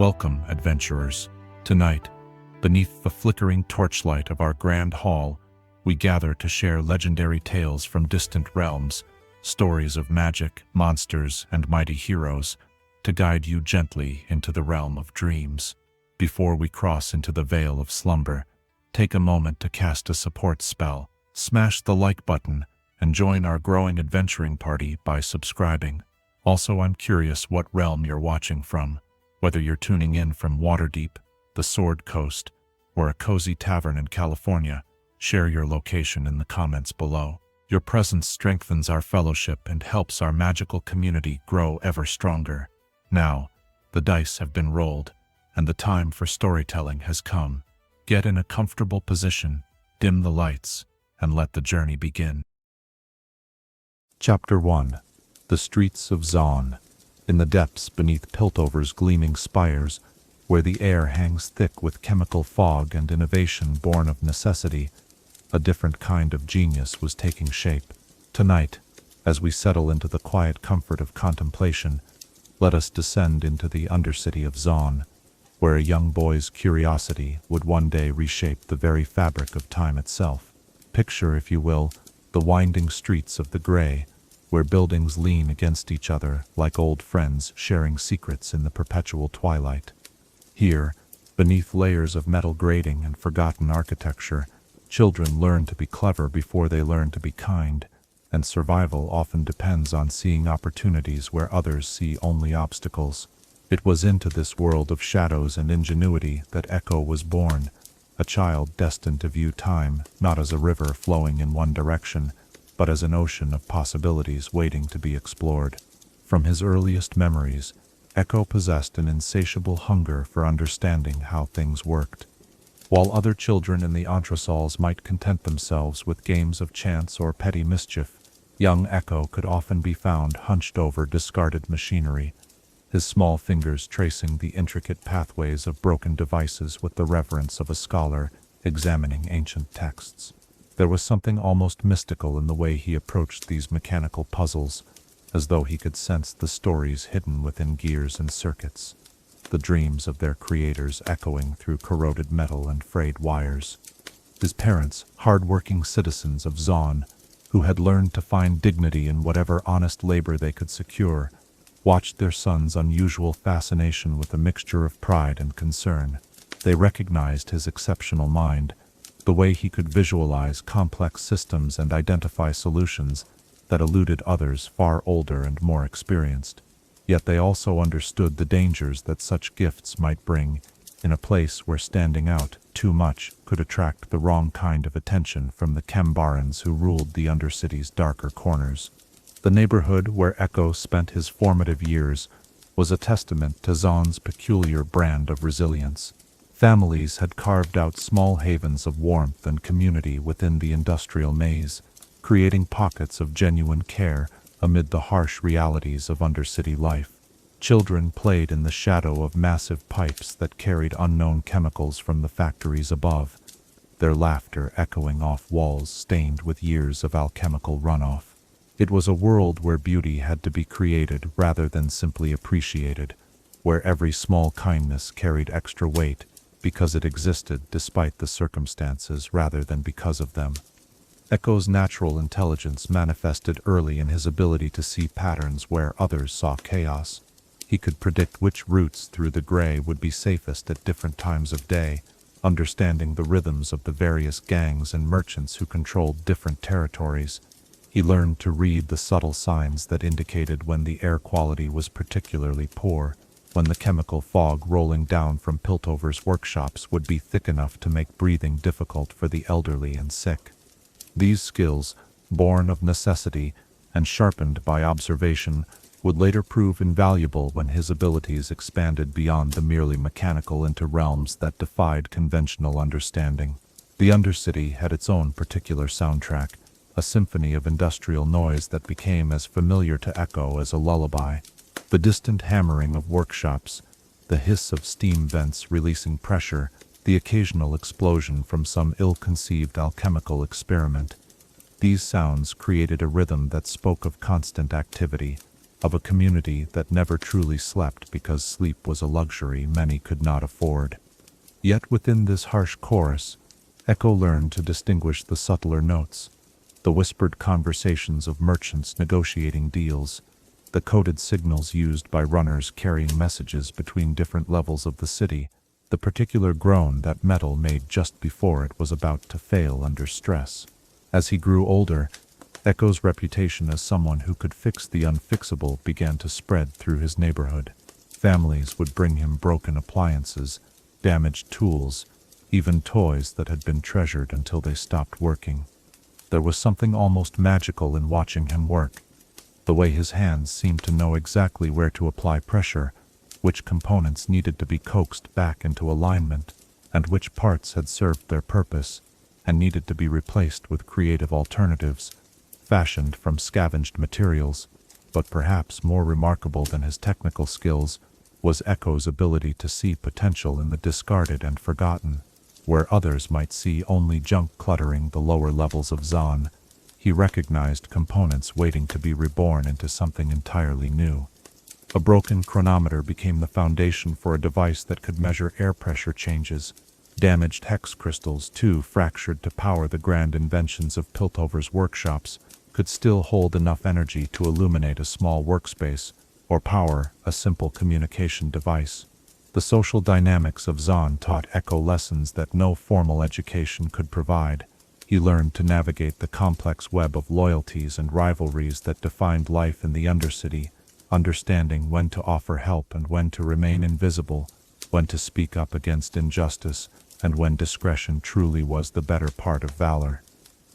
Welcome, adventurers. Tonight, beneath the flickering torchlight of our grand hall, we gather to share legendary tales from distant realms, stories of magic, monsters, and mighty heroes, to guide you gently into the realm of dreams. Before we cross into the veil of slumber, take a moment to cast a support spell, smash the like button, and join our growing adventuring party by subscribing. Also, I'm curious what realm you're watching from. Whether you're tuning in from Waterdeep, the Sword Coast, or a cozy tavern in California, share your location in the comments below. Your presence strengthens our fellowship and helps our magical community grow ever stronger. Now, the dice have been rolled, and the time for storytelling has come. Get in a comfortable position, dim the lights, and let the journey begin. Chapter 1. The Streets of Zaun. In the depths beneath Piltover's gleaming spires, where the air hangs thick with chemical fog and innovation born of necessity, a different kind of genius was taking shape. Tonight, as we settle into the quiet comfort of contemplation, let us descend into the undercity of Zaun, where a young boy's curiosity would one day reshape the very fabric of time itself. Picture, if you will, the winding streets of the Grey, where buildings lean against each other like old friends sharing secrets in the perpetual twilight. Here, beneath layers of metal grating and forgotten architecture, children learn to be clever before they learn to be kind, and survival often depends on seeing opportunities where others see only obstacles. It was into this world of shadows and ingenuity that Ekko was born, a child destined to view time not as a river flowing in one direction, but as an ocean of possibilities waiting to be explored. From his earliest memories, Ekko possessed an insatiable hunger for understanding how things worked. While other children in the entresols might content themselves with games of chance or petty mischief, young Ekko could often be found hunched over discarded machinery, his small fingers tracing the intricate pathways of broken devices with the reverence of a scholar examining ancient texts. There was something almost mystical in the way he approached these mechanical puzzles, as though he could sense the stories hidden within gears and circuits, the dreams of their creators echoing through corroded metal and frayed wires. His parents, hard-working citizens of Zaun, who had learned to find dignity in whatever honest labor they could secure, watched their son's unusual fascination with a mixture of pride and concern. They recognized his exceptional mind, the way he could visualize complex systems and identify solutions that eluded others far older and more experienced. Yet they also understood the dangers that such gifts might bring in a place where standing out too much could attract the wrong kind of attention from the Kembarans who ruled the Undercity's darker corners. The neighborhood where Ekko spent his formative years was a testament to Zaun's peculiar brand of resilience. Families had carved out small havens of warmth and community within the industrial maze, creating pockets of genuine care amid the harsh realities of undercity life. Children played in the shadow of massive pipes that carried unknown chemicals from the factories above, their laughter echoing off walls stained with years of alchemical runoff. It was a world where beauty had to be created rather than simply appreciated, where every small kindness carried extra weight because it existed despite the circumstances rather than because of them. Ekko's natural intelligence manifested early in his ability to see patterns where others saw chaos. He could predict which routes through the Grey would be safest at different times of day, understanding the rhythms of the various gangs and merchants who controlled different territories. He learned to read the subtle signs that indicated when the air quality was particularly poor, when the chemical fog rolling down from Piltover's workshops would be thick enough to make breathing difficult for the elderly and sick. These skills, born of necessity and sharpened by observation, would later prove invaluable when his abilities expanded beyond the merely mechanical into realms that defied conventional understanding. The Undercity had its own particular soundtrack, a symphony of industrial noise that became as familiar to Ekko as a lullaby. The distant hammering of workshops, the hiss of steam vents releasing pressure, the occasional explosion from some ill-conceived alchemical experiment. These sounds created a rhythm that spoke of constant activity, of a community that never truly slept because sleep was a luxury many could not afford. Yet within this harsh chorus, Ekko learned to distinguish the subtler notes, the whispered conversations of merchants negotiating deals, the coded signals used by runners carrying messages between different levels of the city, the particular groan that metal made just before it was about to fail under stress. As he grew older, Ekko's reputation as someone who could fix the unfixable began to spread through his neighborhood. Families would bring him broken appliances, damaged tools, even toys that had been treasured until they stopped working. There was something almost magical in watching him work. The way his hands seemed to know exactly where to apply pressure, which components needed to be coaxed back into alignment, and which parts had served their purpose and needed to be replaced with creative alternatives, fashioned from scavenged materials. But perhaps more remarkable than his technical skills was Ekko's ability to see potential in the discarded and forgotten. Where others might see only junk cluttering the lower levels of Zaun, he recognized components waiting to be reborn into something entirely new. A broken chronometer became the foundation for a device that could measure air pressure changes. Damaged hex crystals, too fractured to power the grand inventions of Piltover's workshops, could still hold enough energy to illuminate a small workspace or power a simple communication device. The social dynamics of Zaun taught Ekko lessons that no formal education could provide. He learned to navigate the complex web of loyalties and rivalries that defined life in the Undercity, understanding when to offer help and when to remain invisible, when to speak up against injustice, and when discretion truly was the better part of valor.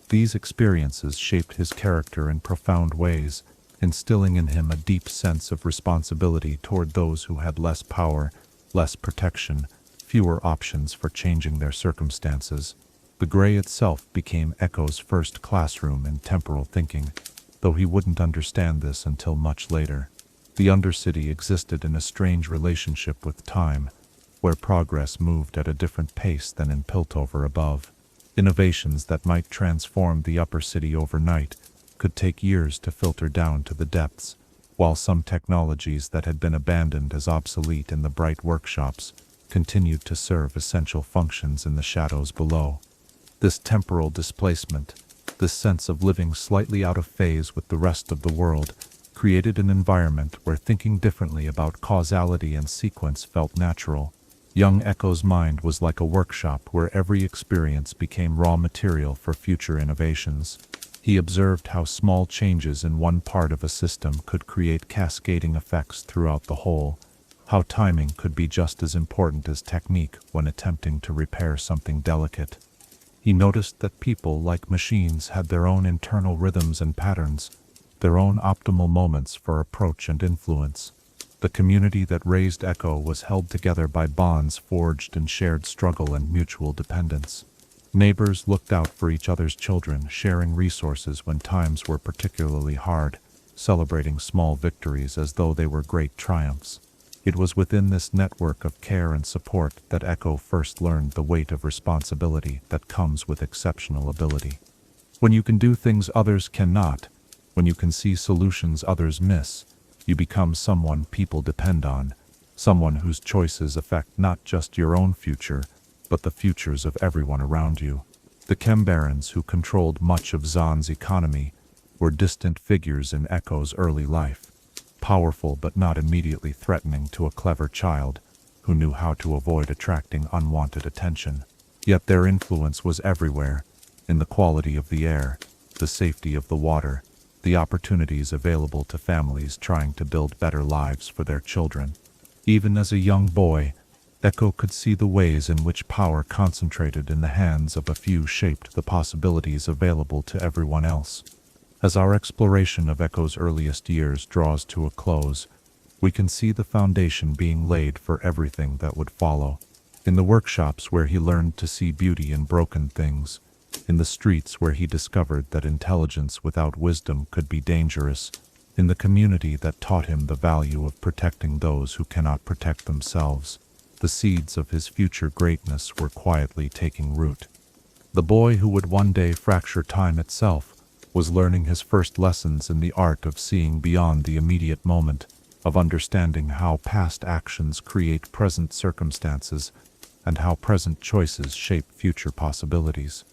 These experiences shaped his character in profound ways, instilling in him a deep sense of responsibility toward those who had less power, less protection, fewer options for changing their circumstances. The Grey itself became Ekko's first classroom in temporal thinking, though he wouldn't understand this until much later. The Undercity existed in a strange relationship with time, where progress moved at a different pace than in Piltover above. Innovations that might transform the upper city overnight could take years to filter down to the depths, while some technologies that had been abandoned as obsolete in the bright workshops continued to serve essential functions in the shadows below. This temporal displacement, this sense of living slightly out of phase with the rest of the world, created an environment where thinking differently about causality and sequence felt natural. Young Ekko's mind was like a workshop where every experience became raw material for future innovations. He observed how small changes in one part of a system could create cascading effects throughout the whole, how timing could be just as important as technique when attempting to repair something delicate. He noticed that people, like machines, had their own internal rhythms and patterns, their own optimal moments for approach and influence. The community that raised Ekko was held together by bonds forged in shared struggle and mutual dependence. Neighbors looked out for each other's children, sharing resources when times were particularly hard, celebrating small victories as though they were great triumphs. It was within this network of care and support that Ekko first learned the weight of responsibility that comes with exceptional ability. When you can do things others cannot, when you can see solutions others miss, you become someone people depend on, someone whose choices affect not just your own future, but the futures of everyone around you. The Chembarons, who controlled much of Zaun's economy, were distant figures in Ekko's early life, powerful but not immediately threatening to a clever child who knew how to avoid attracting unwanted attention. Yet their influence was everywhere, in the quality of the air, the safety of the water, the opportunities available to families trying to build better lives for their children. Even as a young boy, Ekko could see the ways in which power concentrated in the hands of a few shaped the possibilities available to everyone else. As our exploration of Ekko's earliest years draws to a close, we can see the foundation being laid for everything that would follow. In the workshops where he learned to see beauty in broken things, in the streets where he discovered that intelligence without wisdom could be dangerous, in the community that taught him the value of protecting those who cannot protect themselves, the seeds of his future greatness were quietly taking root. The boy who would one day fracture time itself was learning his first lessons in the art of seeing beyond the immediate moment, of understanding how past actions create present circumstances, and how present choices shape future possibilities.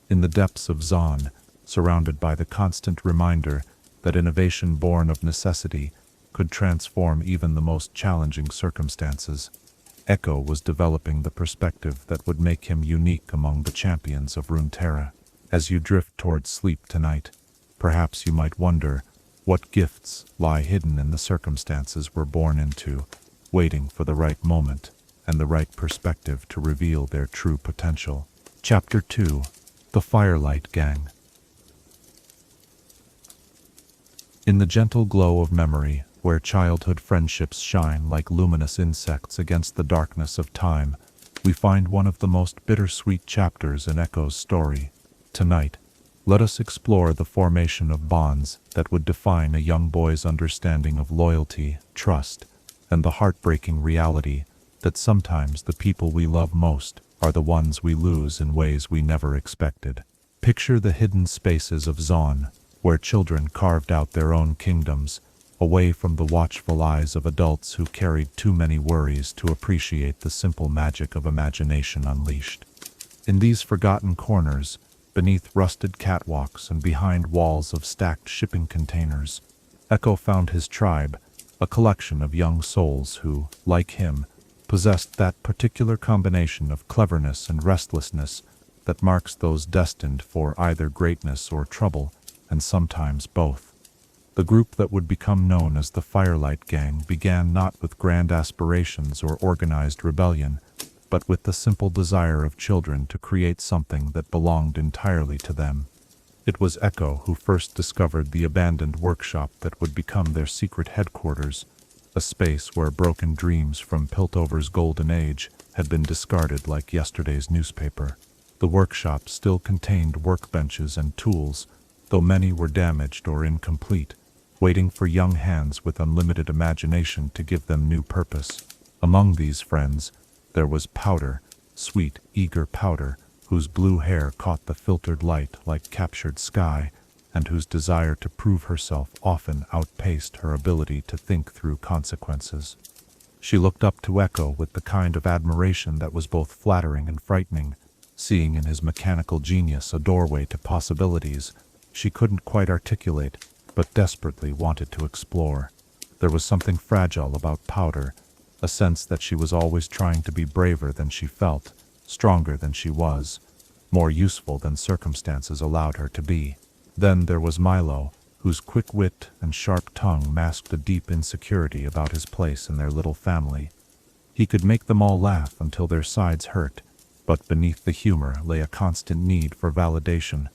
In the depths of Zaun, surrounded by the constant reminder that innovation born of necessity could transform even the most challenging circumstances, Ekko was developing the perspective that would make him unique among the champions of Runeterra. As you drift towards sleep tonight, perhaps you might wonder what gifts lie hidden in the circumstances we're born into, waiting for the right moment and the right perspective to reveal their true potential. Chapter 2: The Firelight Gang. In the gentle glow of memory, where childhood friendships shine like luminous insects against the darkness of time, we find one of the most bittersweet chapters in Ekko's story. Tonight, let us explore the formation of bonds that would define a young boy's understanding of loyalty, trust, and the heartbreaking reality that sometimes the people we love most are the ones we lose in ways we never expected. Picture the hidden spaces of Zaun, where children carved out their own kingdoms, away from the watchful eyes of adults who carried too many worries to appreciate the simple magic of imagination unleashed. In these forgotten corners, beneath rusted catwalks and behind walls of stacked shipping containers, Ekko found his tribe, a collection of young souls who, like him, possessed that particular combination of cleverness and restlessness that marks those destined for either greatness or trouble, and sometimes both. The group that would become known as the Firelight Gang began not with grand aspirations or organized rebellion, but with the simple desire of children to create something that belonged entirely to them. It was Ekko who first discovered the abandoned workshop that would become their secret headquarters, a space where broken dreams from Piltover's golden age had been discarded like yesterday's newspaper. The workshop still contained workbenches and tools, though many were damaged or incomplete, waiting for young hands with unlimited imagination to give them new purpose. Among these friends, there was Powder, sweet, eager Powder, whose blue hair caught the filtered light like captured sky, and whose desire to prove herself often outpaced her ability to think through consequences. She looked up to Ekko with the kind of admiration that was both flattering and frightening, seeing in his mechanical genius a doorway to possibilities she couldn't quite articulate, but desperately wanted to explore. There was something fragile about Powder, a sense that she was always trying to be braver than she felt, stronger than she was, more useful than circumstances allowed her to be. Then there was Milo, whose quick wit and sharp tongue masked a deep insecurity about his place in their little family. He could make them all laugh until their sides hurt, but beneath the humor lay a constant need for validation,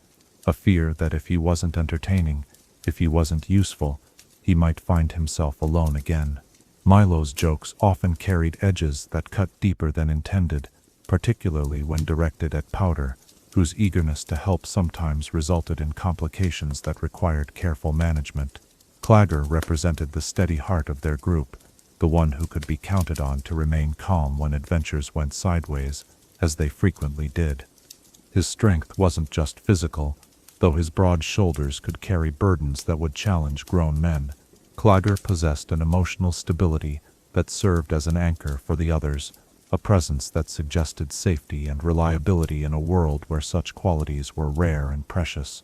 a fear that if he wasn't entertaining, if he wasn't useful, he might find himself alone again. Milo's jokes often carried edges that cut deeper than intended, particularly when directed at Powder, whose eagerness to help sometimes resulted in complications that required careful management. Clagger represented the steady heart of their group, the one who could be counted on to remain calm when adventures went sideways, as they frequently did. His strength wasn't just physical, though his broad shoulders could carry burdens that would challenge grown men. Clagger possessed an emotional stability that served as an anchor for the others, a presence that suggested safety and reliability in a world where such qualities were rare and precious.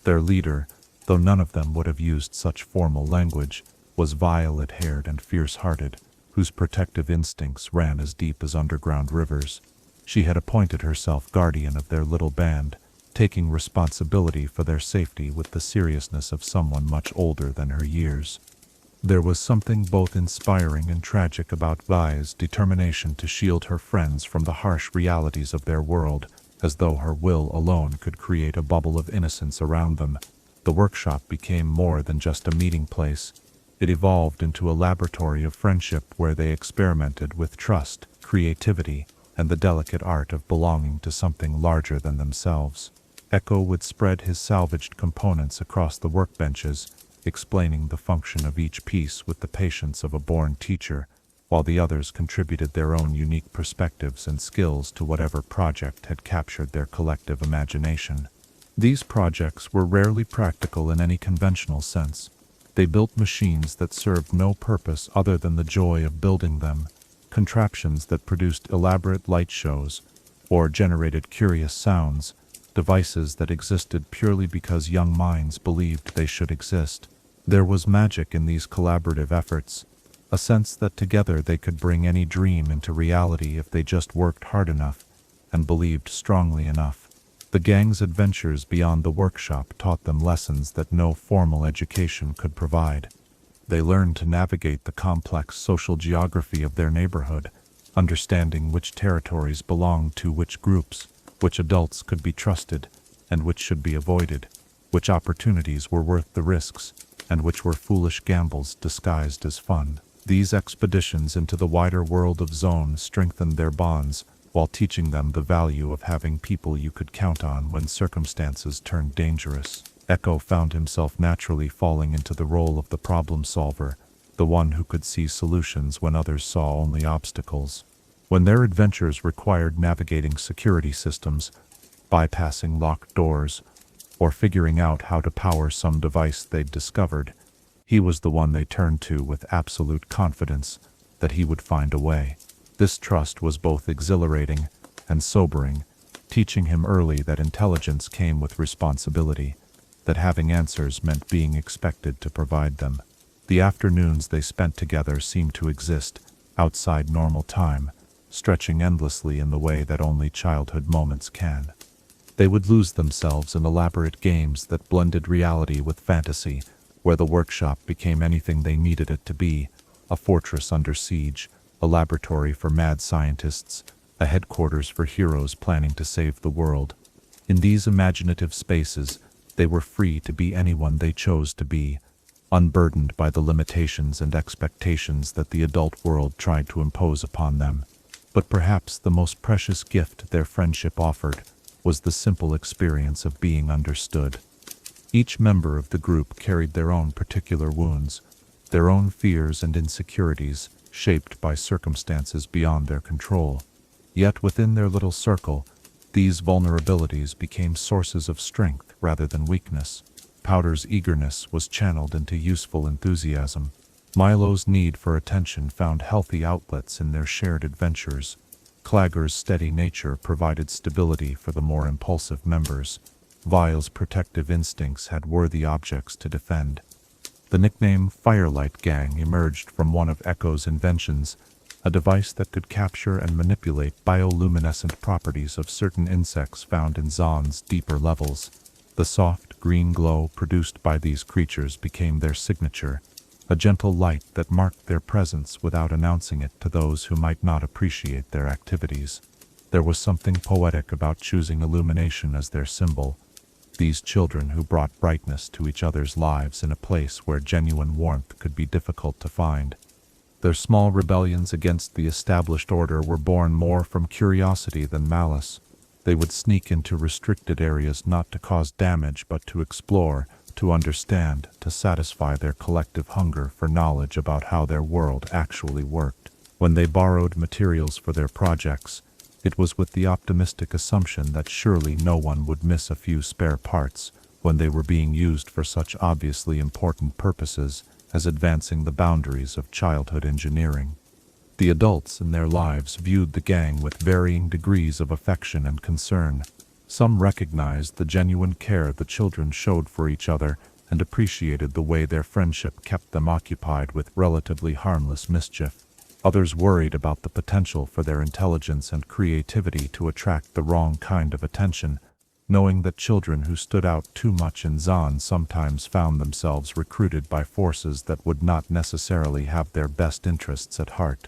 Their leader, though none of them would have used such formal language, was violet-haired and fierce-hearted, whose protective instincts ran as deep as underground rivers. She had appointed herself guardian of their little band, taking responsibility for their safety with the seriousness of someone much older than her years. There was something both inspiring and tragic about Vi's determination to shield her friends from the harsh realities of their world, as though her will alone could create a bubble of innocence around them. The workshop became more than just a meeting place. It evolved into a laboratory of friendship where they experimented with trust, creativity, and the delicate art of belonging to something larger than themselves. Ekko would spread his salvaged components across the workbenches, explaining the function of each piece with the patience of a born teacher, while the others contributed their own unique perspectives and skills to whatever project had captured their collective imagination. These projects were rarely practical in any conventional sense. They built machines that served no purpose other than the joy of building them, contraptions that produced elaborate light shows, or generated curious sounds, devices that existed purely because young minds believed they should exist. There was magic in these collaborative efforts, a sense that together they could bring any dream into reality if they just worked hard enough and believed strongly enough. The gang's adventures beyond the workshop taught them lessons that no formal education could provide. They learned to navigate the complex social geography of their neighborhood, understanding which territories belonged to which groups, which adults could be trusted and which should be avoided, which opportunities were worth the risks, and which were foolish gambles disguised as fun. These expeditions into the wider world of Zaun strengthened their bonds, while teaching them the value of having people you could count on when circumstances turned dangerous. Ekko found himself naturally falling into the role of the problem solver, the one who could see solutions when others saw only obstacles. When their adventures required navigating security systems, bypassing locked doors, or figuring out how to power some device they'd discovered, he was the one they turned to with absolute confidence that he would find a way. This trust was both exhilarating and sobering, teaching him early that intelligence came with responsibility, that having answers meant being expected to provide them. The afternoons they spent together seemed to exist outside normal time, stretching endlessly in the way that only childhood moments can. They would lose themselves in elaborate games that blended reality with fantasy, where the workshop became anything they needed it to be: a fortress under siege, a laboratory for mad scientists, a headquarters for heroes planning to save the world. In these imaginative spaces, they were free to be anyone they chose to be, unburdened by the limitations and expectations that the adult world tried to impose upon them. But perhaps the most precious gift their friendship offered was the simple experience of being understood. Each member of the group carried their own particular wounds, their own fears and insecurities, shaped by circumstances beyond their control. Yet within their little circle, these vulnerabilities became sources of strength rather than weakness. Powder's eagerness was channeled into useful enthusiasm. Milo's need for attention found healthy outlets in their shared adventures. Clagger's steady nature provided stability for the more impulsive members. Vile's protective instincts had worthy objects to defend. The nickname Firelight Gang emerged from one of Ekko's inventions, a device that could capture and manipulate bioluminescent properties of certain insects found in Zaun's deeper levels. The soft, green glow produced by these creatures became their signature, a gentle light that marked their presence without announcing it to those who might not appreciate their activities. There was something poetic about choosing illumination as their symbol. These children who brought brightness to each other's lives in a place where genuine warmth could be difficult to find. Their small rebellions against the established order were born more from curiosity than malice. They would sneak into restricted areas not to cause damage but to explore, to understand, to satisfy their collective hunger for knowledge about how their world actually worked. When they borrowed materials for their projects, it was with the optimistic assumption that surely no one would miss a few spare parts when they were being used for such obviously important purposes as advancing the boundaries of childhood engineering. The adults in their lives viewed the gang with varying degrees of affection and concern. Some recognized the genuine care the children showed for each other and appreciated the way their friendship kept them occupied with relatively harmless mischief. Others worried about the potential for their intelligence and creativity to attract the wrong kind of attention, knowing that children who stood out too much in Zaun sometimes found themselves recruited by forces that would not necessarily have their best interests at heart.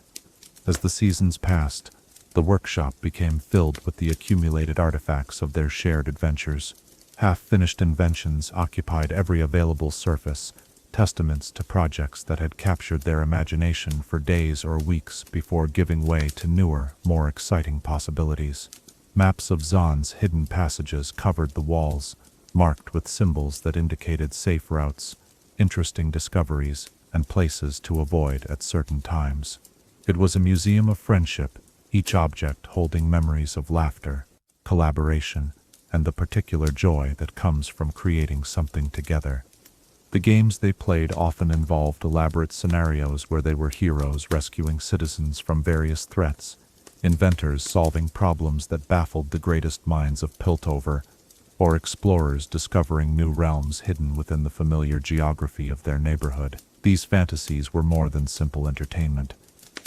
As the seasons passed, the workshop became filled with the accumulated artifacts of their shared adventures. Half-finished inventions occupied every available surface, testaments to projects that had captured their imagination for days or weeks before giving way to newer, more exciting possibilities. Maps of Zaun's hidden passages covered the walls, marked with symbols that indicated safe routes, interesting discoveries, and places to avoid at certain times. It was a museum of friendship, each object holding memories of laughter, collaboration, and the particular joy that comes from creating something together. The games they played often involved elaborate scenarios where they were heroes rescuing citizens from various threats, inventors solving problems that baffled the greatest minds of Piltover, or explorers discovering new realms hidden within the familiar geography of their neighborhood. These fantasies were more than simple entertainment.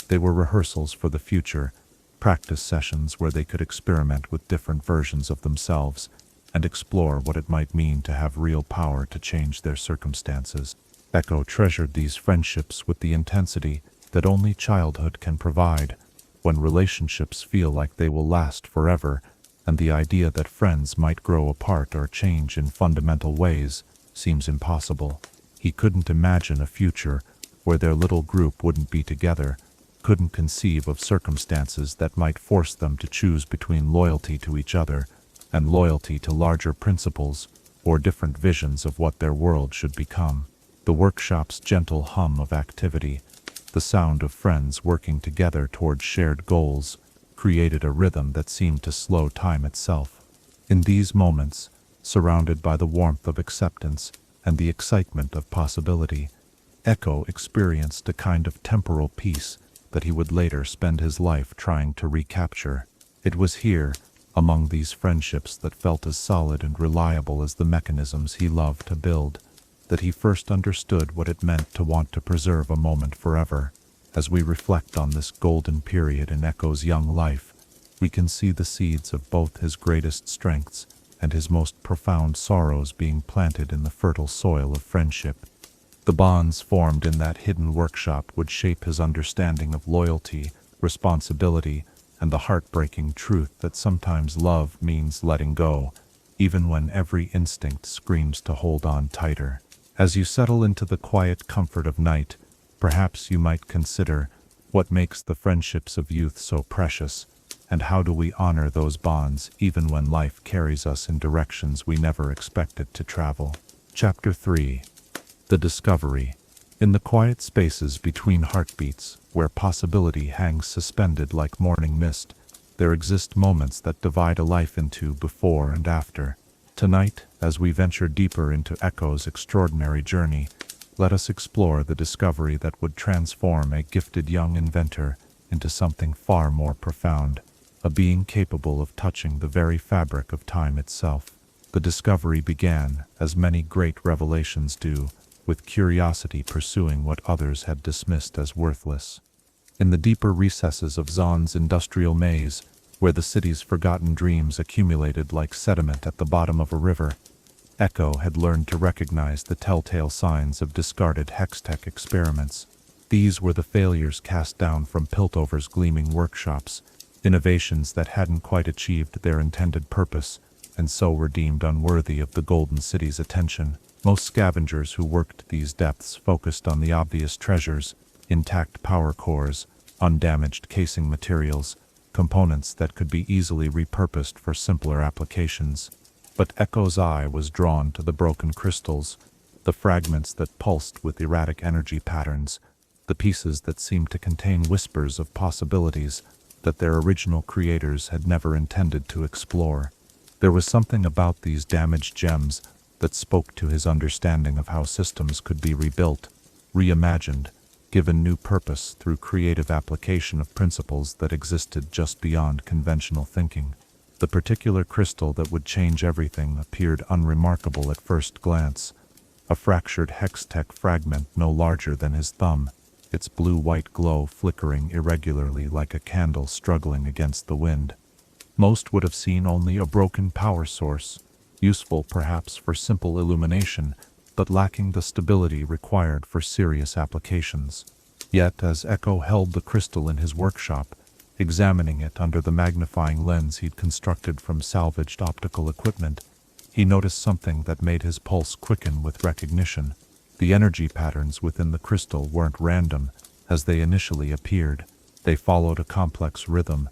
They were rehearsals for the future, practice sessions where they could experiment with different versions of themselves and explore what it might mean to have real power to change their circumstances. Ekko treasured these friendships with the intensity that only childhood can provide, when relationships feel like they will last forever, and the idea that friends might grow apart or change in fundamental ways seems impossible. He couldn't imagine a future where their little group wouldn't be together, couldn't conceive of circumstances that might force them to choose between loyalty to each other and loyalty to larger principles or different visions of what their world should become. The workshop's gentle hum of activity, the sound of friends working together toward shared goals, created a rhythm that seemed to slow time itself. In these moments, surrounded by the warmth of acceptance and the excitement of possibility, Ekko experienced a kind of temporal peace that he would later spend his life trying to recapture. It was here, among these friendships that felt as solid and reliable as the mechanisms he loved to build, that he first understood what it meant to want to preserve a moment forever. As we reflect on this golden period in Ekko's young life, we can see the seeds of both his greatest strengths and his most profound sorrows being planted in the fertile soil of friendship. The bonds formed in that hidden workshop would shape his understanding of loyalty, responsibility, and the heartbreaking truth that sometimes love means letting go, even when every instinct screams to hold on tighter. As you settle into the quiet comfort of night, perhaps you might consider what makes the friendships of youth so precious, and how do we honor those bonds even when life carries us in directions we never expected to travel. Chapter 3. The Discovery. In the quiet spaces between heartbeats, where possibility hangs suspended like morning mist, there exist moments that divide a life into before and after. Tonight, as we venture deeper into Ekko's extraordinary journey, let us explore the discovery that would transform a gifted young inventor into something far more profound, a being capable of touching the very fabric of time itself. The discovery began, as many great revelations do, with curiosity pursuing what others had dismissed as worthless. In the deeper recesses of Zaun's industrial maze, where the city's forgotten dreams accumulated like sediment at the bottom of a river, Ekko had learned to recognize the telltale signs of discarded Hextech experiments. These were the failures cast down from Piltover's gleaming workshops, innovations that hadn't quite achieved their intended purpose, and so were deemed unworthy of the Golden City's attention. Most scavengers who worked these depths focused on the obvious treasures: intact power cores, undamaged casing materials, components that could be easily repurposed for simpler applications. But Ekko's eye was drawn to the broken crystals, the fragments that pulsed with erratic energy patterns, the pieces that seemed to contain whispers of possibilities that their original creators had never intended to explore. There was something about these damaged gems that spoke to his understanding of how systems could be rebuilt, reimagined, given new purpose through creative application of principles that existed just beyond conventional thinking. The particular crystal that would change everything appeared unremarkable at first glance, a fractured Hextech fragment no larger than his thumb, its blue-white glow flickering irregularly like a candle struggling against the wind. Most would have seen only a broken power source, useful perhaps for simple illumination, but lacking the stability required for serious applications. Yet, as Ekko held the crystal in his workshop, examining it under the magnifying lens he'd constructed from salvaged optical equipment, he noticed something that made his pulse quicken with recognition. The energy patterns within the crystal weren't random, as they initially appeared. They followed a complex rhythm,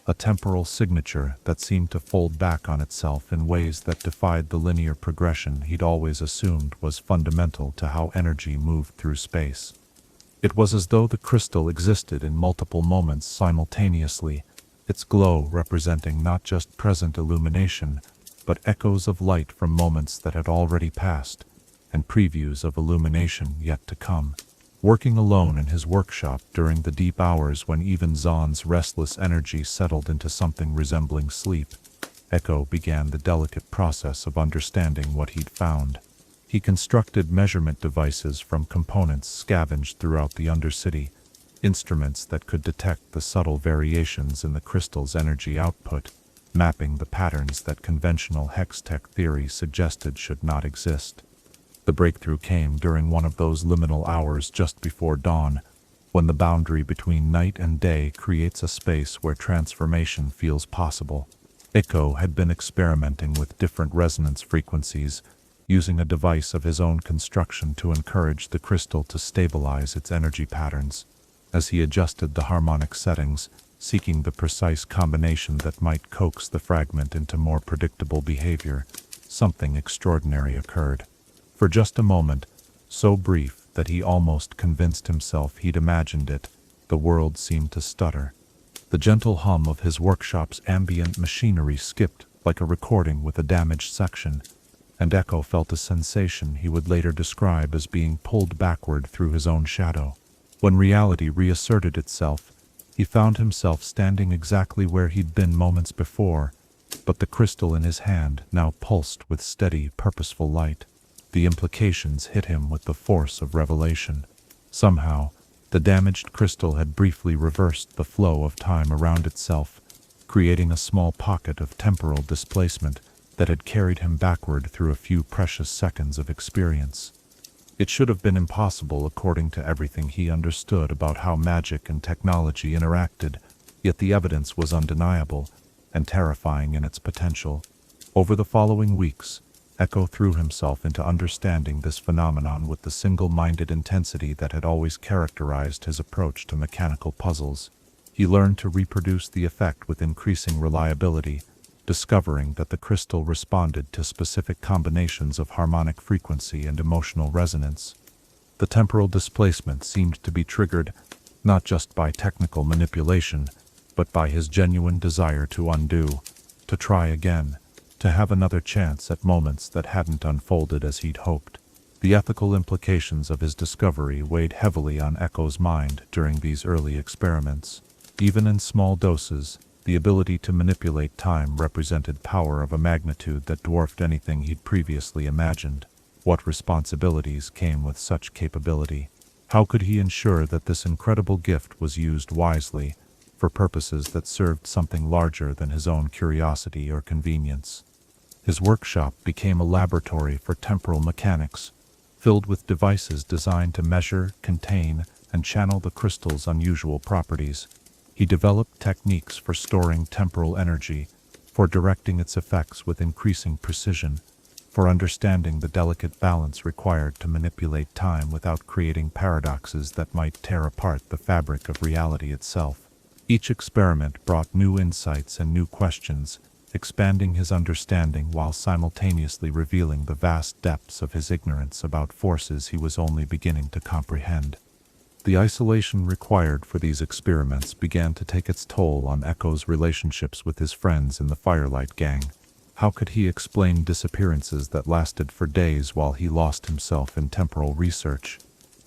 a temporal signature that seemed to fold back on itself in ways that defied the linear progression he'd always assumed was fundamental to how energy moved through space. It was as though the crystal existed in multiple moments simultaneously, its glow representing not just present illumination, but echoes of light from moments that had already passed, and previews of illumination yet to come. Working alone in his workshop during the deep hours when even Zaun's restless energy settled into something resembling sleep, Ekko began the delicate process of understanding what he'd found. He constructed measurement devices from components scavenged throughout the Undercity, instruments that could detect the subtle variations in the crystal's energy output, mapping the patterns that conventional hex-tech theory suggested should not exist. The breakthrough came during one of those liminal hours just before dawn, when the boundary between night and day creates a space where transformation feels possible. Ekko had been experimenting with different resonance frequencies, using a device of his own construction to encourage the crystal to stabilize its energy patterns. As he adjusted the harmonic settings, seeking the precise combination that might coax the fragment into more predictable behavior, something extraordinary occurred. For just a moment, so brief that he almost convinced himself he'd imagined it, the world seemed to stutter. The gentle hum of his workshop's ambient machinery skipped like a recording with a damaged section, and Ekko felt a sensation he would later describe as being pulled backward through his own shadow. When reality reasserted itself, he found himself standing exactly where he'd been moments before, but the crystal in his hand now pulsed with steady, purposeful light. The implications hit him with the force of revelation. Somehow, the damaged crystal had briefly reversed the flow of time around itself, creating a small pocket of temporal displacement that had carried him backward through a few precious seconds of experience. It should have been impossible according to everything he understood about how magic and technology interacted, yet the evidence was undeniable and terrifying in its potential. Over the following weeks, Ekko threw himself into understanding this phenomenon with the single-minded intensity that had always characterized his approach to mechanical puzzles. He learned to reproduce the effect with increasing reliability, discovering that the crystal responded to specific combinations of harmonic frequency and emotional resonance. The temporal displacement seemed to be triggered not just by technical manipulation, but by his genuine desire to undo, to try again, to have another chance at moments that hadn't unfolded as he'd hoped. The ethical implications of his discovery weighed heavily on Ekko's mind during these early experiments. Even in small doses, the ability to manipulate time represented power of a magnitude that dwarfed anything he'd previously imagined. What responsibilities came with such capability? How could he ensure that this incredible gift was used wisely, for purposes that served something larger than his own curiosity or convenience? His workshop became a laboratory for temporal mechanics, filled with devices designed to measure, contain, and channel the crystal's unusual properties. He developed techniques for storing temporal energy, for directing its effects with increasing precision, for understanding the delicate balance required to manipulate time without creating paradoxes that might tear apart the fabric of reality itself. Each experiment brought new insights and new questions, expanding his understanding while simultaneously revealing the vast depths of his ignorance about forces he was only beginning to comprehend. The isolation required for these experiments began to take its toll on Ekko's relationships with his friends in the Firelight gang. How could he explain disappearances that lasted for days while he lost himself in temporal research?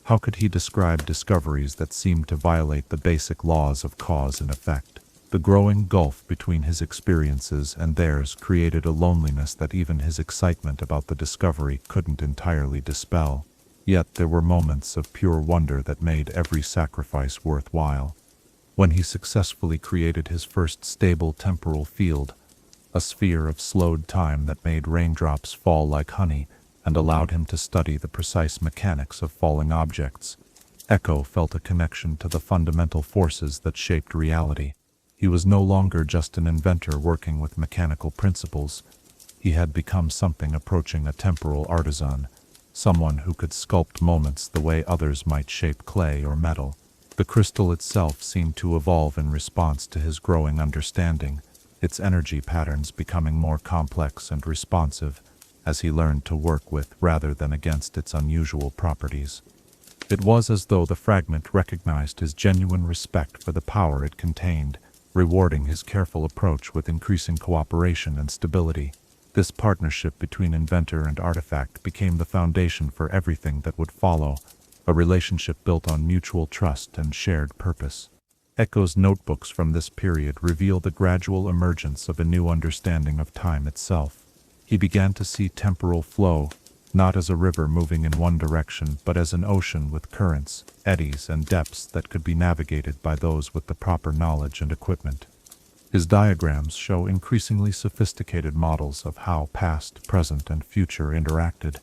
How could he describe discoveries that seemed to violate the basic laws of cause and effect? The growing gulf between his experiences and theirs created a loneliness that even his excitement about the discovery couldn't entirely dispel. Yet there were moments of pure wonder that made every sacrifice worthwhile. When he successfully created his first stable temporal field, a sphere of slowed time that made raindrops fall like honey and allowed him to study the precise mechanics of falling objects, Ekko felt a connection to the fundamental forces that shaped reality. He was no longer just an inventor working with mechanical principles. He had become something approaching a temporal artisan, someone who could sculpt moments the way others might shape clay or metal. The crystal itself seemed to evolve in response to his growing understanding, its energy patterns becoming more complex and responsive as he learned to work with rather than against its unusual properties. It was as though the fragment recognized his genuine respect for the power it contained, rewarding his careful approach with increasing cooperation and stability. This partnership between inventor and artifact became the foundation for everything that would follow, a relationship built on mutual trust and shared purpose. Ekko's notebooks from this period reveal the gradual emergence of a new understanding of time itself. He began to see temporal flow, not as a river moving in one direction, but as an ocean with currents, eddies, and depths that could be navigated by those with the proper knowledge and equipment. His diagrams show increasingly sophisticated models of how past, present, and future interacted,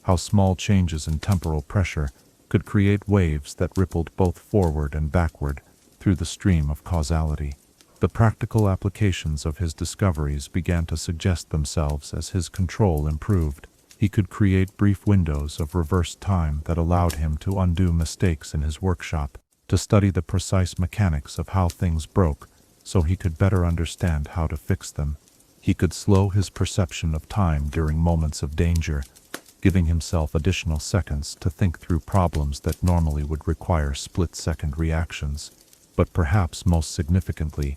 how small changes in temporal pressure could create waves that rippled both forward and backward through the stream of causality. The practical applications of his discoveries began to suggest themselves as his control improved. He could create brief windows of reversed time that allowed him to undo mistakes in his workshop, to study the precise mechanics of how things broke, so he could better understand how to fix them. He could slow his perception of time during moments of danger, giving himself additional seconds to think through problems that normally would require split-second reactions. But perhaps most significantly,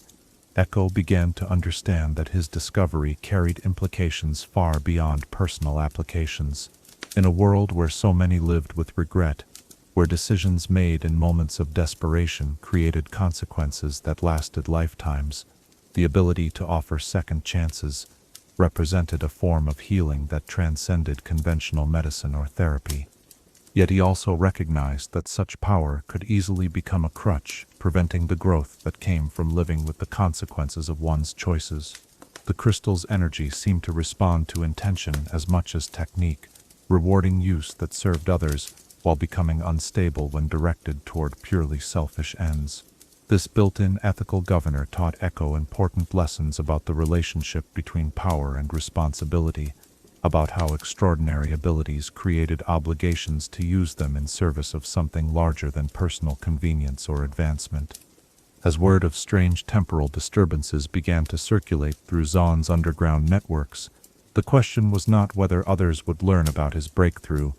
Ekko began to understand that his discovery carried implications far beyond personal applications. In a world where so many lived with regret, where decisions made in moments of desperation created consequences that lasted lifetimes, the ability to offer second chances represented a form of healing that transcended conventional medicine or therapy. Yet he also recognized that such power could easily become a crutch, preventing the growth that came from living with the consequences of one's choices. The crystal's energy seemed to respond to intention as much as technique, rewarding use that served others while becoming unstable when directed toward purely selfish ends. This built-in ethical governor taught Ekko important lessons about the relationship between power and responsibility, about how extraordinary abilities created obligations to use them in service of something larger than personal convenience or advancement. As word of strange temporal disturbances began to circulate through Zaun's underground networks, the question was not whether others would learn about his breakthrough,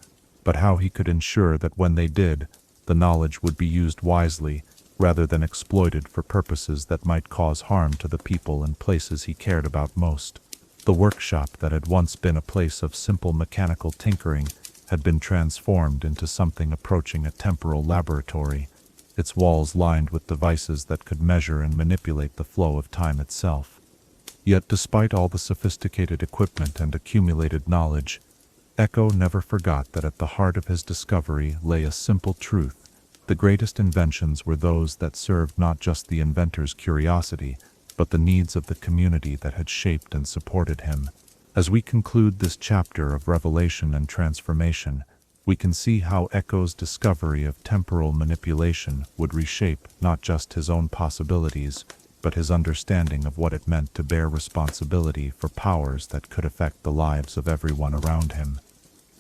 but how he could ensure that when they did, the knowledge would be used wisely, rather than exploited for purposes that might cause harm to the people and places he cared about most. The workshop that had once been a place of simple mechanical tinkering had been transformed into something approaching a temporal laboratory, its walls lined with devices that could measure and manipulate the flow of time itself. Yet despite all the sophisticated equipment and accumulated knowledge, Ekko never forgot that at the heart of his discovery lay a simple truth. The greatest inventions were those that served not just the inventor's curiosity, but the needs of the community that had shaped and supported him. As we conclude this chapter of revelation and transformation, we can see how Ekko's discovery of temporal manipulation would reshape not just his own possibilities, but his understanding of what it meant to bear responsibility for powers that could affect the lives of everyone around him.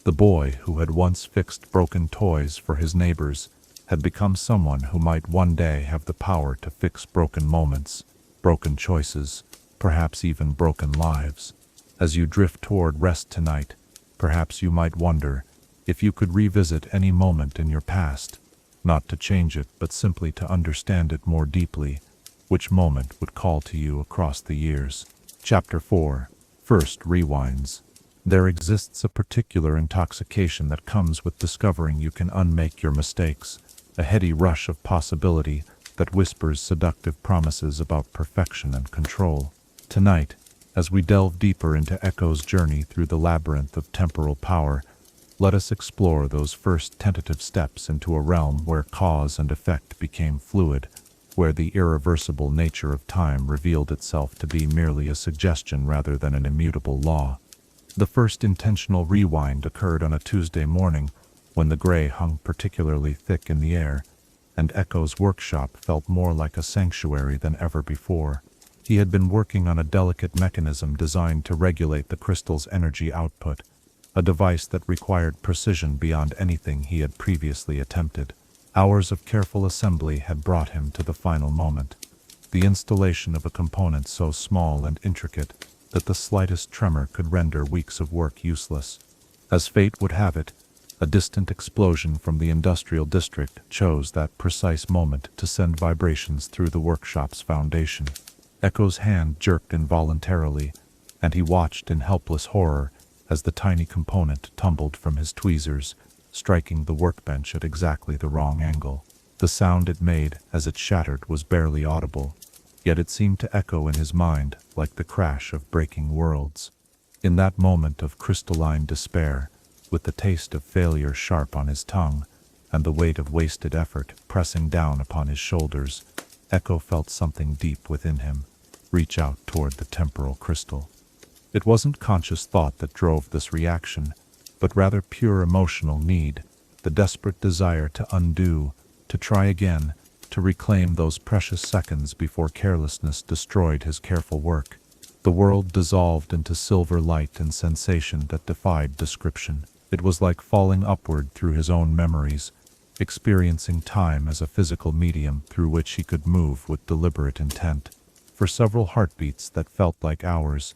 The boy who had once fixed broken toys for his neighbors had become someone who might one day have the power to fix broken moments, broken choices, perhaps even broken lives. As you drift toward rest tonight, perhaps you might wonder if you could revisit any moment in your past, not to change it but simply to understand it more deeply. Which moment would call to you across the years? Chapter 4. First Rewinds. There exists a particular intoxication that comes with discovering you can unmake your mistakes, a heady rush of possibility that whispers seductive promises about perfection and control. Tonight, as we delve deeper into Ekko's journey through the labyrinth of temporal power, let us explore those first tentative steps into a realm where cause and effect became fluid, where the irreversible nature of time revealed itself to be merely a suggestion rather than an immutable law. The first intentional rewind occurred on a Tuesday morning, when the gray hung particularly thick in the air, and Ekko's workshop felt more like a sanctuary than ever before. He had been working on a delicate mechanism designed to regulate the crystal's energy output, a device that required precision beyond anything he had previously attempted. Hours of careful assembly had brought him to the final moment, the installation of a component so small and intricate that the slightest tremor could render weeks of work useless. As fate would have it, a distant explosion from the industrial district chose that precise moment to send vibrations through the workshop's foundation. Ekko's hand jerked involuntarily, and he watched in helpless horror as the tiny component tumbled from his tweezers, striking the workbench at exactly the wrong angle. The sound it made as it shattered was barely audible, yet it seemed to echo in his mind like the crash of breaking worlds. In that moment of crystalline despair, with the taste of failure sharp on his tongue, and the weight of wasted effort pressing down upon his shoulders, Ekko felt something deep within him reach out toward the temporal crystal. It wasn't conscious thought that drove this reaction, but rather pure emotional need, the desperate desire to undo, to try again, to reclaim those precious seconds before carelessness destroyed his careful work. The world dissolved into silver light and sensation that defied description. It was like falling upward through his own memories, experiencing time as a physical medium through which he could move with deliberate intent. For several heartbeats that felt like hours,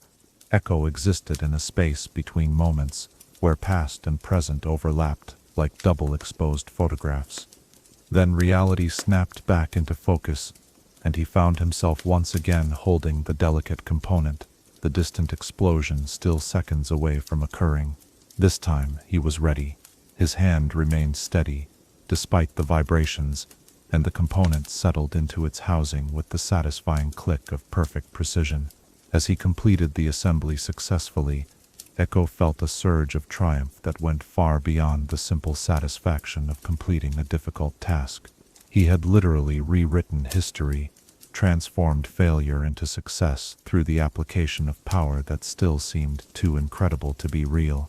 Ekko existed in a space between moments, where past and present overlapped like double-exposed photographs. Then reality snapped back into focus, and he found himself once again holding the delicate component, the distant explosion still seconds away from occurring. This time he was ready. His hand remained steady, despite the vibrations, and the component settled into its housing with the satisfying click of perfect precision. As he completed the assembly successfully, Ekko felt a surge of triumph that went far beyond the simple satisfaction of completing a difficult task. He had literally rewritten history, transformed failure into success through the application of power that still seemed too incredible to be real.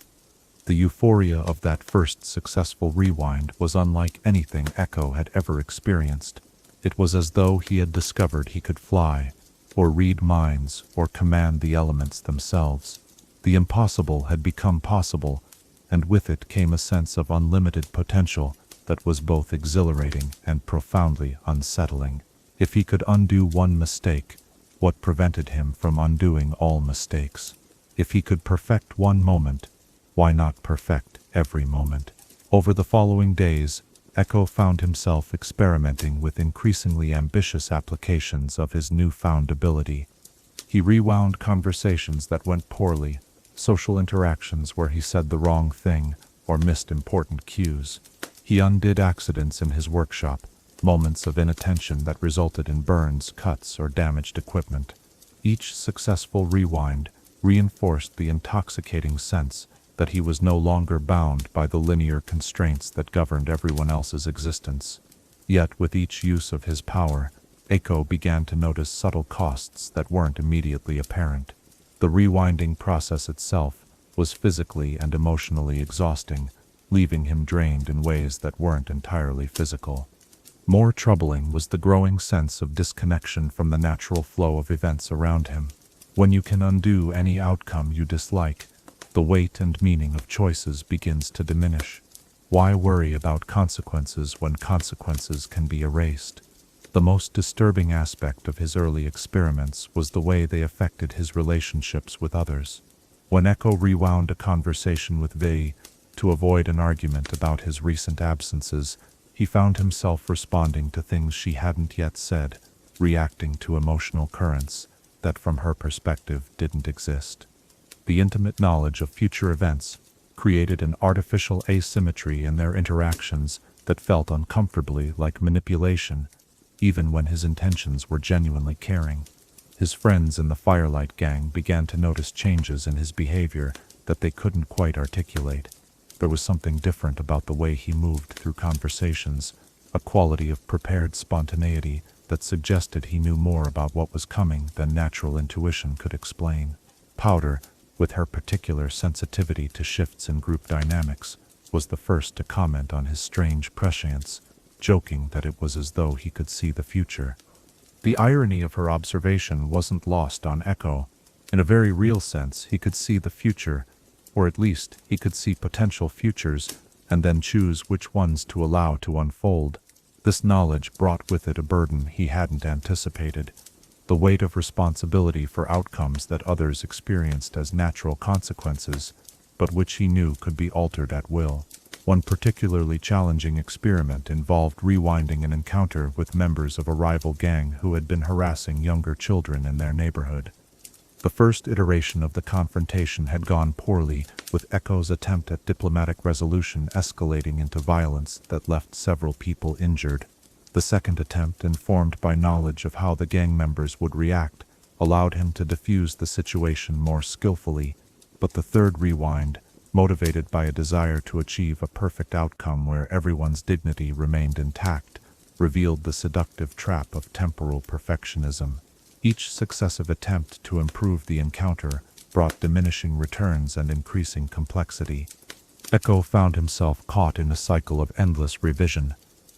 The euphoria of that first successful rewind was unlike anything Ekko had ever experienced. It was as though he had discovered he could fly, or read minds, or command the elements themselves. The impossible had become possible, and with it came a sense of unlimited potential that was both exhilarating and profoundly unsettling. If he could undo one mistake, what prevented him from undoing all mistakes? If he could perfect one moment, why not perfect every moment? Over the following days, Ekko found himself experimenting with increasingly ambitious applications of his newfound ability. He rewound conversations that went poorly, social interactions where he said the wrong thing or missed important cues. He undid accidents in his workshop, moments of inattention that resulted in burns, cuts, or damaged equipment. Each successful rewind reinforced the intoxicating sense that he was no longer bound by the linear constraints that governed everyone else's existence. Yet with each use of his power, Ekko began to notice subtle costs that weren't immediately apparent. The rewinding process itself was physically and emotionally exhausting, leaving him drained in ways that weren't entirely physical. More troubling was the growing sense of disconnection from the natural flow of events around him. When you can undo any outcome you dislike, the weight and meaning of choices begins to diminish. Why worry about consequences when consequences can be erased? The most disturbing aspect of his early experiments was the way they affected his relationships with others. When Ekko rewound a conversation with Vei to avoid an argument about his recent absences, he found himself responding to things she hadn't yet said, reacting to emotional currents that from her perspective didn't exist. The intimate knowledge of future events created an artificial asymmetry in their interactions that felt uncomfortably like manipulation, even when his intentions were genuinely caring. His friends in the Firelight gang began to notice changes in his behavior that they couldn't quite articulate. There was something different about the way he moved through conversations, a quality of prepared spontaneity that suggested he knew more about what was coming than natural intuition could explain. Powder, with her particular sensitivity to shifts in group dynamics, was the first to comment on his strange prescience, joking that it was as though he could see the future. The irony of her observation wasn't lost on Ekko. In a very real sense, he could see the future, or at least he could see potential futures, and then choose which ones to allow to unfold. This knowledge brought with it a burden he hadn't anticipated, the weight of responsibility for outcomes that others experienced as natural consequences, but which he knew could be altered at will. One particularly challenging experiment involved rewinding an encounter with members of a rival gang who had been harassing younger children in their neighborhood. The first iteration of the confrontation had gone poorly, with Ekko's attempt at diplomatic resolution escalating into violence that left several people injured. The second attempt, informed by knowledge of how the gang members would react, allowed him to defuse the situation more skillfully, but the third rewind, motivated by a desire to achieve a perfect outcome where everyone's dignity remained intact, revealed the seductive trap of temporal perfectionism. Each successive attempt to improve the encounter brought diminishing returns and increasing complexity. Ekko found himself caught in a cycle of endless revision,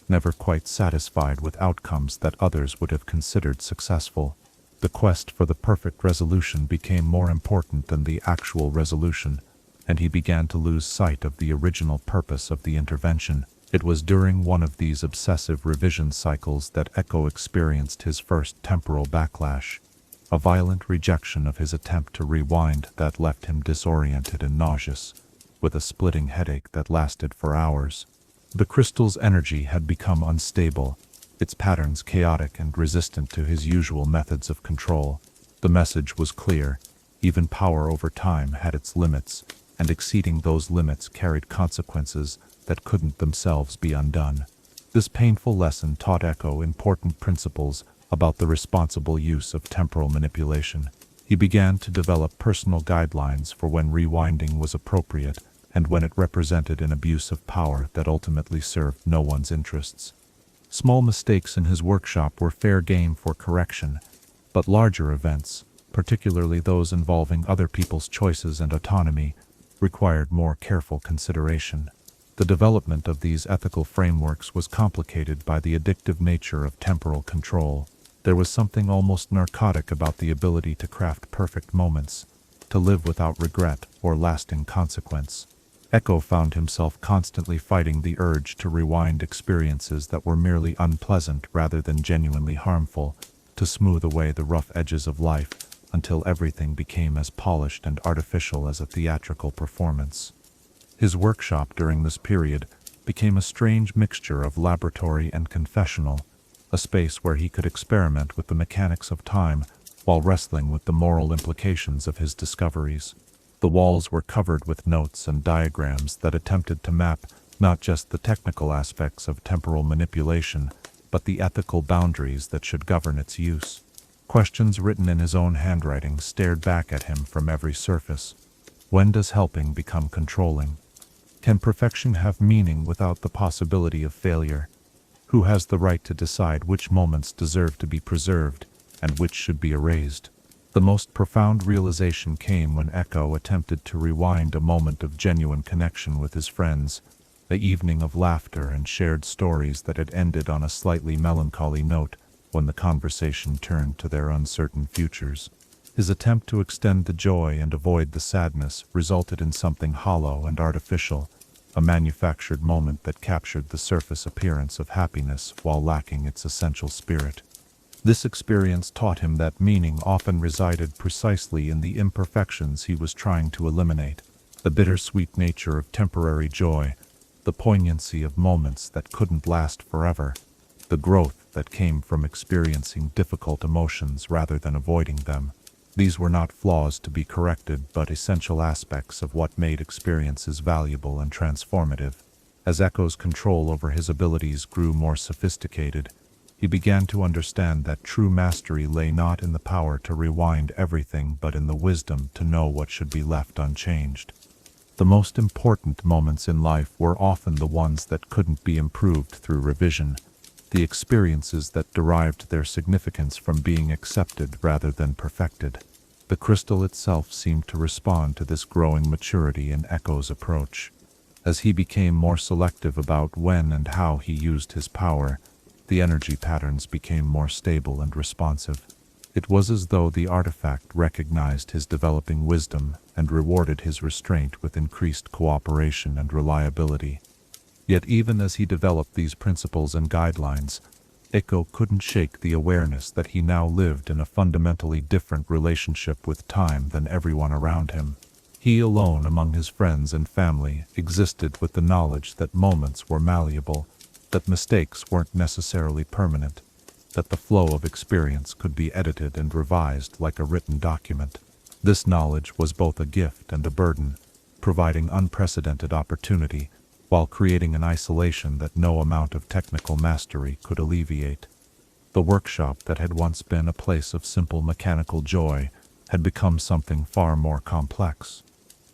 never quite satisfied with outcomes that others would have considered successful. The quest for the perfect resolution became more important than the actual resolution, and he began to lose sight of the original purpose of the intervention. It was during one of these obsessive revision cycles that Ekko experienced his first temporal backlash, a violent rejection of his attempt to rewind that left him disoriented and nauseous, with a splitting headache that lasted for hours. The crystal's energy had become unstable, its patterns chaotic and resistant to his usual methods of control. The message was clear: even power over time had its limits, and exceeding those limits carried consequences that couldn't themselves be undone. This painful lesson taught Ekko important principles about the responsible use of temporal manipulation. He began to develop personal guidelines for when rewinding was appropriate and when it represented an abuse of power that ultimately served no one's interests. Small mistakes in his workshop were fair game for correction, but larger events, particularly those involving other people's choices and autonomy, required more careful consideration. The development of these ethical frameworks was complicated by the addictive nature of temporal control. There was something almost narcotic about the ability to craft perfect moments, to live without regret or lasting consequence. Ekko found himself constantly fighting the urge to rewind experiences that were merely unpleasant rather than genuinely harmful, to smooth away the rough edges of life until everything became as polished and artificial as a theatrical performance. His workshop during this period became a strange mixture of laboratory and confessional, a space where he could experiment with the mechanics of time while wrestling with the moral implications of his discoveries. The walls were covered with notes and diagrams that attempted to map not just the technical aspects of temporal manipulation, but the ethical boundaries that should govern its use. Questions written in his own handwriting stared back at him from every surface. When does helping become controlling? Can perfection have meaning without the possibility of failure? Who has the right to decide which moments deserve to be preserved and which should be erased? The most profound realization came when Ekko attempted to rewind a moment of genuine connection with his friends, the evening of laughter and shared stories that had ended on a slightly melancholy note when the conversation turned to their uncertain futures. His attempt to extend the joy and avoid the sadness resulted in something hollow and artificial, a manufactured moment that captured the surface appearance of happiness while lacking its essential spirit. This experience taught him that meaning often resided precisely in the imperfections he was trying to eliminate, the bittersweet nature of temporary joy, the poignancy of moments that couldn't last forever, the growth that came from experiencing difficult emotions rather than avoiding them. These were not flaws to be corrected, but essential aspects of what made experiences valuable and transformative. As Ekko's control over his abilities grew more sophisticated, he began to understand that true mastery lay not in the power to rewind everything but in the wisdom to know what should be left unchanged. The most important moments in life were often the ones that couldn't be improved through revision, the experiences that derived their significance from being accepted rather than perfected. The crystal itself seemed to respond to this growing maturity in Ekko's approach. As he became more selective about when and how he used his power, the energy patterns became more stable and responsive. It was as though the artifact recognized his developing wisdom and rewarded his restraint with increased cooperation and reliability. Yet even as he developed these principles and guidelines, Ekko couldn't shake the awareness that he now lived in a fundamentally different relationship with time than everyone around him. He alone among his friends and family existed with the knowledge that moments were malleable, that mistakes weren't necessarily permanent, that the flow of experience could be edited and revised like a written document. This knowledge was both a gift and a burden, providing unprecedented opportunity while creating an isolation that no amount of technical mastery could alleviate. The workshop that had once been a place of simple mechanical joy had become something far more complex.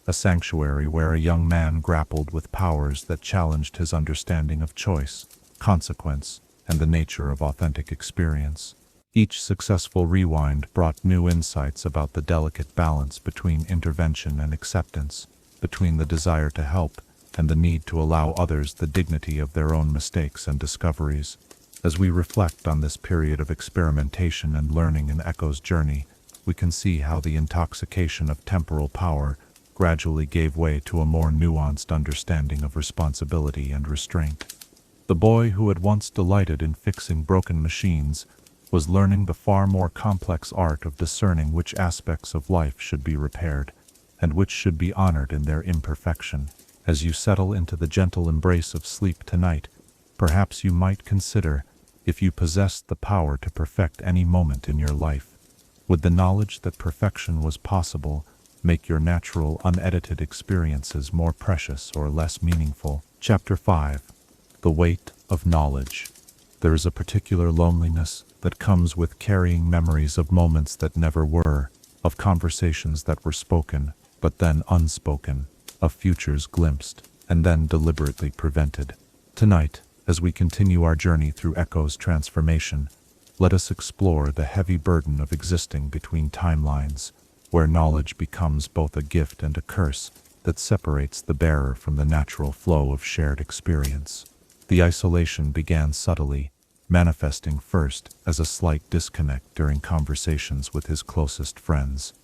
A sanctuary where a young man grappled with powers that challenged his understanding of choice, consequence, and the nature of authentic experience. Each successful rewind brought new insights about the delicate balance between intervention and acceptance, between the desire to help and the need to allow others the dignity of their own mistakes and discoveries. As we reflect on this period of experimentation and learning in Ekko's journey, we can see how the intoxication of temporal power gradually gave way to a more nuanced understanding of responsibility and restraint. The boy who had once delighted in fixing broken machines was learning the far more complex art of discerning which aspects of life should be repaired, and which should be honored in their imperfection. As you settle into the gentle embrace of sleep tonight, perhaps you might consider if you possessed the power to perfect any moment in your life. Would the knowledge that perfection was possible make your natural, unedited experiences more precious or less meaningful? Chapter 5. The Weight of Knowledge. There is a particular loneliness that comes with carrying memories of moments that never were, of conversations that were spoken, but then unspoken, of futures glimpsed, and then deliberately prevented. Tonight, as we continue our journey through Ekko's transformation, let us explore the heavy burden of existing between timelines, where knowledge becomes both a gift and a curse that separates the bearer from the natural flow of shared experience. The isolation began subtly, manifesting first as a slight disconnect during conversations with his closest friends.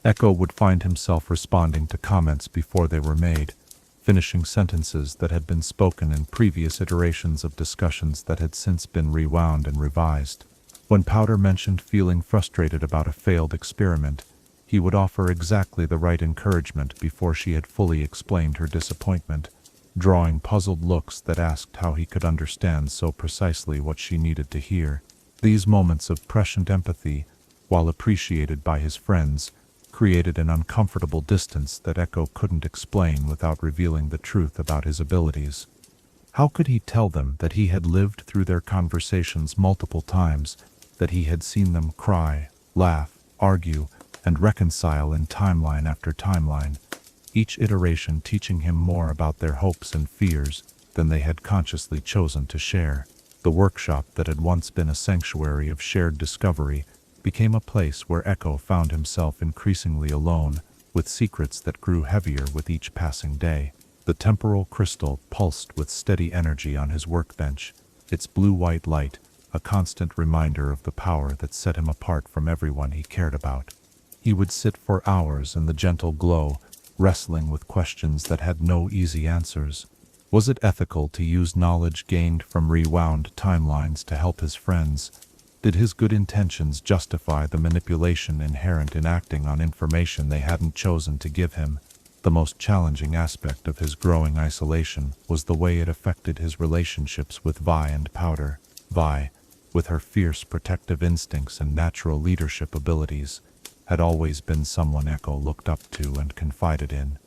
Ekko would find himself responding to comments before they were made, finishing sentences that had been spoken in previous iterations of discussions that had since been rewound and revised. When Powder mentioned feeling frustrated about a failed experiment, he would offer exactly the right encouragement before she had fully explained her disappointment, drawing puzzled looks that asked how he could understand so precisely what she needed to hear. These moments of prescient empathy, while appreciated by his friends, created an uncomfortable distance that Ekko couldn't explain without revealing the truth about his abilities. How could he tell them that he had lived through their conversations multiple times, that he had seen them cry, laugh, argue, and reconcile in timeline after timeline, each iteration teaching him more about their hopes and fears than they had consciously chosen to share? The workshop that had once been a sanctuary of shared discovery became a place where Ekko found himself increasingly alone, with secrets that grew heavier with each passing day. The temporal crystal pulsed with steady energy on his workbench, its blue-white light a constant reminder of the power that set him apart from everyone he cared about. He would sit for hours in the gentle glow, wrestling with questions that had no easy answers. Was it ethical to use knowledge gained from rewound timelines to help his friends? Did his good intentions justify the manipulation inherent in acting on information they hadn't chosen to give him? The most challenging aspect of his growing isolation was the way it affected his relationships with Vi and Powder. Vi, with her fierce protective instincts and natural leadership abilities, had always been someone Ekko looked up to and confided in.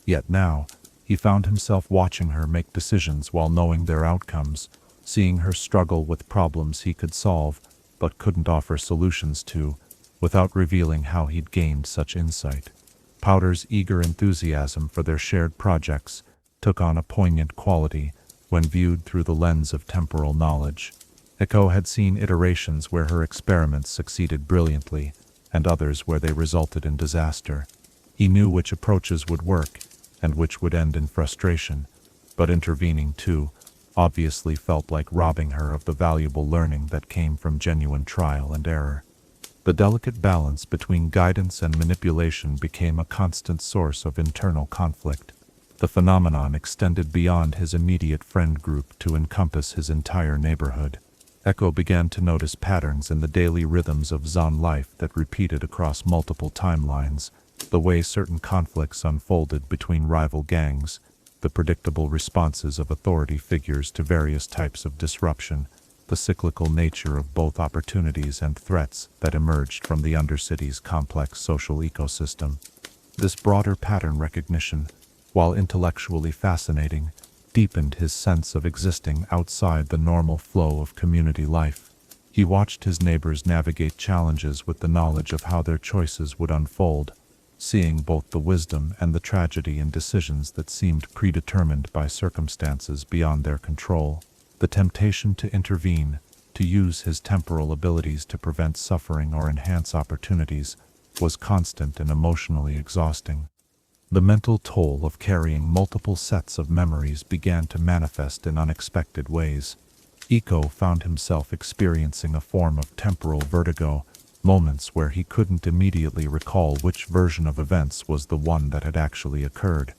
Yet now, he found himself watching her make decisions while knowing their outcomes, seeing her struggle with problems he could solve but couldn't offer solutions to, without revealing how he'd gained such insight. Powder's eager enthusiasm for their shared projects took on a poignant quality when viewed through the lens of temporal knowledge. Ekko had seen iterations where her experiments succeeded brilliantly, and others where they resulted in disaster. He knew which approaches would work, and which would end in frustration, but intervening too obviously felt like robbing her of the valuable learning that came from genuine trial and error. The delicate balance between guidance and manipulation became a constant source of internal conflict. The phenomenon extended beyond his immediate friend group to encompass his entire neighborhood. Ekko began to notice patterns in the daily rhythms of Zaun life that repeated across multiple timelines, the way certain conflicts unfolded between rival gangs, the predictable responses of authority figures to various types of disruption, the cyclical nature of both opportunities and threats that emerged from the Undercity's complex social ecosystem. This broader pattern recognition, while intellectually fascinating, deepened his sense of existing outside the normal flow of community life. He watched his neighbors navigate challenges with the knowledge of how their choices would unfold, seeing both the wisdom and the tragedy in decisions that seemed predetermined by circumstances beyond their control. The temptation to intervene, to use his temporal abilities to prevent suffering or enhance opportunities, was constant and emotionally exhausting. The mental toll of carrying multiple sets of memories began to manifest in unexpected ways. Ekko found himself experiencing a form of temporal vertigo, moments where he couldn't immediately recall which version of events was the one that had actually occurred.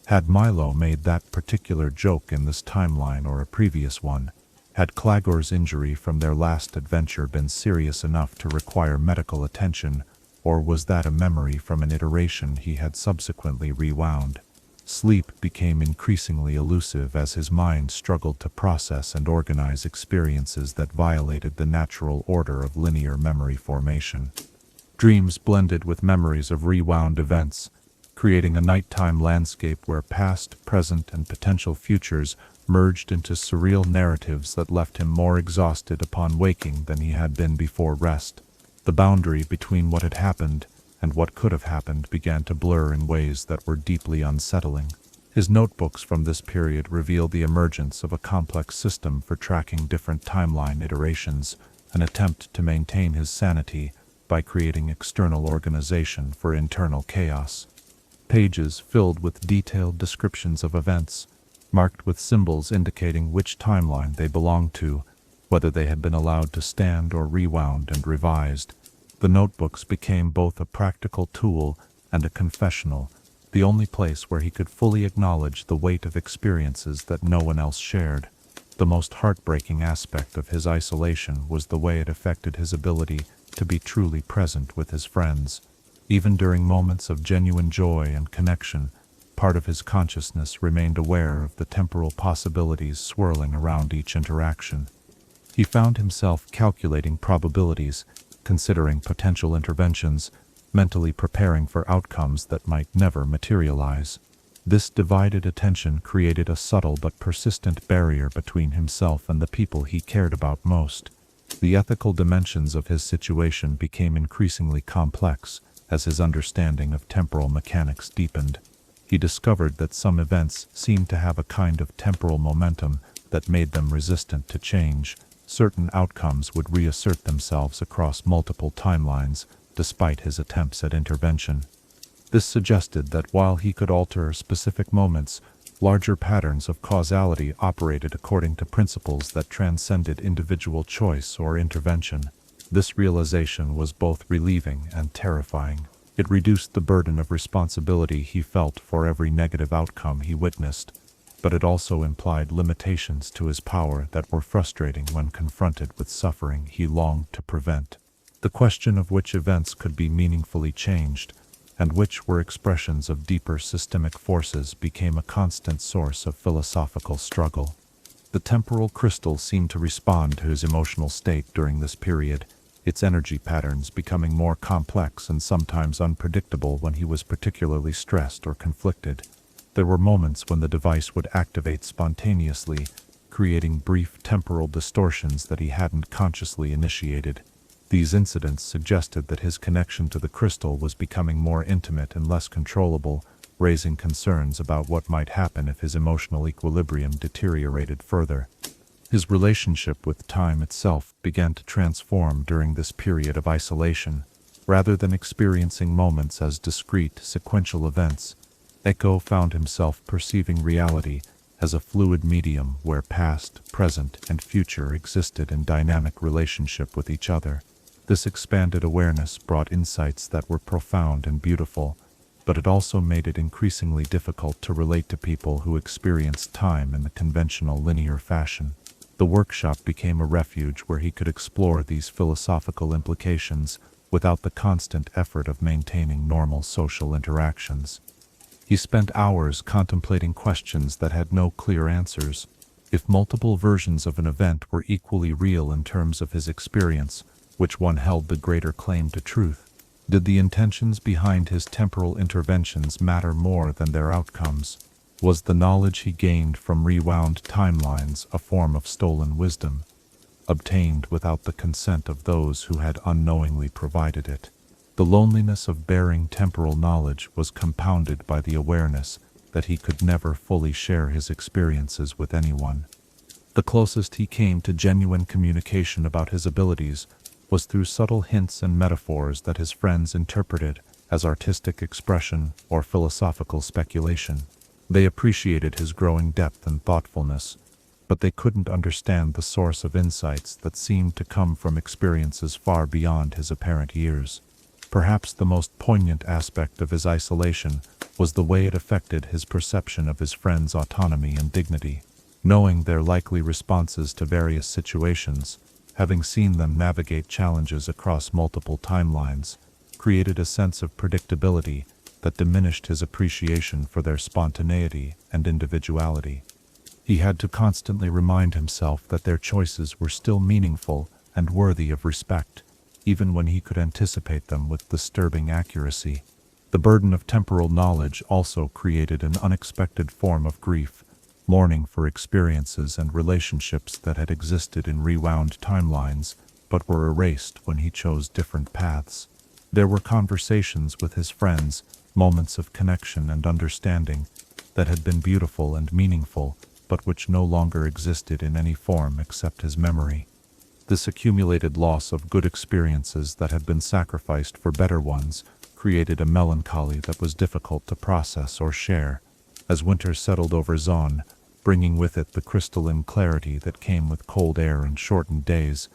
Had Milo made that particular joke in this timeline or a previous one? Had Clagor's injury from their last adventure been serious enough to require medical attention, or was that a memory from an iteration he had subsequently rewound? Sleep became increasingly elusive as his mind struggled to process and organize experiences that violated the natural order of linear memory formation. Dreams blended with memories of rewound events, creating a nighttime landscape where past, present, and potential futures merged into surreal narratives that left him more exhausted upon waking than he had been before rest. The boundary between what had happened and what could have happened began to blur in ways that were deeply unsettling. His notebooks from this period reveal the emergence of a complex system for tracking different timeline iterations, an attempt to maintain his sanity by creating external organization for internal chaos. Pages filled with detailed descriptions of events, marked with symbols indicating which timeline they belonged to, whether they had been allowed to stand or rewound and revised. The notebooks became both a practical tool and a confessional, the only place where he could fully acknowledge the weight of experiences that no one else shared. The most heartbreaking aspect of his isolation was the way it affected his ability to be truly present with his friends. Even during moments of genuine joy and connection, part of his consciousness remained aware of the temporal possibilities swirling around each interaction. He found himself calculating probabilities, considering potential interventions, mentally preparing for outcomes that might never materialize. This divided attention created a subtle but persistent barrier between himself and the people he cared about most. The ethical dimensions of his situation became increasingly complex as his understanding of temporal mechanics deepened. He discovered that some events seemed to have a kind of temporal momentum that made them resistant to change. Certain outcomes would reassert themselves across multiple timelines, despite his attempts at intervention. This suggested that while he could alter specific moments, larger patterns of causality operated according to principles that transcended individual choice or intervention. This realization was both relieving and terrifying. It reduced the burden of responsibility he felt for every negative outcome he witnessed, but it also implied limitations to his power that were frustrating when confronted with suffering he longed to prevent. The question of which events could be meaningfully changed, and which were expressions of deeper systemic forces, became a constant source of philosophical struggle. The temporal crystal seemed to respond to his emotional state during this period, its energy patterns becoming more complex and sometimes unpredictable when he was particularly stressed or conflicted. There were moments when the device would activate spontaneously, creating brief temporal distortions that he hadn't consciously initiated. These incidents suggested that his connection to the crystal was becoming more intimate and less controllable, raising concerns about what might happen if his emotional equilibrium deteriorated further. His relationship with time itself began to transform during this period of isolation. Rather than experiencing moments as discrete, sequential events, Ekko found himself perceiving reality as a fluid medium where past, present, and future existed in dynamic relationship with each other. This expanded awareness brought insights that were profound and beautiful, but it also made it increasingly difficult to relate to people who experienced time in the conventional linear fashion. The workshop became a refuge where he could explore these philosophical implications without the constant effort of maintaining normal social interactions. He spent hours contemplating questions that had no clear answers. If multiple versions of an event were equally real in terms of his experience, which one held the greater claim to truth? Did the intentions behind his temporal interventions matter more than their outcomes? Was the knowledge he gained from rewound timelines a form of stolen wisdom, obtained without the consent of those who had unknowingly provided it? The loneliness of bearing temporal knowledge was compounded by the awareness that he could never fully share his experiences with anyone. The closest he came to genuine communication about his abilities was through subtle hints and metaphors that his friends interpreted as artistic expression or philosophical speculation. They appreciated his growing depth and thoughtfulness, but they couldn't understand the source of insights that seemed to come from experiences far beyond his apparent years. Perhaps the most poignant aspect of his isolation was the way it affected his perception of his friends' autonomy and dignity. Knowing their likely responses to various situations, having seen them navigate challenges across multiple timelines, created a sense of predictability that diminished his appreciation for their spontaneity and individuality. He had to constantly remind himself that their choices were still meaningful and worthy of respect, even when he could anticipate them with disturbing accuracy. The burden of temporal knowledge also created an unexpected form of grief, mourning for experiences and relationships that had existed in rewound timelines, but were erased when he chose different paths. There were conversations with his friends, moments of connection and understanding, that had been beautiful and meaningful, but which no longer existed in any form except his memory. This accumulated loss of good experiences that had been sacrificed for better ones created a melancholy that was difficult to process or share. As winter settled over Zaun, bringing with it the crystalline clarity that came with cold air and shortened days,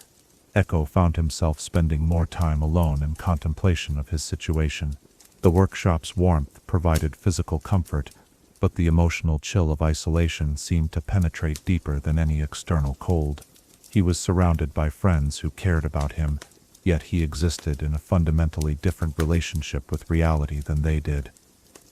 Ekko found himself spending more time alone in contemplation of his situation. The workshop's warmth provided physical comfort, but the emotional chill of isolation seemed to penetrate deeper than any external cold. He was surrounded by friends who cared about him, yet he existed in a fundamentally different relationship with reality than they did.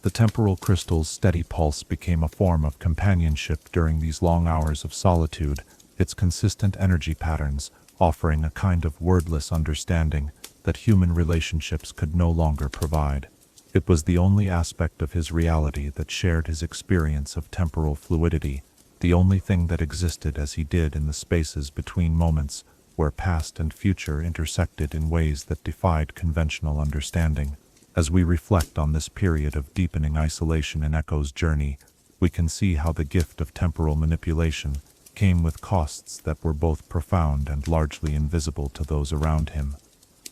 The temporal crystal's steady pulse became a form of companionship during these long hours of solitude, its consistent energy patterns offering a kind of wordless understanding that human relationships could no longer provide. It was the only aspect of his reality that shared his experience of temporal fluidity, the only thing that existed as he did in the spaces between moments where past and future intersected in ways that defied conventional understanding. As we reflect on this period of deepening isolation in Ekko's journey, we can see how the gift of temporal manipulation came with costs that were both profound and largely invisible to those around him.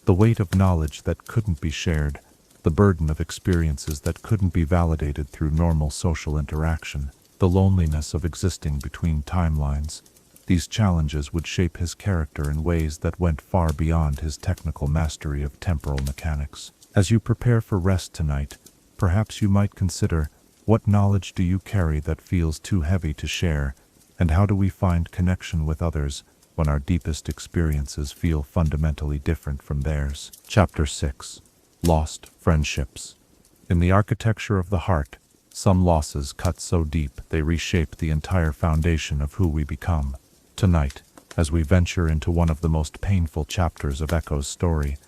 The weight of knowledge that couldn't be shared, the burden of experiences that couldn't be validated through normal social interaction, the loneliness of existing between timelines. These challenges would shape his character in ways that went far beyond his technical mastery of temporal mechanics. As you prepare for rest tonight, perhaps you might consider, what knowledge do you carry that feels too heavy to share, and how do we find connection with others when our deepest experiences feel fundamentally different from theirs? Chapter 6. Lost Friendships. In the architecture of the heart, some losses cut so deep they reshape the entire foundation of who we become. Tonight, as we venture into one of the most painful chapters of Ekko's story,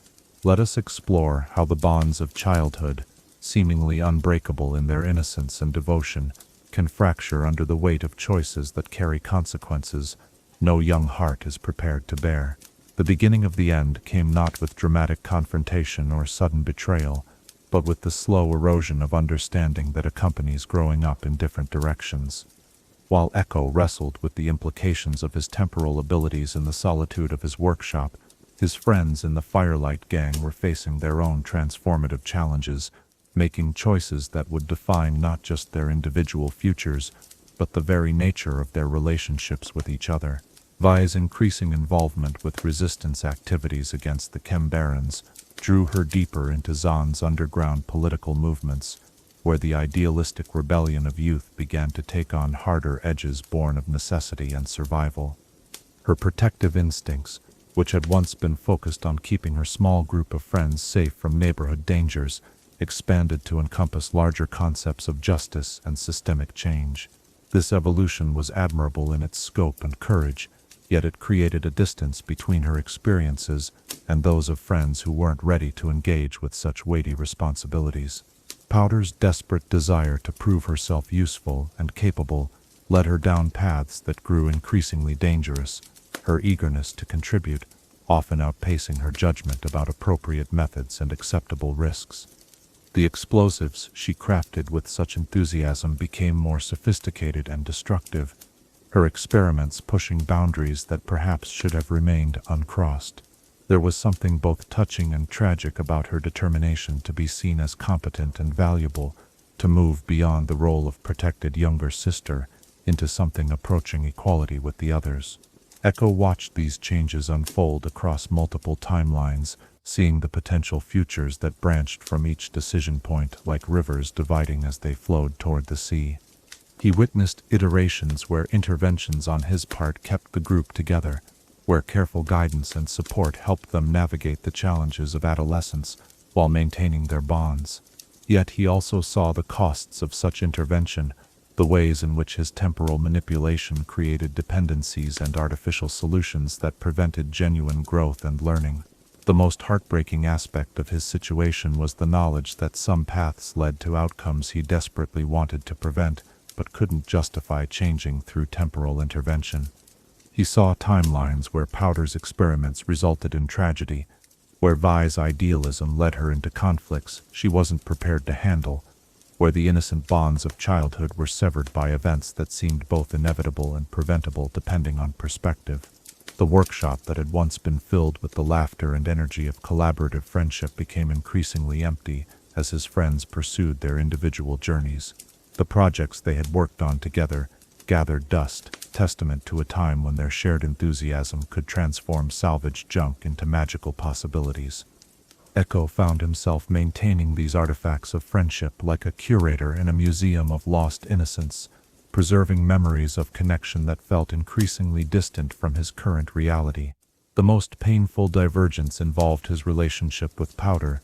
let us explore how the bonds of childhood, seemingly unbreakable in their innocence and devotion, can fracture under the weight of choices that carry consequences no young heart is prepared to bear. The beginning of the end came not with dramatic confrontation or sudden betrayal, but with the slow erosion of understanding that accompanies growing up in different directions. While Ekko wrestled with the implications of his temporal abilities in the solitude of his workshop, his friends in the Firelight gang were facing their own transformative challenges, making choices that would define not just their individual futures, but the very nature of their relationships with each other. Vi's increasing involvement with resistance activities against the Chem Barons drew her deeper into Zaun's underground political movements, where the idealistic rebellion of youth began to take on harder edges born of necessity and survival. Her protective instincts, which had once been focused on keeping her small group of friends safe from neighborhood dangers, expanded to encompass larger concepts of justice and systemic change. This evolution was admirable in its scope and courage, yet it created a distance between her experiences and those of friends who weren't ready to engage with such weighty responsibilities. Powder's desperate desire to prove herself useful and capable led her down paths that grew increasingly dangerous, her eagerness to contribute often outpacing her judgment about appropriate methods and acceptable risks. The explosives she crafted with such enthusiasm became more sophisticated and destructive, her experiments pushing boundaries that perhaps should have remained uncrossed. There was something both touching and tragic about her determination to be seen as competent and valuable, to move beyond the role of protected younger sister into something approaching equality with the others. Ekko watched these changes unfold across multiple timelines, seeing the potential futures that branched from each decision point like rivers dividing as they flowed toward the sea. He witnessed iterations where interventions on his part kept the group together, where careful guidance and support helped them navigate the challenges of adolescence while maintaining their bonds. Yet he also saw the costs of such intervention, the ways in which his temporal manipulation created dependencies and artificial solutions that prevented genuine growth and learning. The most heartbreaking aspect of his situation was the knowledge that some paths led to outcomes he desperately wanted to prevent, but couldn't justify changing through temporal intervention. He saw timelines where Powder's experiments resulted in tragedy, where Vi's idealism led her into conflicts she wasn't prepared to handle, where the innocent bonds of childhood were severed by events that seemed both inevitable and preventable depending on perspective. The workshop that had once been filled with the laughter and energy of collaborative friendship became increasingly empty as his friends pursued their individual journeys. The projects they had worked on together gathered dust, testament to a time when their shared enthusiasm could transform salvaged junk into magical possibilities. Ekko found himself maintaining these artifacts of friendship like a curator in a museum of lost innocence, preserving memories of connection that felt increasingly distant from his current reality. The most painful divergence involved his relationship with Powder,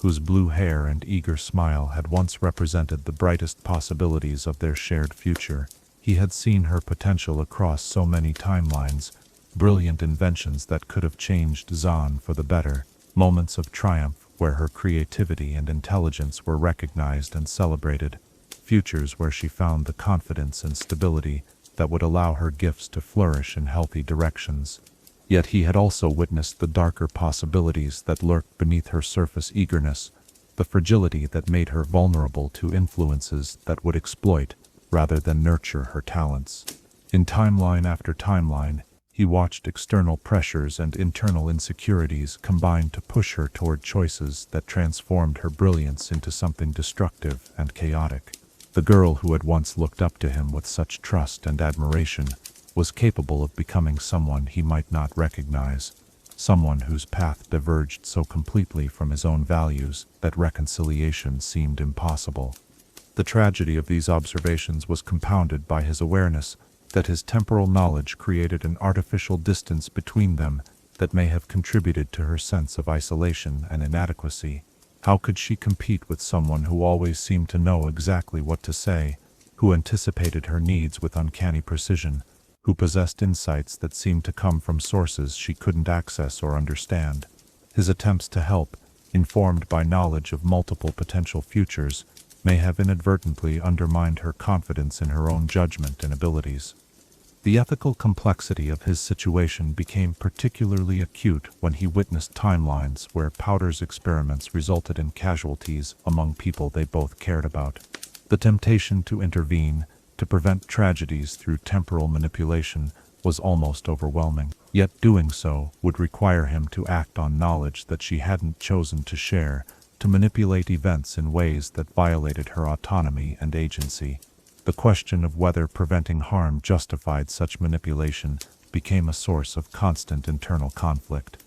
whose blue hair and eager smile had once represented the brightest possibilities of their shared future. He had seen her potential across so many timelines, brilliant inventions that could have changed Zaun for the better, moments of triumph where her creativity and intelligence were recognized and celebrated, futures where she found the confidence and stability that would allow her gifts to flourish in healthy directions. Yet he had also witnessed the darker possibilities that lurked beneath her surface eagerness, the fragility that made her vulnerable to influences that would exploit rather than nurture her talents. In timeline after timeline, he watched external pressures and internal insecurities combine to push her toward choices that transformed her brilliance into something destructive and chaotic. The girl who had once looked up to him with such trust and admiration was capable of becoming someone he might not recognize, someone whose path diverged so completely from his own values that reconciliation seemed impossible. The tragedy of these observations was compounded by his awareness that his temporal knowledge created an artificial distance between them that may have contributed to her sense of isolation and inadequacy. How could she compete with someone who always seemed to know exactly what to say, who anticipated her needs with uncanny precision, who possessed insights that seemed to come from sources she couldn't access or understand? His attempts to help, informed by knowledge of multiple potential futures, may have inadvertently undermined her confidence in her own judgment and abilities. The ethical complexity of his situation became particularly acute when he witnessed timelines where Powder's experiments resulted in casualties among people they both cared about. The temptation to intervene, to prevent tragedies through temporal manipulation, was almost overwhelming. Yet doing so would require him to act on knowledge that she hadn't chosen to share, to manipulate events in ways that violated her autonomy and agency. The question of whether preventing harm justified such manipulation became a source of constant internal conflict.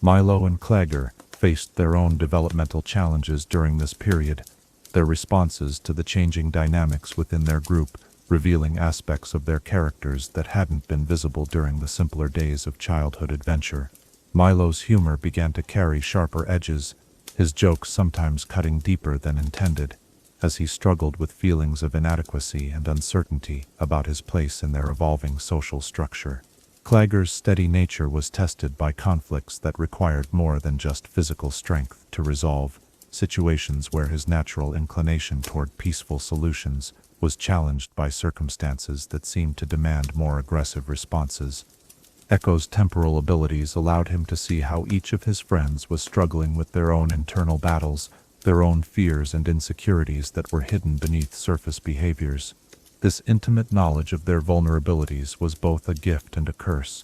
Milo and Klager faced their own developmental challenges during this period, their responses to the changing dynamics within their group revealing aspects of their characters that hadn't been visible during the simpler days of childhood adventure. Milo's humor began to carry sharper edges, his jokes sometimes cutting deeper than intended. as he struggled with feelings of inadequacy and uncertainty about his place in their evolving social structure. Clagger's steady nature was tested by conflicts that required more than just physical strength to resolve, situations where his natural inclination toward peaceful solutions was challenged by circumstances that seemed to demand more aggressive responses. Ekko's temporal abilities allowed him to see how each of his friends was struggling with their own internal battles, their own fears and insecurities that were hidden beneath surface behaviors. This intimate knowledge of their vulnerabilities was both a gift and a curse.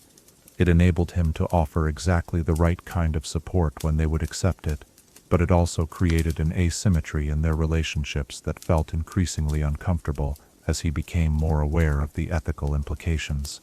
It enabled him to offer exactly the right kind of support when they would accept it, but it also created an asymmetry in their relationships that felt increasingly uncomfortable as he became more aware of the ethical implications.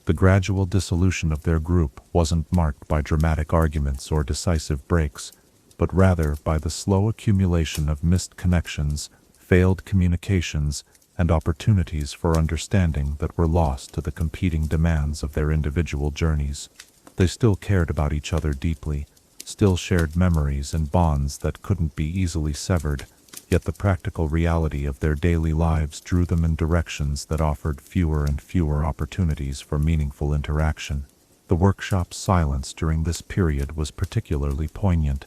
The gradual dissolution of their group wasn't marked by dramatic arguments or decisive breaks, but rather by the slow accumulation of missed connections, failed communications, and opportunities for understanding that were lost to the competing demands of their individual journeys. They still cared about each other deeply, still shared memories and bonds that couldn't be easily severed, yet the practical reality of their daily lives drew them in directions that offered fewer and fewer opportunities for meaningful interaction. The workshop's silence during this period was particularly poignant,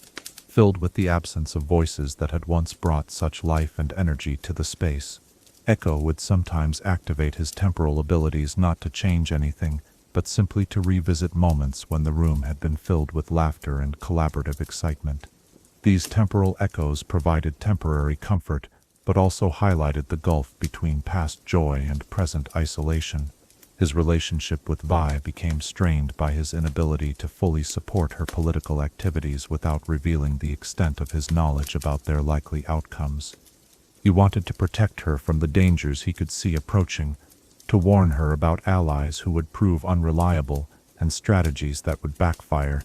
filled with the absence of voices that had once brought such life and energy to the space. Ekko would sometimes activate his temporal abilities not to change anything, but simply to revisit moments when the room had been filled with laughter and collaborative excitement. These temporal echoes provided temporary comfort, but also highlighted the gulf between past joy and present isolation. His relationship with Vi became strained by his inability to fully support her political activities without revealing the extent of his knowledge about their likely outcomes. He wanted to protect her from the dangers he could see approaching, to warn her about allies who would prove unreliable and strategies that would backfire,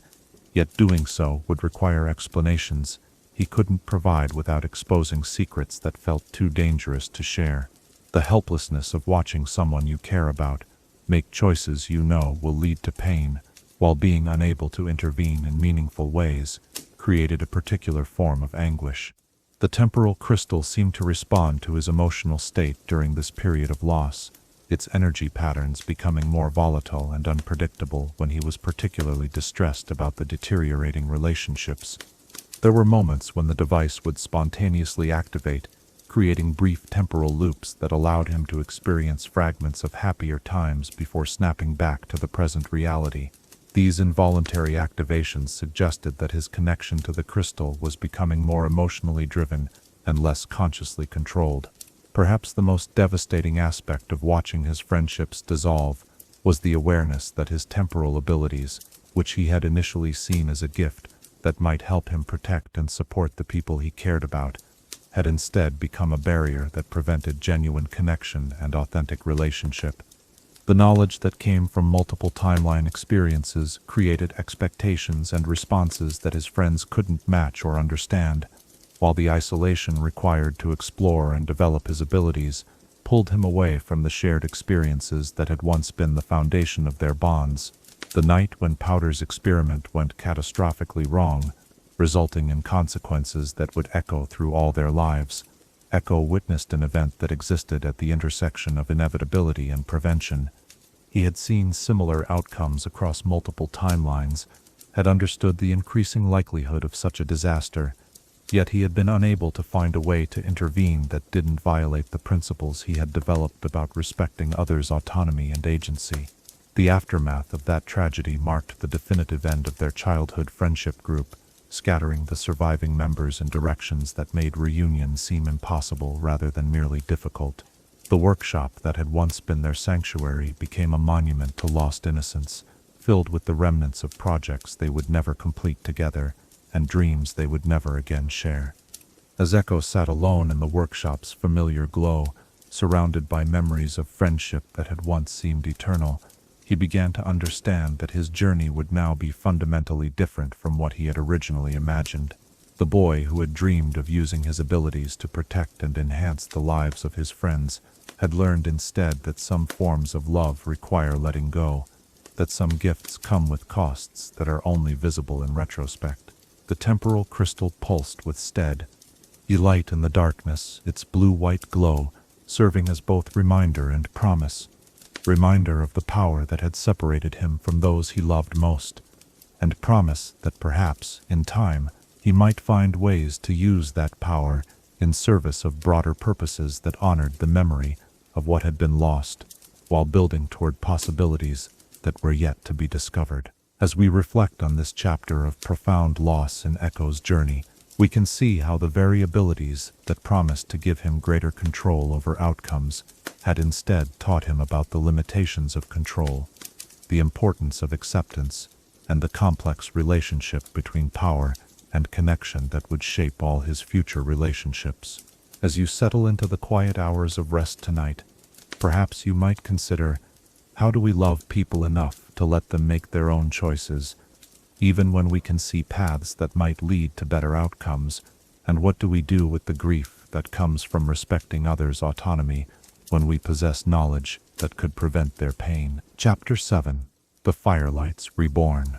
yet doing so would require explanations he couldn't provide without exposing secrets that felt too dangerous to share. The helplessness of watching someone you care about make choices you know will lead to pain, while being unable to intervene in meaningful ways, created a particular form of anguish. The temporal crystal seemed to respond to his emotional state during this period of loss, its energy patterns becoming more volatile and unpredictable when he was particularly distressed about the deteriorating relationships. There were moments when the device would spontaneously activate, creating brief temporal loops that allowed him to experience fragments of happier times before snapping back to the present reality. These involuntary activations suggested that his connection to the crystal was becoming more emotionally driven and less consciously controlled. Perhaps the most devastating aspect of watching his friendships dissolve was the awareness that his temporal abilities, which he had initially seen as a gift that might help him protect and support the people he cared about, had instead become a barrier that prevented genuine connection and authentic relationship. The knowledge that came from multiple timeline experiences created expectations and responses that his friends couldn't match or understand, while the isolation required to explore and develop his abilities pulled him away from the shared experiences that had once been the foundation of their bonds. The night when Powder's experiment went catastrophically wrong, resulting in consequences that would echo through all their lives, Ekko witnessed an event that existed at the intersection of inevitability and prevention. He had seen similar outcomes across multiple timelines, had understood the increasing likelihood of such a disaster, yet he had been unable to find a way to intervene that didn't violate the principles he had developed about respecting others' autonomy and agency. The aftermath of that tragedy marked the definitive end of their childhood friendship group, scattering the surviving members in directions that made reunion seem impossible rather than merely difficult. The workshop that had once been their sanctuary became a monument to lost innocence, filled with the remnants of projects they would never complete together and dreams they would never again share. As Ekko sat alone in the workshop's familiar glow, surrounded by memories of friendship that had once seemed eternal, he began to understand that his journey would now be fundamentally different from what he had originally imagined. The boy who had dreamed of using his abilities to protect and enhance the lives of his friends had learned instead that some forms of love require letting go, that some gifts come with costs that are only visible in retrospect. The temporal crystal pulsed with stead, a light in the darkness, its blue-white glow serving as both reminder and promise. Reminder of the power that had separated him from those he loved most, and promise that perhaps, in time, he might find ways to use that power in service of broader purposes that honored the memory of what had been lost, while building toward possibilities that were yet to be discovered. As we reflect on this chapter of profound loss in Ekko's journey, we can see how the very abilities that promised to give him greater control over outcomes had instead taught him about the limitations of control, the importance of acceptance, and the complex relationship between power and connection that would shape all his future relationships. As you settle into the quiet hours of rest tonight, perhaps you might consider, how do we love people enough to let them make their own choices, even when we can see paths that might lead to better outcomes, and what do we do with the grief that comes from respecting others' autonomy when we possess knowledge that could prevent their pain? Chapter 7. The Firelights Reborn.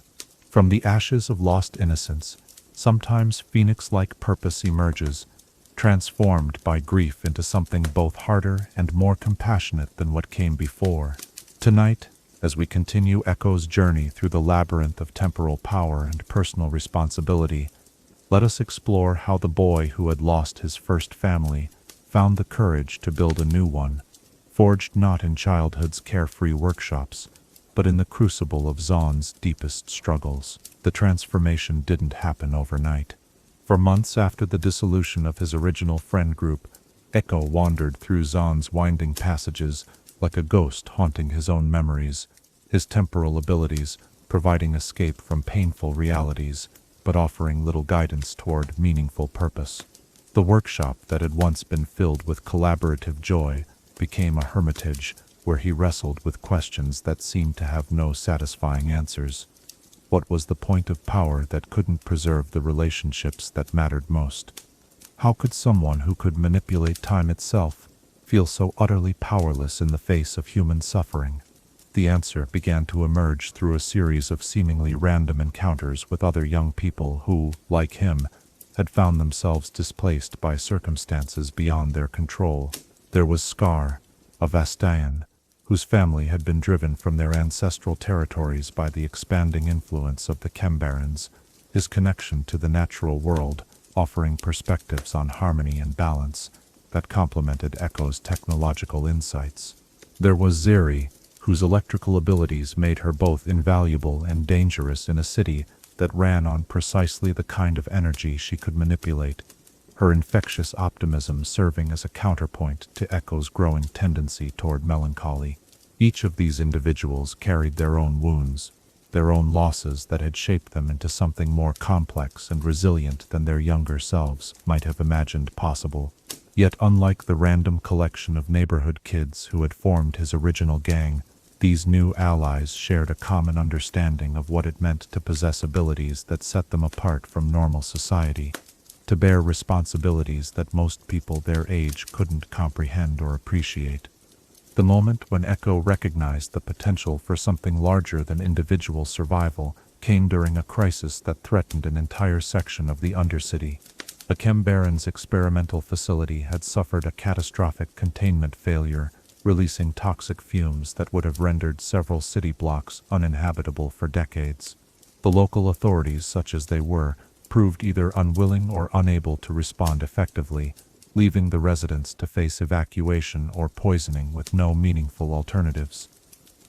From the ashes of lost innocence, sometimes phoenix-like purpose emerges, transformed by grief into something both harder and more compassionate than what came before. Tonight, as we continue Ekko's journey through the labyrinth of temporal power and personal responsibility, let us explore how the boy who had lost his first family found the courage to build a new one, forged not in childhood's carefree workshops, but in the crucible of Zaun's deepest struggles. The transformation didn't happen overnight. For months after the dissolution of his original friend group, Ekko wandered through Zaun's winding passages like a ghost haunting his own memories, his temporal abilities providing escape from painful realities, but offering little guidance toward meaningful purpose. The workshop that had once been filled with collaborative joy became a hermitage where he wrestled with questions that seemed to have no satisfying answers. What was the point of power that couldn't preserve the relationships that mattered most? How could someone who could manipulate time itself feel so utterly powerless in the face of human suffering? The answer began to emerge through a series of seemingly random encounters with other young people who, like him, had found themselves displaced by circumstances beyond their control. There was Scar, a Vastayan, whose family had been driven from their ancestral territories by the expanding influence of the Chembarans, his connection to the natural world offering perspectives on harmony and balance that complemented Ekko's technological insights. There was Zeri, whose electrical abilities made her both invaluable and dangerous in a city that ran on precisely the kind of energy she could manipulate, her infectious optimism serving as a counterpoint to Ekko's growing tendency toward melancholy. Each of these individuals carried their own wounds, their own losses that had shaped them into something more complex and resilient than their younger selves might have imagined possible. Yet unlike the random collection of neighborhood kids who had formed his original gang, these new allies shared a common understanding of what it meant to possess abilities that set them apart from normal society, to bear responsibilities that most people their age couldn't comprehend or appreciate. The moment when Ekko recognized the potential for something larger than individual survival came during a crisis that threatened an entire section of the Undercity. A Chembaran's experimental facility had suffered a catastrophic containment failure, releasing toxic fumes that would have rendered several city blocks uninhabitable for decades. The local authorities, such as they were, proved either unwilling or unable to respond effectively, leaving the residents to face evacuation or poisoning with no meaningful alternatives.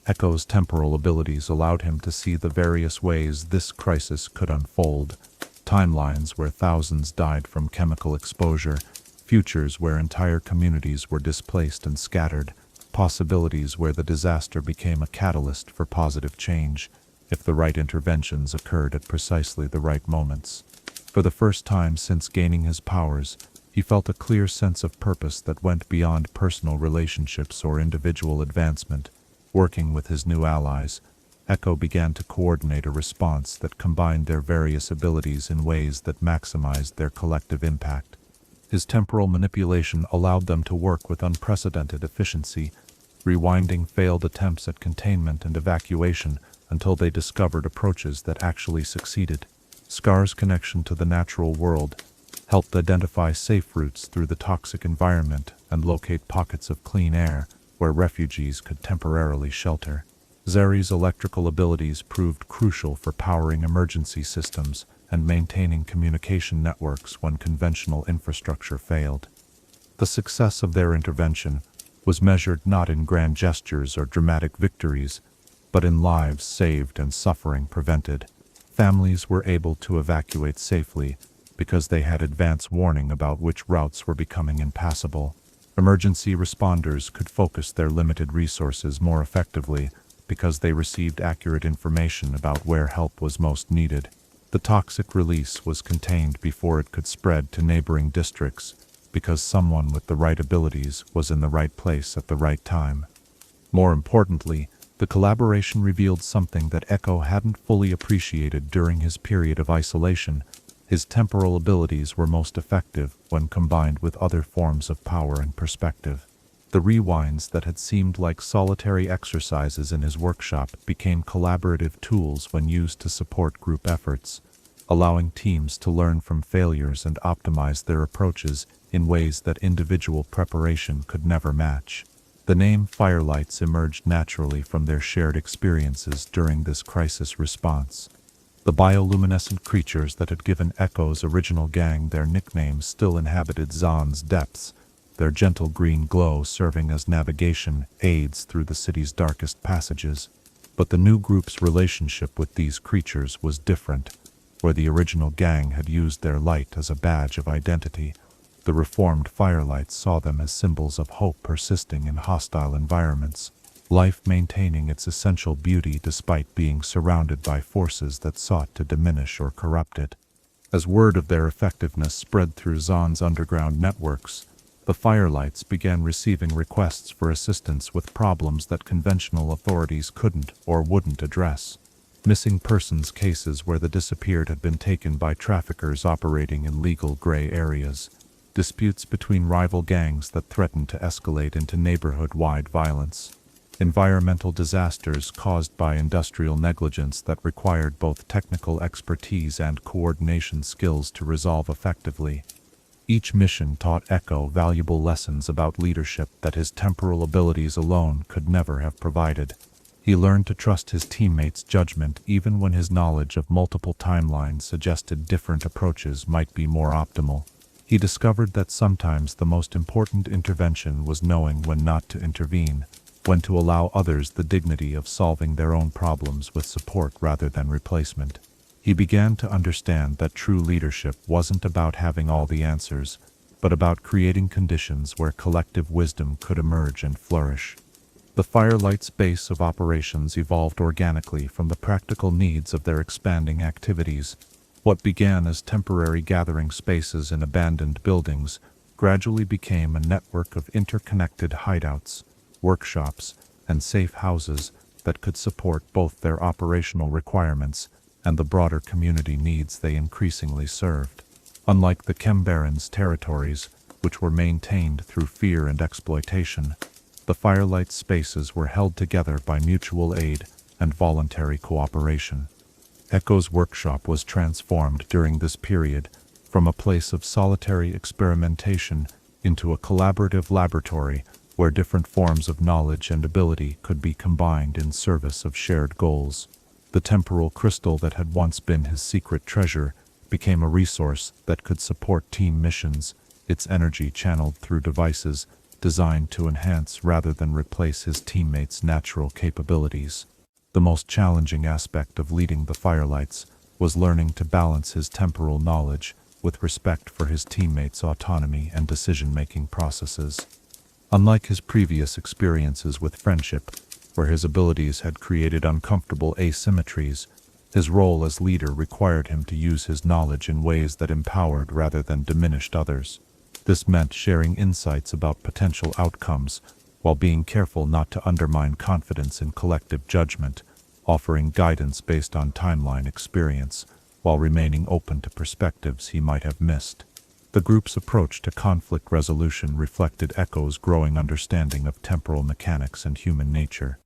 Ekko's temporal abilities allowed him to see the various ways this crisis could unfold: timelines where thousands died from chemical exposure, futures where entire communities were displaced and scattered, possibilities where the disaster became a catalyst for positive change, if the right interventions occurred at precisely the right moments. For the first time since gaining his powers, he felt a clear sense of purpose that went beyond personal relationships or individual advancement. Working with his new allies, Ekko began to coordinate a response that combined their various abilities in ways that maximized their collective impact. His temporal manipulation allowed them to work with unprecedented efficiency, rewinding failed attempts at containment and evacuation until they discovered approaches that actually succeeded. Scar's connection to the natural world, helped identify safe routes through the toxic environment and locate pockets of clean air where refugees could temporarily shelter. Zeri's electrical abilities proved crucial for powering emergency systems and maintaining communication networks when conventional infrastructure failed. The success of their intervention was measured not in grand gestures or dramatic victories, but in lives saved and suffering prevented. Families were able to evacuate safely because they had advance warning about which routes were becoming impassable. Emergency responders could focus their limited resources more effectively because they received accurate information about where help was most needed. The toxic release was contained before it could spread to neighboring districts because someone with the right abilities was in the right place at the right time. More importantly, the collaboration revealed something that Ekko hadn't fully appreciated during his period of isolation. His temporal abilities were most effective when combined with other forms of power and perspective. The rewinds that had seemed like solitary exercises in his workshop became collaborative tools when used to support group efforts, allowing teams to learn from failures and optimize their approaches in ways that individual preparation could never match. The name Firelights emerged naturally from their shared experiences during this crisis response. The bioluminescent creatures that had given Ekko's original gang their nicknames still inhabited Zaun's depths, their gentle green glow serving as navigation aids through the city's darkest passages. But the new group's relationship with these creatures was different. Where the original gang had used their light as a badge of identity, the reformed Firelights saw them as symbols of hope persisting in hostile environments, life maintaining its essential beauty despite being surrounded by forces that sought to diminish or corrupt it. As word of their effectiveness spread through Zaun's underground networks, the Firelights began receiving requests for assistance with problems that conventional authorities couldn't or wouldn't address. Missing persons cases where the disappeared had been taken by traffickers operating in legal gray areas, disputes between rival gangs that threatened to escalate into neighborhood-wide violence, environmental disasters caused by industrial negligence that required both technical expertise and coordination skills to resolve effectively. Each mission taught Ekko valuable lessons about leadership that his temporal abilities alone could never have provided. He learned to trust his teammates' judgment even when his knowledge of multiple timelines suggested different approaches might be more optimal. He discovered that sometimes the most important intervention was knowing when not to intervene, when to allow others the dignity of solving their own problems with support rather than replacement. He began to understand that true leadership wasn't about having all the answers, but about creating conditions where collective wisdom could emerge and flourish. The Firelight's base of operations evolved organically from the practical needs of their expanding activities. What began as temporary gathering spaces in abandoned buildings gradually became a network of interconnected hideouts, workshops, and safe houses that could support both their operational requirements and the broader community needs they increasingly served. Unlike the Chembaron's territories, which were maintained through fear and exploitation, the Firelight spaces were held together by mutual aid and voluntary cooperation. Ekko's workshop was transformed during this period from a place of solitary experimentation into a collaborative laboratory where different forms of knowledge and ability could be combined in service of shared goals. The temporal crystal that had once been his secret treasure became a resource that could support team missions, its energy channeled through devices designed to enhance rather than replace his teammates' natural capabilities. The most challenging aspect of leading the Firelights was learning to balance his temporal knowledge with respect for his teammates' autonomy and decision-making processes. Unlike his previous experiences with friendship, where his abilities had created uncomfortable asymmetries, his role as leader required him to use his knowledge in ways that empowered rather than diminished others. This meant sharing insights about potential outcomes, while being careful not to undermine confidence in collective judgment, offering guidance based on timeline experience, while remaining open to perspectives he might have missed. The group's approach to conflict resolution reflected Ekko's growing understanding of temporal mechanics and human nature.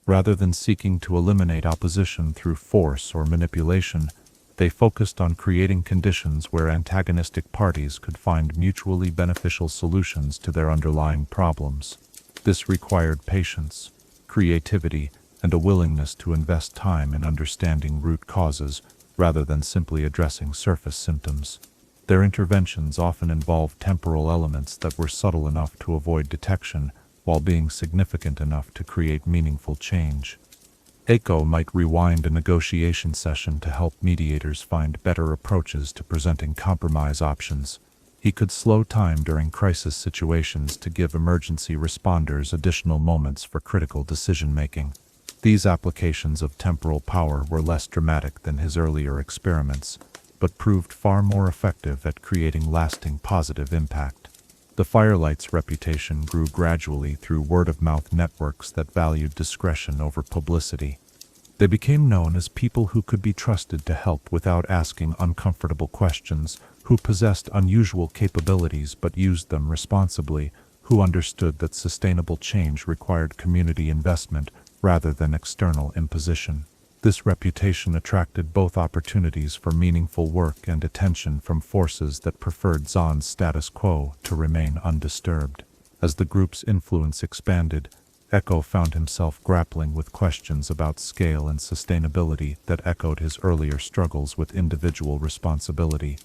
Rather than seeking to eliminate opposition through force or manipulation, They focused on creating conditions where antagonistic parties could find mutually beneficial solutions to their underlying problems. This required patience, creativity, and a willingness to invest time in understanding root causes rather than simply addressing surface symptoms. Their interventions often involved temporal elements that were subtle enough to avoid detection while being significant enough to create meaningful change. Ekko might rewind a negotiation session to help mediators find better approaches to presenting compromise options. He could slow time during crisis situations to give emergency responders additional moments for critical decision-making. These applications of temporal power were less dramatic than his earlier experiments, but proved far more effective at creating lasting positive impact. The Firelights' reputation grew gradually through word-of-mouth networks that valued discretion over publicity. They became known as people who could be trusted to help without asking uncomfortable questions, who possessed unusual capabilities but used them responsibly, who understood that sustainable change required community investment rather than external imposition. This reputation attracted both opportunities for meaningful work and attention from forces that preferred Zaun's status quo to remain undisturbed. As the group's influence expanded, Ekko found himself grappling with questions about scale and sustainability that echoed his earlier struggles with individual responsibility.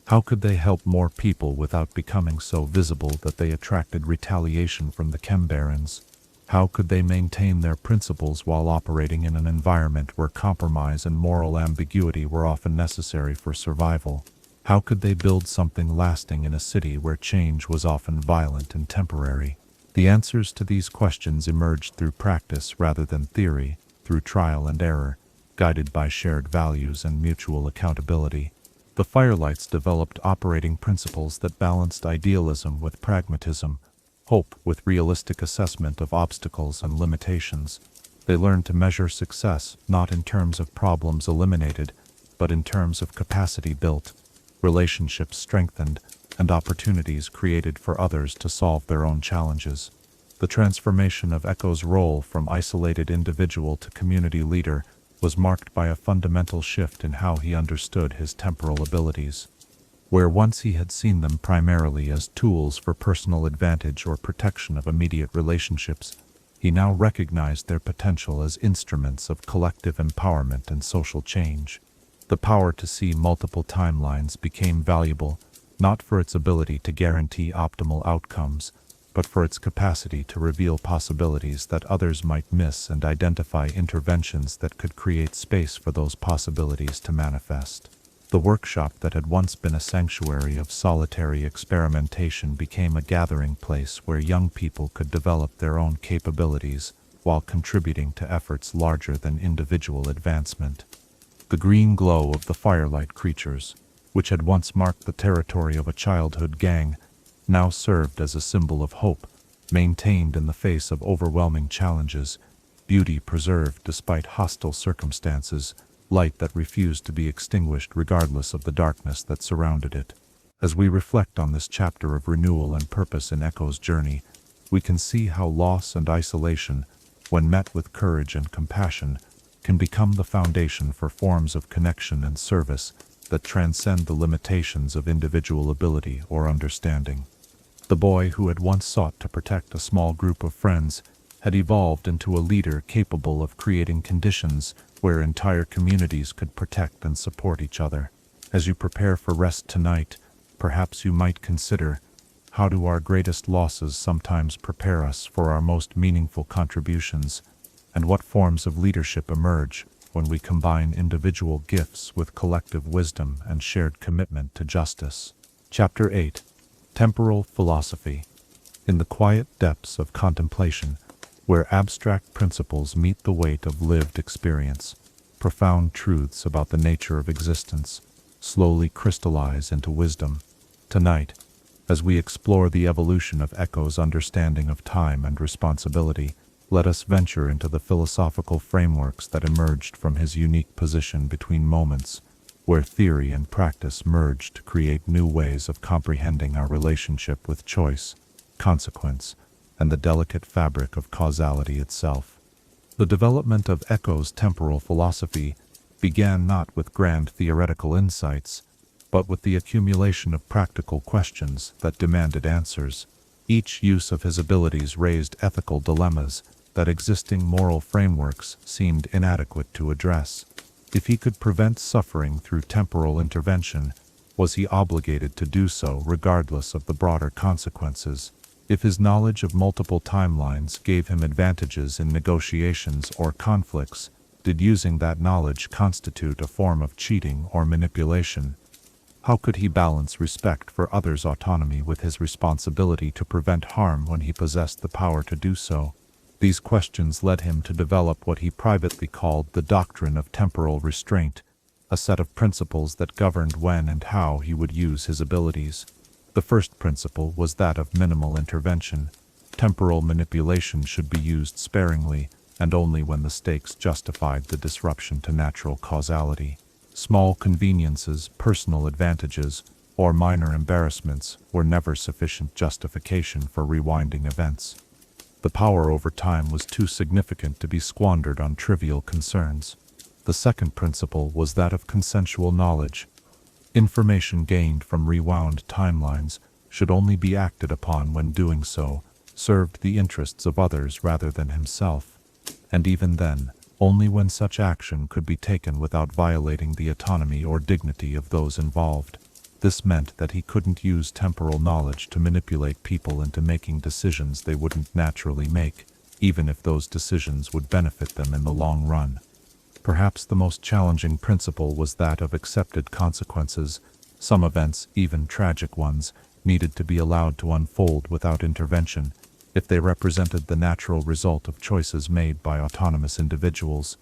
How could they help more people without becoming so visible that they attracted retaliation from the Chembarons? How could they maintain their principles while operating in an environment where compromise and moral ambiguity were often necessary for survival? How could they build something lasting in a city where change was often violent and temporary? The answers to these questions emerged through practice rather than theory, through trial and error, guided by shared values and mutual accountability. The Firelights developed operating principles that balanced idealism with pragmatism, hope with realistic assessment of obstacles and limitations. They learned to measure success not in terms of problems eliminated, but in terms of capacity built, relationships strengthened, and opportunities created for others to solve their own challenges. The transformation of Ekko's role from isolated individual to community leader was marked by a fundamental shift in how he understood his temporal abilities. Where once he had seen them primarily as tools for personal advantage or protection of immediate relationships, he now recognized their potential as instruments of collective empowerment and social change. The power to see multiple timelines became valuable, not for its ability to guarantee optimal outcomes, but for its capacity to reveal possibilities that others might miss and identify interventions that could create space for those possibilities to manifest. The workshop that had once been a sanctuary of solitary experimentation became a gathering place where young people could develop their own capabilities while contributing to efforts larger than individual advancement. The green glow of the Firelight creatures, which had once marked the territory of a childhood gang, now served as a symbol of hope, maintained in the face of overwhelming challenges, beauty preserved despite hostile circumstances, light that refused to be extinguished regardless of the darkness that surrounded it. As we reflect on this chapter of renewal and purpose in Ekko's journey, we can see how loss and isolation, when met with courage and compassion, can become the foundation for forms of connection and service that transcend the limitations of individual ability or understanding. The boy who had once sought to protect a small group of friends had evolved into a leader capable of creating conditions where entire communities could protect and support each other. As you prepare for rest tonight, perhaps you might consider, how do our greatest losses sometimes prepare us for our most meaningful contributions, and what forms of leadership emerge when we combine individual gifts with collective wisdom and shared commitment to justice. Chapter 8. Temporal Philosophy. In the quiet depths of contemplation, where abstract principles meet the weight of lived experience, profound truths about the nature of existence slowly crystallize into wisdom. Tonight, as we explore the evolution of Ekko's understanding of time and responsibility, let us venture into the philosophical frameworks that emerged from his unique position between moments, where theory and practice merge to create new ways of comprehending our relationship with choice, consequence, and the delicate fabric of causality itself. The development of Ekko's temporal philosophy began not with grand theoretical insights, but with the accumulation of practical questions that demanded answers. Each use of his abilities raised ethical dilemmas that existing moral frameworks seemed inadequate to address. If he could prevent suffering through temporal intervention, was he obligated to do so regardless of the broader consequences? If his knowledge of multiple timelines gave him advantages in negotiations or conflicts, did using that knowledge constitute a form of cheating or manipulation? How could he balance respect for others' autonomy with his responsibility to prevent harm when he possessed the power to do so? These questions led him to develop what he privately called the doctrine of temporal restraint, a set of principles that governed when and how he would use his abilities. The first principle was that of minimal intervention. Temporal manipulation should be used sparingly, and only when the stakes justified the disruption to natural causality. Small conveniences, personal advantages, or minor embarrassments were never sufficient justification for rewinding events. The power over time was too significant to be squandered on trivial concerns. The second principle was that of consensual knowledge. Information gained from rewound timelines should only be acted upon when doing so served the interests of others rather than himself, and even then, only when such action could be taken without violating the autonomy or dignity of those involved. This meant that he couldn't use temporal knowledge to manipulate people into making decisions they wouldn't naturally make, even if those decisions would benefit them in the long run. Perhaps the most challenging principle was that of accepted consequences. Some events, even tragic ones, needed to be allowed to unfold without intervention, if they represented the natural result of choices made by autonomous individuals.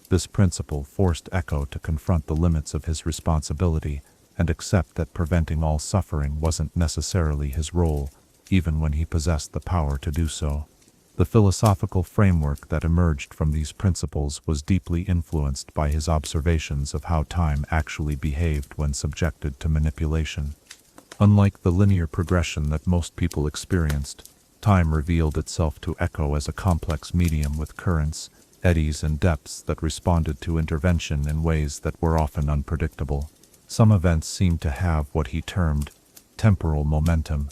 This principle forced Ekko to confront the limits of his responsibility and accept that preventing all suffering wasn't necessarily his role, even when he possessed the power to do so. The philosophical framework that emerged from these principles was deeply influenced by his observations of how time actually behaved when subjected to manipulation. Unlike the linear progression that most people experienced, time revealed itself to Ekko as a complex medium with currents, eddies, and depths that responded to intervention in ways that were often unpredictable. Some events seemed to have what he termed temporal momentum.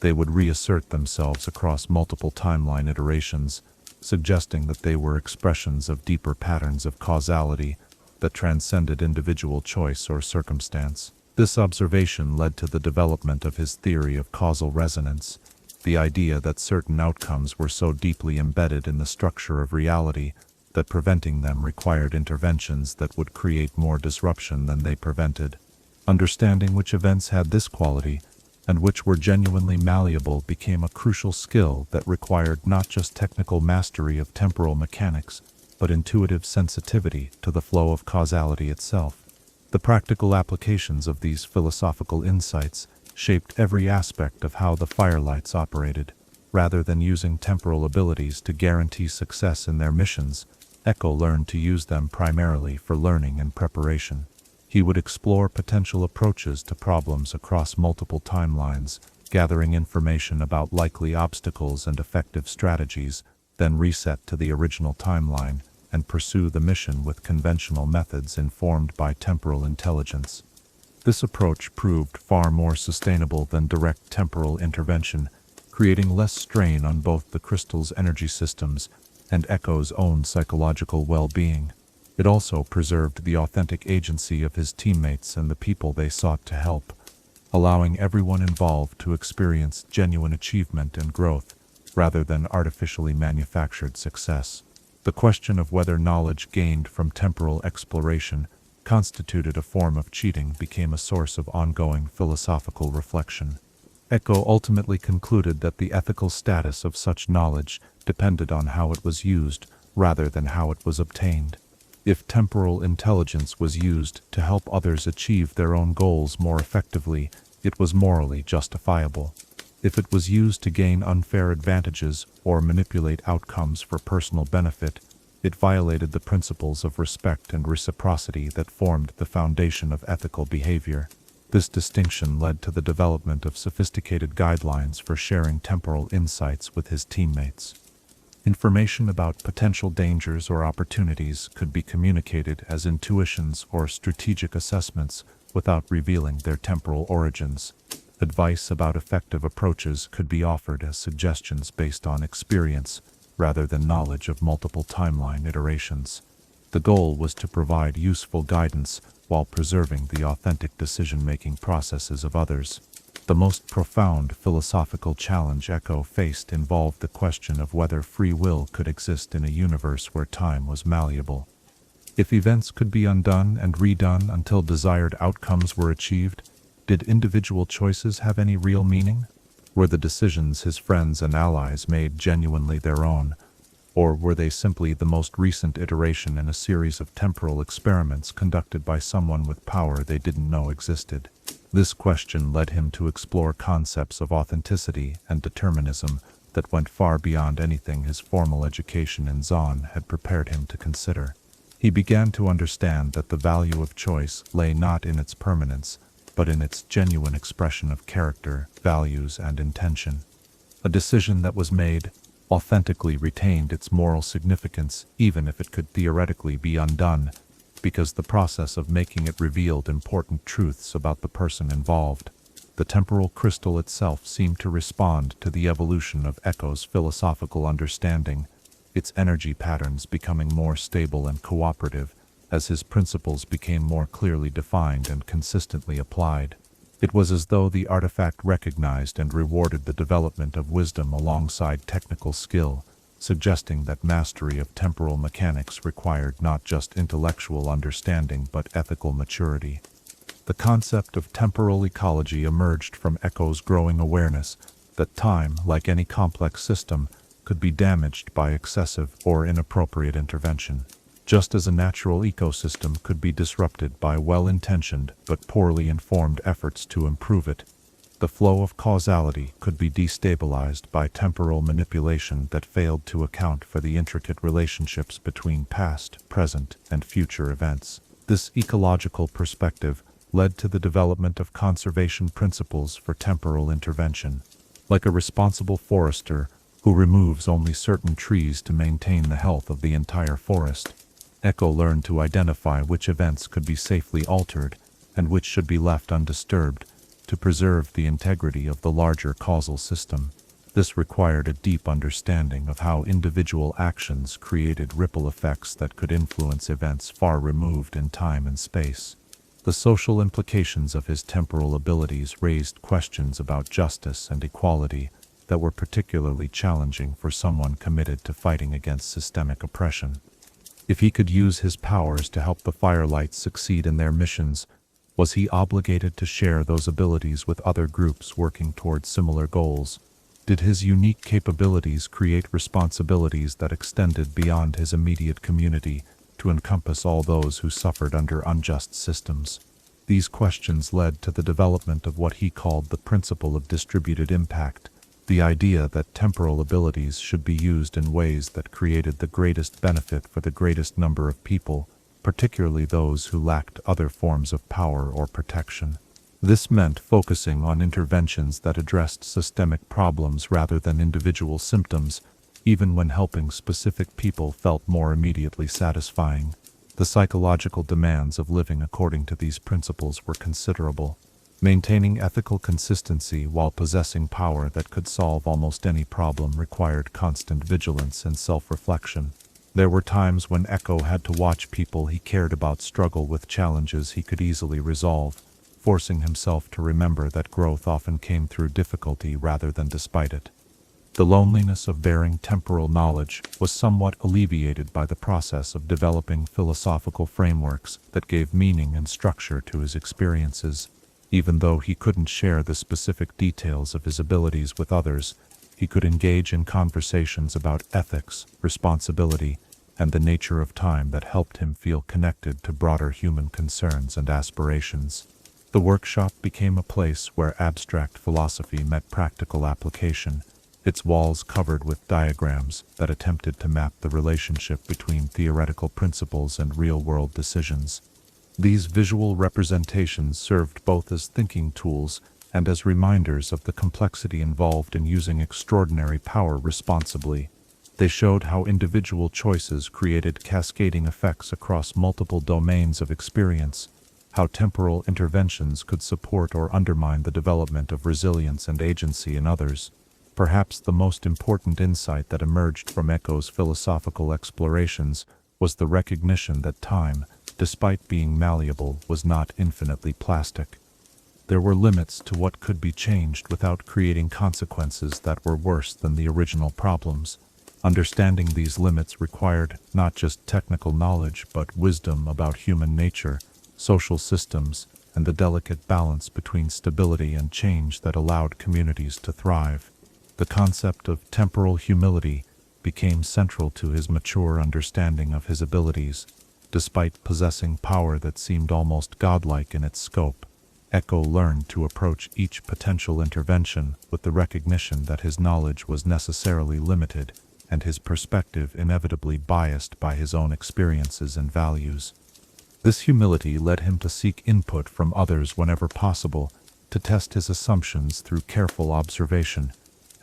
They would reassert themselves across multiple timeline iterations, suggesting that they were expressions of deeper patterns of causality that transcended individual choice or circumstance. This observation led to the development of his theory of causal resonance, the idea that certain outcomes were so deeply embedded in the structure of reality that preventing them required interventions that would create more disruption than they prevented. Understanding which events had this quality, and which were genuinely malleable, became a crucial skill that required not just technical mastery of temporal mechanics, but intuitive sensitivity to the flow of causality itself. The practical applications of these philosophical insights shaped every aspect of how the Firelights operated. Rather than using temporal abilities to guarantee success in their missions, Ekko learned to use them primarily for learning and preparation. He would explore potential approaches to problems across multiple timelines, gathering information about likely obstacles and effective strategies, then reset to the original timeline and pursue the mission with conventional methods informed by temporal intelligence. This approach proved far more sustainable than direct temporal intervention, creating less strain on both the crystal's energy systems and Ekko's own psychological well-being. It also preserved the authentic agency of his teammates and the people they sought to help, allowing everyone involved to experience genuine achievement and growth, rather than artificially manufactured success. The question of whether knowledge gained from temporal exploration constituted a form of cheating became a source of ongoing philosophical reflection. Ekko ultimately concluded that the ethical status of such knowledge depended on how it was used rather than how it was obtained. If temporal intelligence was used to help others achieve their own goals more effectively, it was morally justifiable. If it was used to gain unfair advantages or manipulate outcomes for personal benefit, it violated the principles of respect and reciprocity that formed the foundation of ethical behavior. This distinction led to the development of sophisticated guidelines for sharing temporal insights with his teammates. Information about potential dangers or opportunities could be communicated as intuitions or strategic assessments without revealing their temporal origins. Advice about effective approaches could be offered as suggestions based on experience rather than knowledge of multiple timeline iterations. The goal was to provide useful guidance while preserving the authentic decision-making processes of others. The most profound philosophical challenge Ekko faced involved the question of whether free will could exist in a universe where time was malleable. If events could be undone and redone until desired outcomes were achieved, did individual choices have any real meaning? Were the decisions his friends and allies made genuinely their own, or were they simply the most recent iteration in a series of temporal experiments conducted by someone with power they didn't know existed? This question led him to explore concepts of authenticity and determinism that went far beyond anything his formal education in Zaun had prepared him to consider. He began to understand that the value of choice lay not in its permanence, but in its genuine expression of character, values, and intention. A decision that was made authentically retained its moral significance even if it could theoretically be undone, because the process of making it revealed important truths about the person involved. The temporal crystal itself seemed to respond to the evolution of Ekko's philosophical understanding, its energy patterns becoming more stable and cooperative as his principles became more clearly defined and consistently applied. It was as though the artifact recognized and rewarded the development of wisdom alongside technical skill, suggesting that mastery of temporal mechanics required not just intellectual understanding but ethical maturity. The concept of temporal ecology emerged from Ekko's growing awareness that time, like any complex system, could be damaged by excessive or inappropriate intervention. Just as a natural ecosystem could be disrupted by well-intentioned but poorly informed efforts to improve it, the flow of causality could be destabilized by temporal manipulation that failed to account for the intricate relationships between past, present, and future events. This ecological perspective led to the development of conservation principles for temporal intervention. Like a responsible forester who removes only certain trees to maintain the health of the entire forest, Ekko learned to identify which events could be safely altered and which should be left undisturbed to preserve the integrity of the larger causal system. This required a deep understanding of how individual actions created ripple effects that could influence events far removed in time and space. The social implications of his temporal abilities raised questions about justice and equality that were particularly challenging for someone committed to fighting against systemic oppression. If he could use his powers to help the Firelights succeed in their missions, was he obligated to share those abilities with other groups working towards similar goals? Did his unique capabilities create responsibilities that extended beyond his immediate community to encompass all those who suffered under unjust systems? These questions led to the development of what he called the principle of distributed impact, the idea that temporal abilities should be used in ways that created the greatest benefit for the greatest number of people, particularly those who lacked other forms of power or protection. This meant focusing on interventions that addressed systemic problems rather than individual symptoms, even when helping specific people felt more immediately satisfying. The psychological demands of living according to these principles were considerable. Maintaining ethical consistency while possessing power that could solve almost any problem required constant vigilance and self-reflection. There were times when Ekko had to watch people he cared about struggle with challenges he could easily resolve, forcing himself to remember that growth often came through difficulty rather than despite it. The loneliness of bearing temporal knowledge was somewhat alleviated by the process of developing philosophical frameworks that gave meaning and structure to his experiences. Even though he couldn't share the specific details of his abilities with others, he could engage in conversations about ethics, responsibility, and the nature of time that helped him feel connected to broader human concerns and aspirations. The workshop became a place where abstract philosophy met practical application, its walls covered with diagrams that attempted to map the relationship between theoretical principles and real-world decisions. These visual representations served both as thinking tools and as reminders of the complexity involved in using extraordinary power responsibly. They showed how individual choices created cascading effects across multiple domains of experience, how temporal interventions could support or undermine the development of resilience and agency in others. Perhaps the most important insight that emerged from Ekko's philosophical explorations was the recognition that time, despite being malleable, was not infinitely plastic. There were limits to what could be changed without creating consequences that were worse than the original problems. Understanding these limits required not just technical knowledge but wisdom about human nature, social systems, and the delicate balance between stability and change that allowed communities to thrive. The concept of temporal humility became central to his mature understanding of his abilities. Despite possessing power that seemed almost godlike in its scope, Ekko learned to approach each potential intervention with the recognition that his knowledge was necessarily limited and his perspective inevitably biased by his own experiences and values. This humility led him to seek input from others whenever possible, to test his assumptions through careful observation,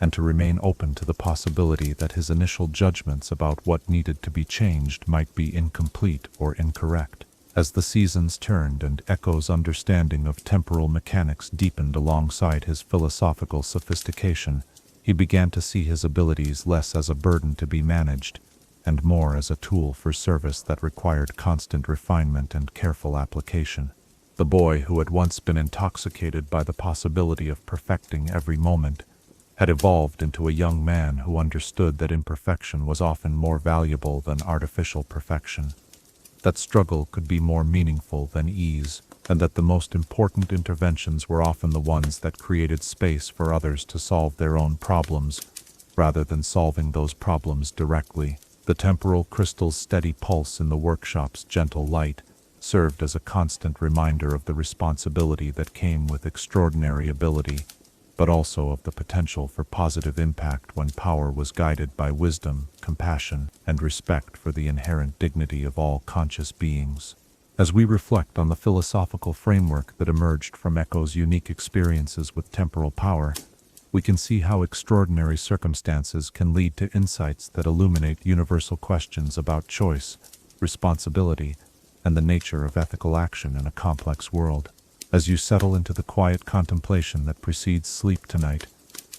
and to remain open to the possibility that his initial judgments about what needed to be changed might be incomplete or incorrect. As the seasons turned and Ekko's understanding of temporal mechanics deepened alongside his philosophical sophistication, he began to see his abilities less as a burden to be managed, and more as a tool for service that required constant refinement and careful application. The boy who had once been intoxicated by the possibility of perfecting every moment had evolved into a young man who understood that imperfection was often more valuable than artificial perfection, that struggle could be more meaningful than ease, and that the most important interventions were often the ones that created space for others to solve their own problems, rather than solving those problems directly. The temporal crystal's steady pulse in the workshop's gentle light served as a constant reminder of the responsibility that came with extraordinary ability, but also of the potential for positive impact when power was guided by wisdom, compassion, and respect for the inherent dignity of all conscious beings. As we reflect on the philosophical framework that emerged from Ekko's unique experiences with temporal power, we can see how extraordinary circumstances can lead to insights that illuminate universal questions about choice, responsibility, and the nature of ethical action in a complex world. As you settle into the quiet contemplation that precedes sleep tonight,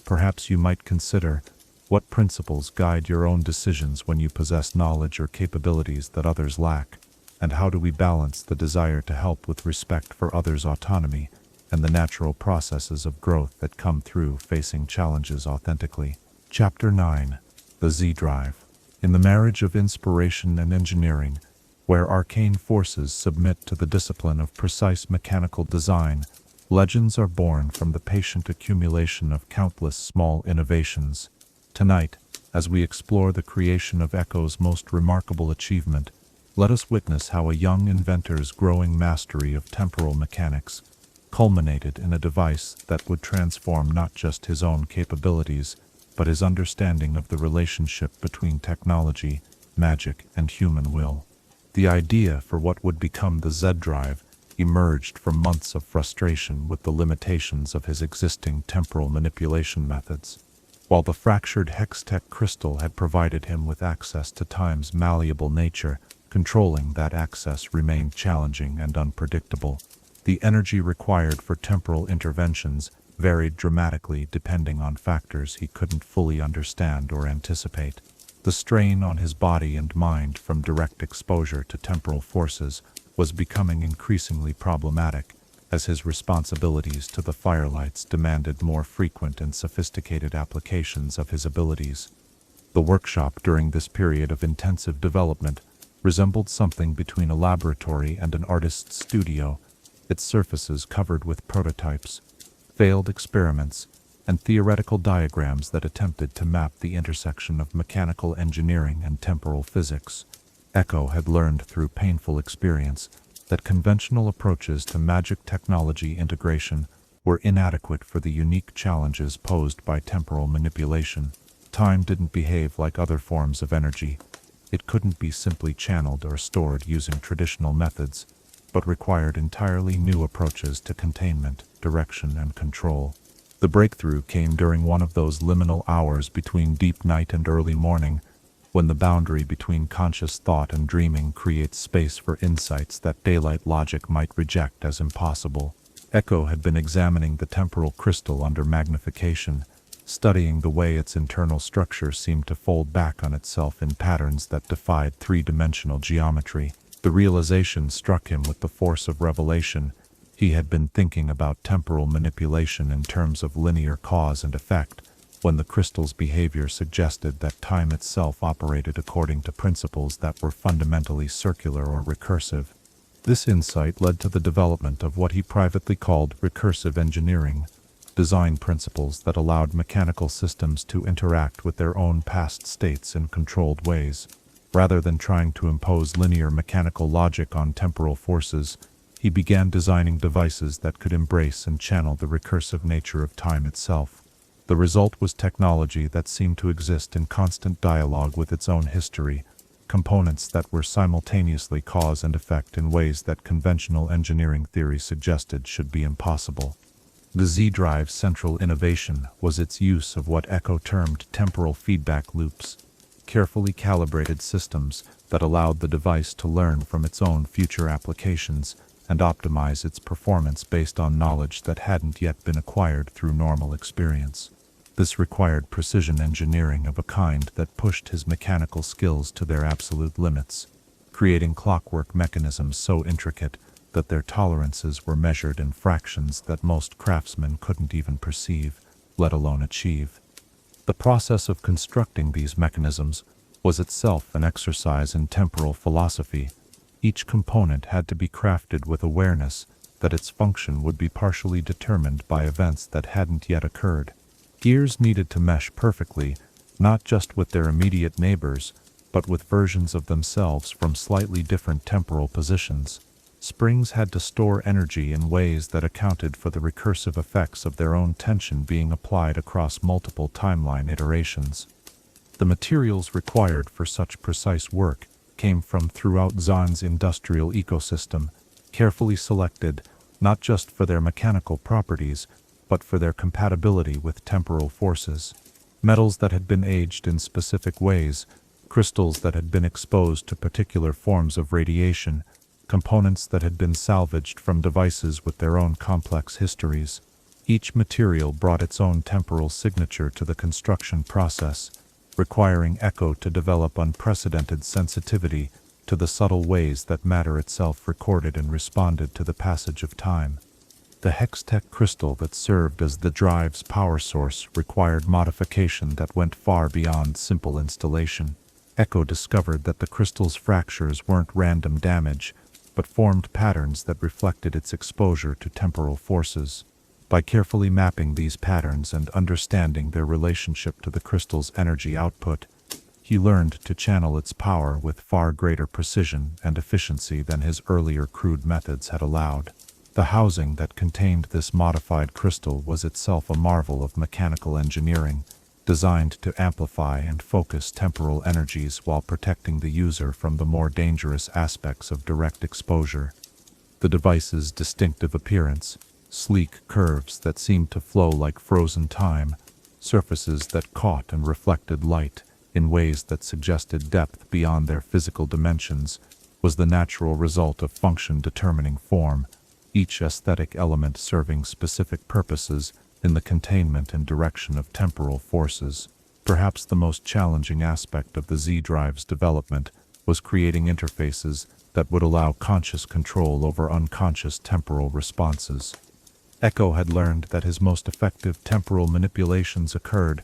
perhaps you might consider what principles guide your own decisions when you possess knowledge or capabilities that others lack, and how do we balance the desire to help with respect for others' autonomy and the natural processes of growth that come through facing challenges authentically. Chapter 9. The Z-Drive. In the marriage of inspiration and engineering, where arcane forces submit to the discipline of precise mechanical design, legends are born from the patient accumulation of countless small innovations. Tonight, as we explore the creation of Ekko's most remarkable achievement, let us witness how a young inventor's growing mastery of temporal mechanics culminated in a device that would transform not just his own capabilities, but his understanding of the relationship between technology, magic, and human will. The idea for what would become the Z-Drive emerged from months of frustration with the limitations of his existing temporal manipulation methods. While the fractured Hextech crystal had provided him with access to time's malleable nature, controlling that access remained challenging and unpredictable. The energy required for temporal interventions varied dramatically depending on factors he couldn't fully understand or anticipate. The strain on his body and mind from direct exposure to temporal forces was becoming increasingly problematic, as his responsibilities to the Firelights demanded more frequent and sophisticated applications of his abilities. The workshop during this period of intensive development resembled something between a laboratory and an artist's studio, its surfaces covered with prototypes, failed experiments, and theoretical diagrams that attempted to map the intersection of mechanical engineering and temporal physics. Ekko had learned through painful experience that conventional approaches to magic technology integration were inadequate for the unique challenges posed by temporal manipulation. Time didn't behave like other forms of energy. It couldn't be simply channeled or stored using traditional methods, but required entirely new approaches to containment, direction, and control. The breakthrough came during one of those liminal hours between deep night and early morning, when the boundary between conscious thought and dreaming creates space for insights that daylight logic might reject as impossible. Ekko had been examining the temporal crystal under magnification, studying the way its internal structure seemed to fold back on itself in patterns that defied three-dimensional geometry. The realization struck him with the force of revelation. He had been thinking about temporal manipulation in terms of linear cause and effect, when the crystal's behavior suggested that time itself operated according to principles that were fundamentally circular or recursive. This insight led to the development of what he privately called recursive engineering, design principles that allowed mechanical systems to interact with their own past states in controlled ways. Rather than trying to impose linear mechanical logic on temporal forces, he began designing devices that could embrace and channel the recursive nature of time itself. The result was technology that seemed to exist in constant dialogue with its own history, components that were simultaneously cause and effect in ways that conventional engineering theory suggested should be impossible. The Z-Drive's central innovation was its use of what Ekko termed temporal feedback loops, carefully calibrated systems that allowed the device to learn from its own future applications and optimize its performance based on knowledge that hadn't yet been acquired through normal experience. This required precision engineering of a kind that pushed his mechanical skills to their absolute limits, creating clockwork mechanisms so intricate that their tolerances were measured in fractions that most craftsmen couldn't even perceive, let alone achieve. The process of constructing these mechanisms was itself an exercise in temporal philosophy. Each component had to be crafted with awareness that its function would be partially determined by events that hadn't yet occurred. Gears needed to mesh perfectly, not just with their immediate neighbors, but with versions of themselves from slightly different temporal positions. Springs had to store energy in ways that accounted for the recursive effects of their own tension being applied across multiple timeline iterations. The materials required for such precise work came from throughout Zaun's industrial ecosystem, carefully selected not just for their mechanical properties, but for their compatibility with temporal forces. Metals that had been aged in specific ways, crystals that had been exposed to particular forms of radiation, components that had been salvaged from devices with their own complex histories. Each material brought its own temporal signature to the construction process, requiring Ekko to develop unprecedented sensitivity to the subtle ways that matter itself recorded and responded to the passage of time. The Hextech crystal that served as the drive's power source required modification that went far beyond simple installation. Ekko discovered that the crystal's fractures weren't random damage, but formed patterns that reflected its exposure to temporal forces. By carefully mapping these patterns and understanding their relationship to the crystal's energy output, he learned to channel its power with far greater precision and efficiency than his earlier crude methods had allowed. The housing that contained this modified crystal was itself a marvel of mechanical engineering, designed to amplify and focus temporal energies while protecting the user from the more dangerous aspects of direct exposure. The device's distinctive appearance, sleek curves that seemed to flow like frozen time, surfaces that caught and reflected light in ways that suggested depth beyond their physical dimensions, was the natural result of function determining form, each aesthetic element serving specific purposes in the containment and direction of temporal forces. Perhaps the most challenging aspect of the Z-Drive's development was creating interfaces that would allow conscious control over unconscious temporal responses. Ekko had learned that his most effective temporal manipulations occurred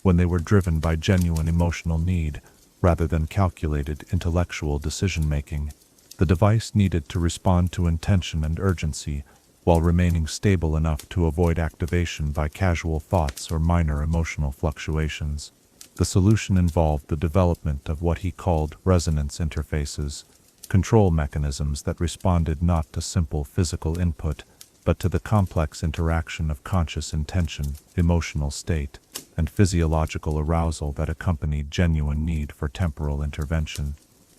when they were driven by genuine emotional need, rather than calculated intellectual decision-making. The device needed to respond to intention and urgency, while remaining stable enough to avoid activation by casual thoughts or minor emotional fluctuations. The solution involved the development of what he called resonance interfaces, control mechanisms that responded not to simple physical input, but to the complex interaction of conscious intention, emotional state, and physiological arousal that accompanied genuine need for temporal intervention.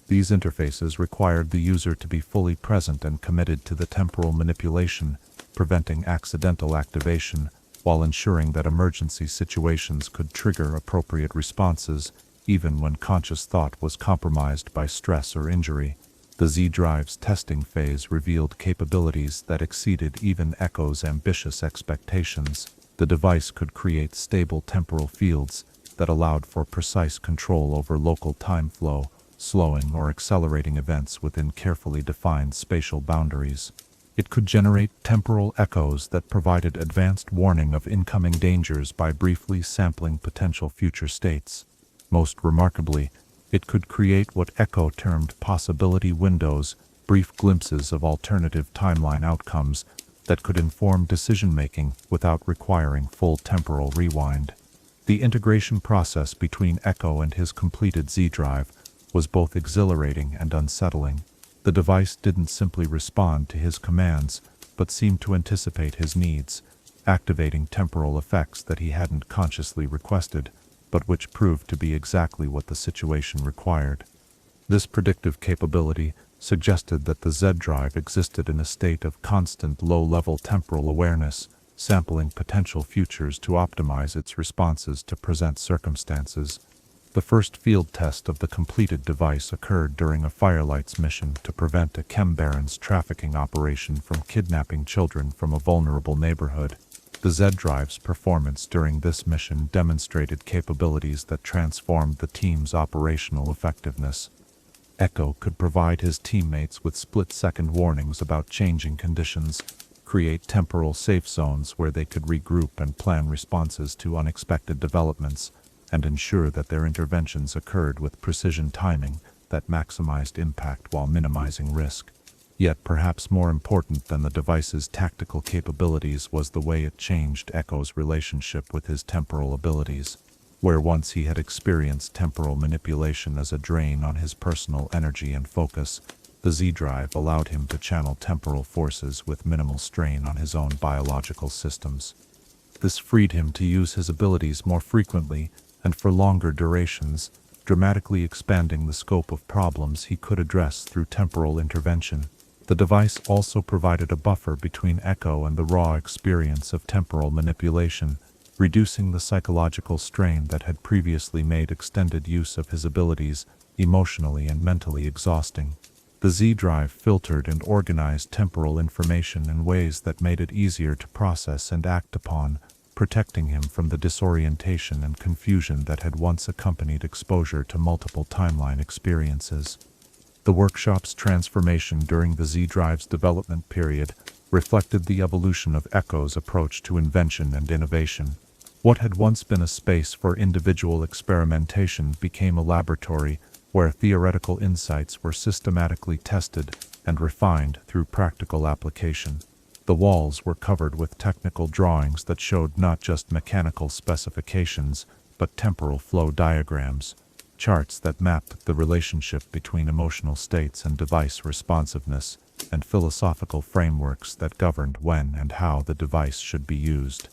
These interfaces required the user to be fully present and committed to the temporal manipulation, preventing accidental activation, while ensuring that emergency situations could trigger appropriate responses even when conscious thought was compromised by stress or injury. The Z-Drive's testing phase revealed capabilities that exceeded even Ekko's ambitious expectations. The device could create stable temporal fields that allowed for precise control over local time flow, slowing or accelerating events within carefully defined spatial boundaries. It could generate temporal echoes that provided advanced warning of incoming dangers by briefly sampling potential future states. Most remarkably, it could create what Ekko termed possibility windows, brief glimpses of alternative timeline outcomes that could inform decision-making without requiring full temporal rewind. The integration process between Ekko and his completed Z-Drive was both exhilarating and unsettling. The device didn't simply respond to his commands, but seemed to anticipate his needs, activating temporal effects that he hadn't consciously requested, but which proved to be exactly what the situation required. This predictive capability suggested that the Z-Drive existed in a state of constant low-level temporal awareness, sampling potential futures to optimize its responses to present circumstances. The first field test of the completed device occurred during a Firelights mission to prevent a Chembaron's trafficking operation from kidnapping children from a vulnerable neighborhood. The Z-Drive's performance during this mission demonstrated capabilities that transformed the team's operational effectiveness. Ekko could provide his teammates with split-second warnings about changing conditions, create temporal safe zones where they could regroup and plan responses to unexpected developments, and ensure that their interventions occurred with precision timing that maximized impact while minimizing risk. Yet perhaps more important than the device's tactical capabilities was the way it changed Ekko's relationship with his temporal abilities. Where once he had experienced temporal manipulation as a drain on his personal energy and focus, the Z-Drive allowed him to channel temporal forces with minimal strain on his own biological systems. This freed him to use his abilities more frequently and for longer durations, dramatically expanding the scope of problems he could address through temporal intervention. The device also provided a buffer between Ekko and the raw experience of temporal manipulation, reducing the psychological strain that had previously made extended use of his abilities emotionally and mentally exhausting. The Z-Drive filtered and organized temporal information in ways that made it easier to process and act upon, protecting him from the disorientation and confusion that had once accompanied exposure to multiple timeline experiences. The workshop's transformation during the Z-Drive's development period reflected the evolution of Ekko's approach to invention and innovation. What had once been a space for individual experimentation became a laboratory where theoretical insights were systematically tested and refined through practical application. The walls were covered with technical drawings that showed not just mechanical specifications, but temporal flow diagrams, charts that mapped the relationship between emotional states and device responsiveness, and philosophical frameworks that governed when and how the device should be used.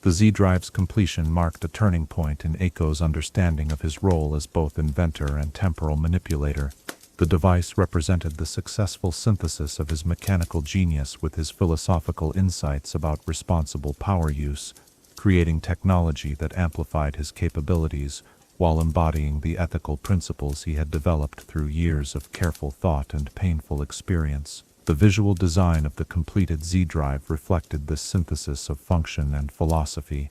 The Z-Drive's completion marked a turning point in Ekko's understanding of his role as both inventor and temporal manipulator. The device represented the successful synthesis of his mechanical genius with his philosophical insights about responsible power use, creating technology that amplified his capabilities while embodying the ethical principles he had developed through years of careful thought and painful experience. The visual design of the completed Z-Drive reflected this synthesis of function and philosophy.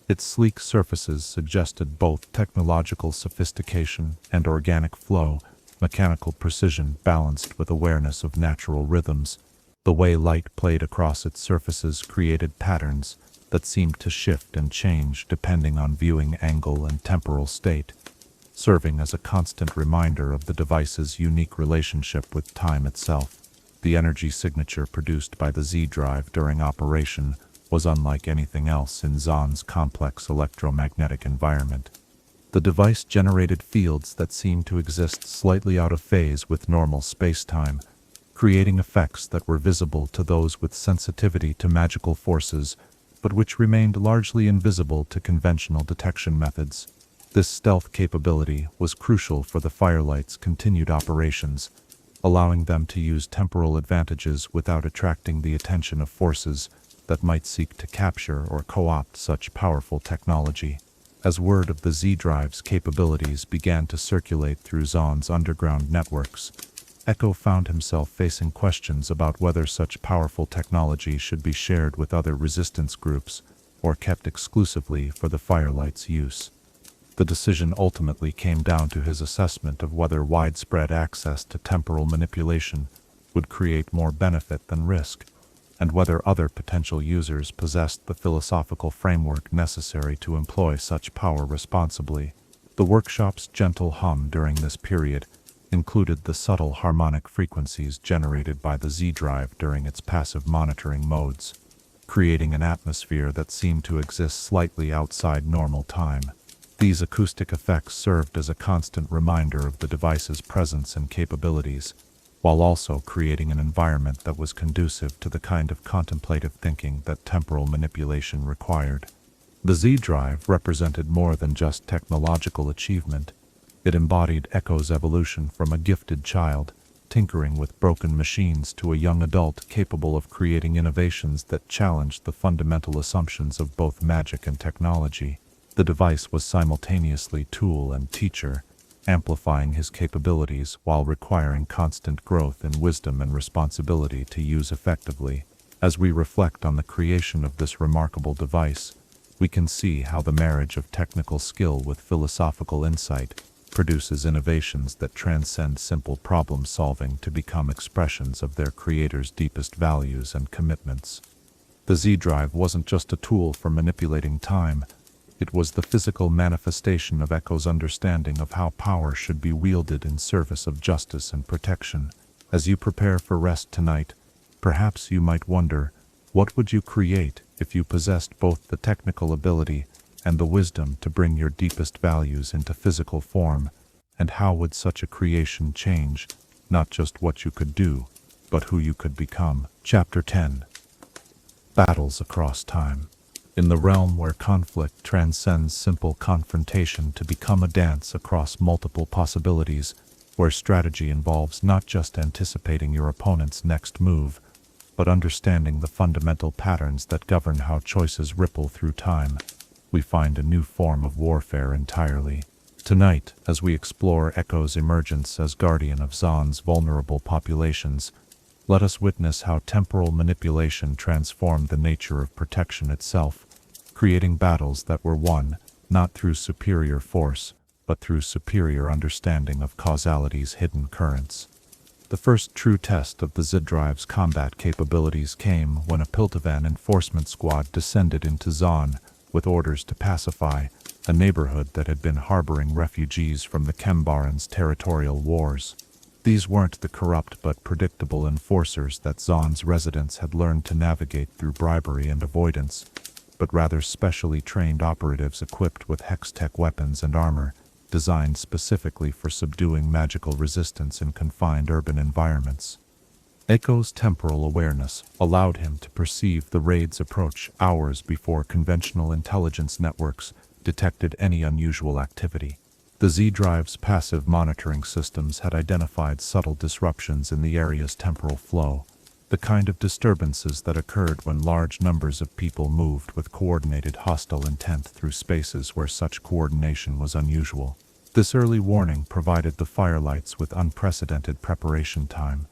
Its sleek surfaces suggested both technological sophistication and organic flow, mechanical precision balanced with awareness of natural rhythms. The way light played across its surfaces created patterns that seemed to shift and change depending on viewing angle and temporal state, serving as a constant reminder of the device's unique relationship with time itself. The energy signature produced by the Z-Drive during operation was unlike anything else in Zaun's complex electromagnetic environment. The device generated fields that seemed to exist slightly out of phase with normal space-time, creating effects that were visible to those with sensitivity to magical forces, but which remained largely invisible to conventional detection methods. This stealth capability was crucial for the Firelights' continued operations, allowing them to use temporal advantages without attracting the attention of forces that might seek to capture or co-opt such powerful technology. As word of the Z-Drive's capabilities began to circulate through Zaun's underground networks, Ekko found himself facing questions about whether such powerful technology should be shared with other resistance groups or kept exclusively for the Firelights' use. The decision ultimately came down to his assessment of whether widespread access to temporal manipulation would create more benefit than risk, and whether other potential users possessed the philosophical framework necessary to employ such power responsibly. The workshop's gentle hum during this period included the subtle harmonic frequencies generated by the Z-Drive during its passive monitoring modes, creating an atmosphere that seemed to exist slightly outside normal time. These acoustic effects served as a constant reminder of the device's presence and capabilities, while also creating an environment that was conducive to the kind of contemplative thinking that temporal manipulation required. The Z-Drive represented more than just technological achievement. It embodied Ekko's evolution from a gifted child, tinkering with broken machines, to a young adult capable of creating innovations that challenged the fundamental assumptions of both magic and technology. The device was simultaneously tool and teacher, amplifying his capabilities while requiring constant growth in wisdom and responsibility to use effectively. As we reflect on the creation of this remarkable device, we can see how the marriage of technical skill with philosophical insight produces innovations that transcend simple problem-solving to become expressions of their creator's deepest values and commitments. The Z-Drive wasn't just a tool for manipulating time. It was the physical manifestation of Ekko's understanding of how power should be wielded in service of justice and protection. As you prepare for rest tonight, perhaps you might wonder, what would you create if you possessed both the technical ability and the wisdom to bring your deepest values into physical form, and how would such a creation change, not just what you could do, but who you could become? Chapter 10. Battles Across Time. In the realm where conflict transcends simple confrontation to become a dance across multiple possibilities, where strategy involves not just anticipating your opponent's next move, but understanding the fundamental patterns that govern how choices ripple through time, we find a new form of warfare entirely. Tonight, as we explore Ekko's emergence as guardian of Zaun's vulnerable populations, let us witness how temporal manipulation transformed the nature of protection itself, creating battles that were won, not through superior force, but through superior understanding of causality's hidden currents. The first true test of the Z-Drive's combat capabilities came when a Piltovan enforcement squad descended into Zaun with orders to pacify a neighborhood that had been harboring refugees from the Kembaran's territorial wars. These weren't the corrupt but predictable enforcers that Zaun's residents had learned to navigate through bribery and avoidance, but rather specially trained operatives equipped with hex-tech weapons and armor, designed specifically for subduing magical resistance in confined urban environments. Ekko's temporal awareness allowed him to perceive the raid's approach hours before conventional intelligence networks detected any unusual activity. The Z-Drive's passive monitoring systems had identified subtle disruptions in the area's temporal flow, the kind of disturbances that occurred when large numbers of people moved with coordinated hostile intent through spaces where such coordination was unusual. This early warning provided the Firelights with unprecedented preparation time,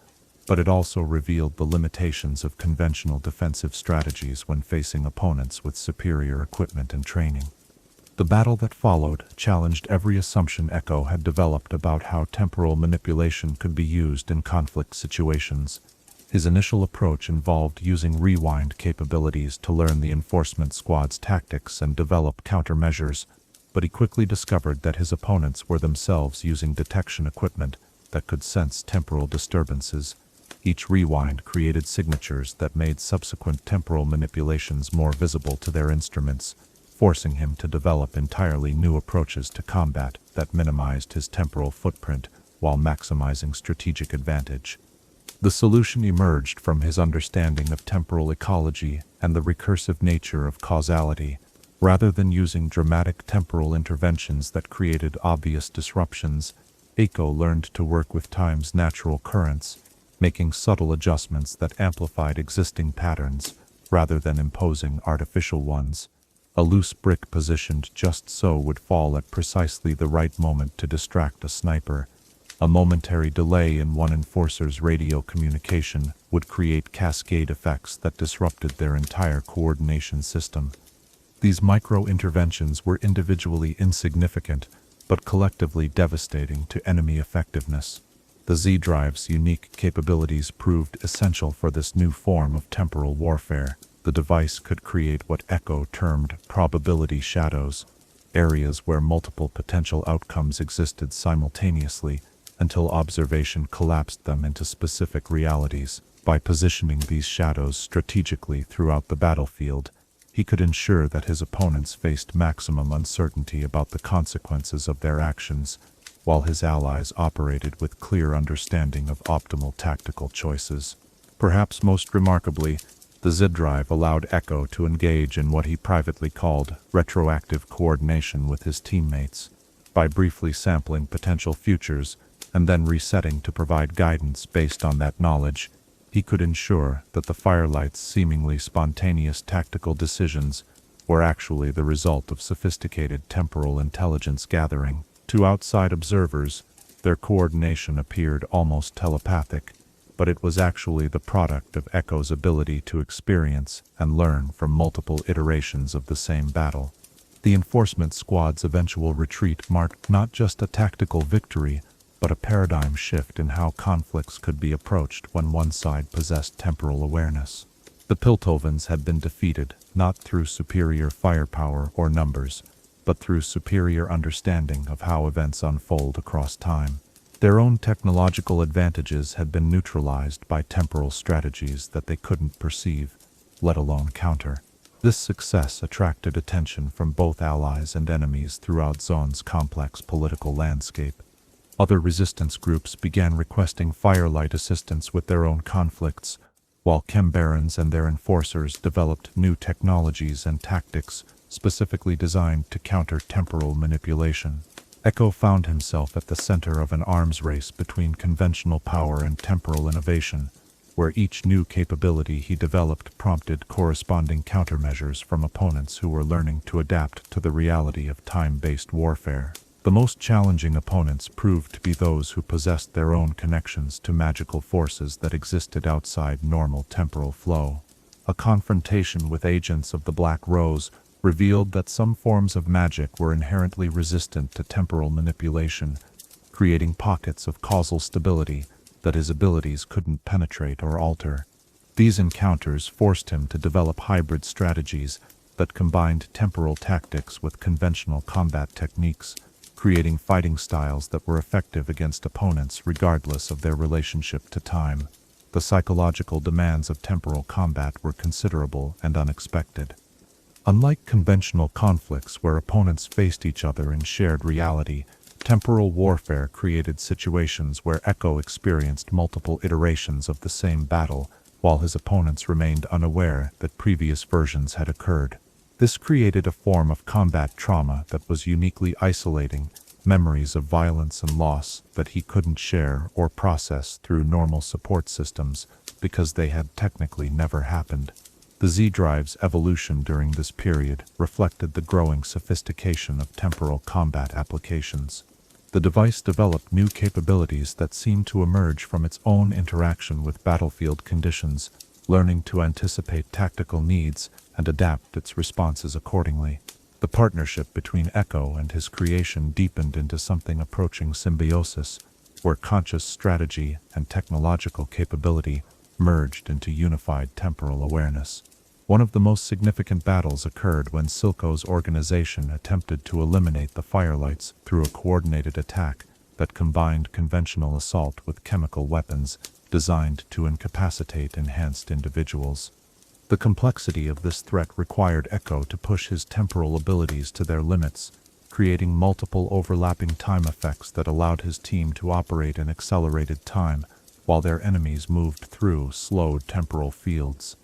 but it also revealed the limitations of conventional defensive strategies when facing opponents with superior equipment and training. The battle that followed challenged every assumption Ekko had developed about how temporal manipulation could be used in conflict situations. His initial approach involved using rewind capabilities to learn the enforcement squad's tactics and develop countermeasures, but he quickly discovered that his opponents were themselves using detection equipment that could sense temporal disturbances. Each rewind created signatures that made subsequent temporal manipulations more visible to their instruments, forcing him to develop entirely new approaches to combat that minimized his temporal footprint while maximizing strategic advantage. The solution emerged from his understanding of temporal ecology and the recursive nature of causality. Rather than using dramatic temporal interventions that created obvious disruptions, Ekko learned to work with time's natural currents, making subtle adjustments that amplified existing patterns rather than imposing artificial ones. A loose brick positioned just so would fall at precisely the right moment to distract a sniper. A momentary delay in one enforcer's radio communication would create cascade effects that disrupted their entire coordination system. These micro-interventions were individually insignificant, but collectively devastating to enemy effectiveness. The Z-Drive's unique capabilities proved essential for this new form of temporal warfare. The device could create what Ekko termed probability shadows, areas where multiple potential outcomes existed simultaneously until observation collapsed them into specific realities. By positioning these shadows strategically throughout the battlefield, he could ensure that his opponents faced maximum uncertainty about the consequences of their actions, while his allies operated with clear understanding of optimal tactical choices. Perhaps most remarkably, the Z-Drive allowed Ekko to engage in what he privately called retroactive coordination with his teammates. By briefly sampling potential futures and then resetting to provide guidance based on that knowledge, he could ensure that the Firelights' seemingly spontaneous tactical decisions were actually the result of sophisticated temporal intelligence gathering. To outside observers, their coordination appeared almost telepathic, but it was actually the product of Ekko's ability to experience and learn from multiple iterations of the same battle. The enforcement squad's eventual retreat marked not just a tactical victory, but a paradigm shift in how conflicts could be approached when one side possessed temporal awareness. The Piltovans had been defeated not through superior firepower or numbers, but through superior understanding of how events unfold across time. Their own technological advantages had been neutralized by temporal strategies that they couldn't perceive, let alone counter. This success attracted attention from both allies and enemies throughout Zaun's complex political landscape. Other resistance groups began requesting Firelight assistance with their own conflicts, while Chembarons and their enforcers developed new technologies and tactics specifically designed to counter temporal manipulation. Ekko found himself at the center of an arms race between conventional power and temporal innovation, where each new capability he developed prompted corresponding countermeasures from opponents who were learning to adapt to the reality of time-based warfare. The most challenging opponents proved to be those who possessed their own connections to magical forces that existed outside normal temporal flow. A confrontation with agents of the Black Rose revealed that some forms of magic were inherently resistant to temporal manipulation, creating pockets of causal stability that his abilities couldn't penetrate or alter. These encounters forced him to develop hybrid strategies that combined temporal tactics with conventional combat techniques, creating fighting styles that were effective against opponents regardless of their relationship to time. The psychological demands of temporal combat were considerable and unexpected. Unlike conventional conflicts where opponents faced each other in shared reality, temporal warfare created situations where Ekko experienced multiple iterations of the same battle, while his opponents remained unaware that previous versions had occurred. This created a form of combat trauma that was uniquely isolating, memories of violence and loss that he couldn't share or process through normal support systems because they had technically never happened. The Z-Drive's evolution during this period reflected the growing sophistication of temporal combat applications. The device developed new capabilities that seemed to emerge from its own interaction with battlefield conditions, learning to anticipate tactical needs and adapt its responses accordingly. The partnership between Ekko and his creation deepened into something approaching symbiosis, where conscious strategy and technological capability merged into unified temporal awareness. One of the most significant battles occurred when Silco's organization attempted to eliminate the Firelights through a coordinated attack that combined conventional assault with chemical weapons designed to incapacitate enhanced individuals. The complexity of this threat required Ekko to push his temporal abilities to their limits, creating multiple overlapping time effects that allowed his team to operate in accelerated time, while their enemies moved through slowed temporal fields.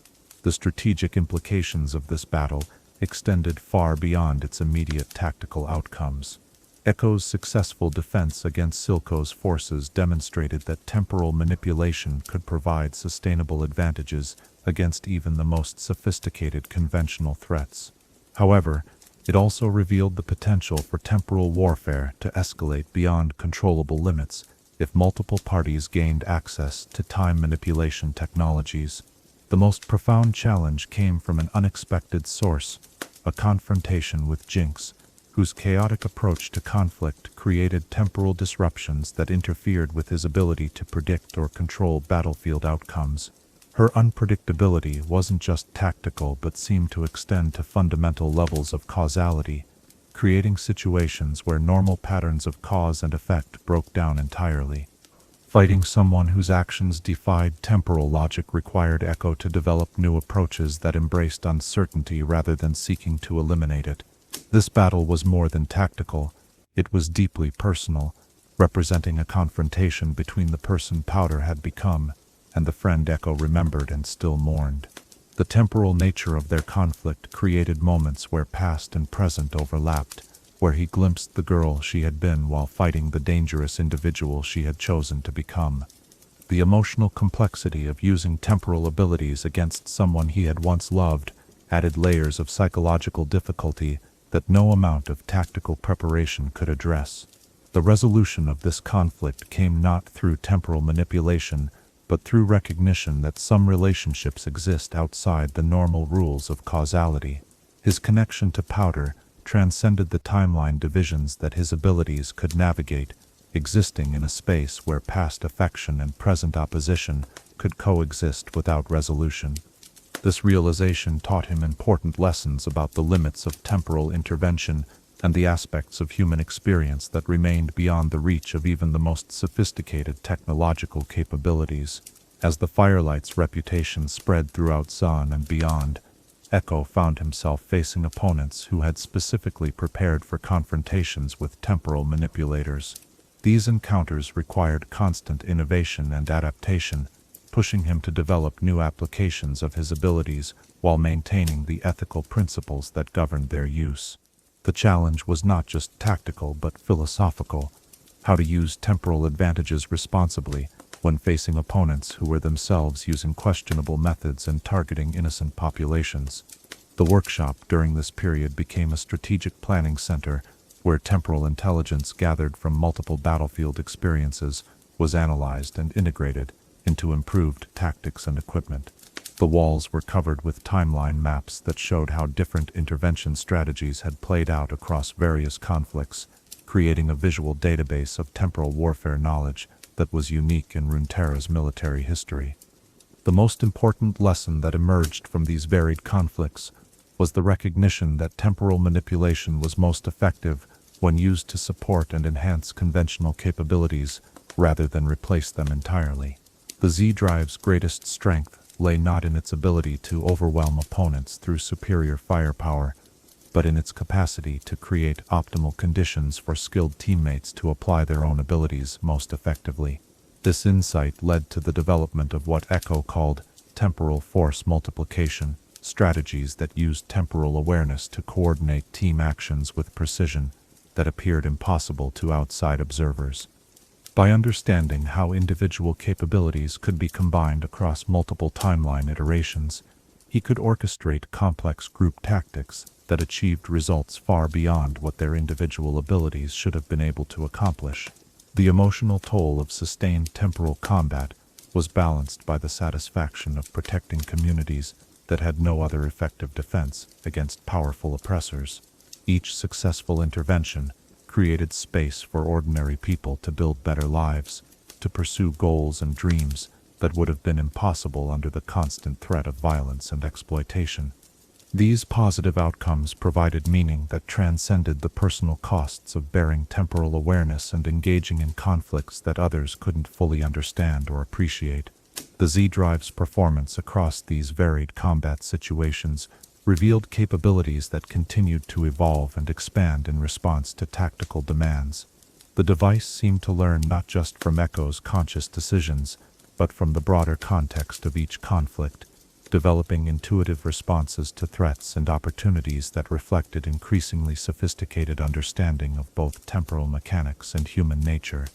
The strategic implications of this battle extended far beyond its immediate tactical outcomes. Ekko's successful defense against Silco's forces demonstrated that temporal manipulation could provide sustainable advantages against even the most sophisticated conventional threats. However, it also revealed the potential for temporal warfare to escalate beyond controllable limits if multiple parties gained access to time manipulation technologies. The most profound challenge came from an unexpected source, a confrontation with Jinx, whose chaotic approach to conflict created temporal disruptions that interfered with his ability to predict or control battlefield outcomes. Her unpredictability wasn't just tactical but seemed to extend to fundamental levels of causality, creating situations where normal patterns of cause and effect broke down entirely. Fighting someone whose actions defied temporal logic required Ekko to develop new approaches that embraced uncertainty rather than seeking to eliminate it. This battle was more than tactical, it was deeply personal, representing a confrontation between the person Powder had become and the friend Ekko remembered and still mourned. The temporal nature of their conflict created moments where past and present overlapped, where he glimpsed the girl she had been while fighting the dangerous individual she had chosen to become. The emotional complexity of using temporal abilities against someone he had once loved added layers of psychological difficulty that no amount of tactical preparation could address. The resolution of this conflict came not through temporal manipulation, but through recognition that some relationships exist outside the normal rules of causality. His connection to Powder transcended the timeline divisions that his abilities could navigate, existing in a space where past affection and present opposition could coexist without resolution. This realization taught him important lessons about the limits of temporal intervention and the aspects of human experience that remained beyond the reach of even the most sophisticated technological capabilities. As the Firelights' reputation spread throughout Zaun and beyond, Ekko found himself facing opponents who had specifically prepared for confrontations with temporal manipulators. These encounters required constant innovation and adaptation, pushing him to develop new applications of his abilities while maintaining the ethical principles that governed their use. The challenge was not just tactical but philosophical: how to use temporal advantages responsibly when facing opponents who were themselves using questionable methods and targeting innocent populations. The workshop during this period became a strategic planning center where temporal intelligence gathered from multiple battlefield experiences was analyzed and integrated into improved tactics and equipment. The walls were covered with timeline maps that showed how different intervention strategies had played out across various conflicts, creating a visual database of temporal warfare knowledge that was unique in Runeterra's military history. The most important lesson that emerged from these varied conflicts was the recognition that temporal manipulation was most effective when used to support and enhance conventional capabilities rather than replace them entirely. The Z-Drive's greatest strength lay not in its ability to overwhelm opponents through superior firepower, but in its capacity to create optimal conditions for skilled teammates to apply their own abilities most effectively. This insight led to the development of what Ekko called temporal force multiplication, strategies that used temporal awareness to coordinate team actions with precision that appeared impossible to outside observers. By understanding how individual capabilities could be combined across multiple timeline iterations, he could orchestrate complex group tactics that achieved results far beyond what their individual abilities should have been able to accomplish. The emotional toll of sustained temporal combat was balanced by the satisfaction of protecting communities that had no other effective defense against powerful oppressors. Each successful intervention created space for ordinary people to build better lives, to pursue goals and dreams that would have been impossible under the constant threat of violence and exploitation. These positive outcomes provided meaning that transcended the personal costs of bearing temporal awareness and engaging in conflicts that others couldn't fully understand or appreciate. The Z-Drive's performance across these varied combat situations revealed capabilities that continued to evolve and expand in response to tactical demands. The device seemed to learn not just from Ekko's conscious decisions, but from the broader context of each conflict, developing intuitive responses to threats and opportunities that reflected increasingly sophisticated understanding of both temporal mechanics and human nature.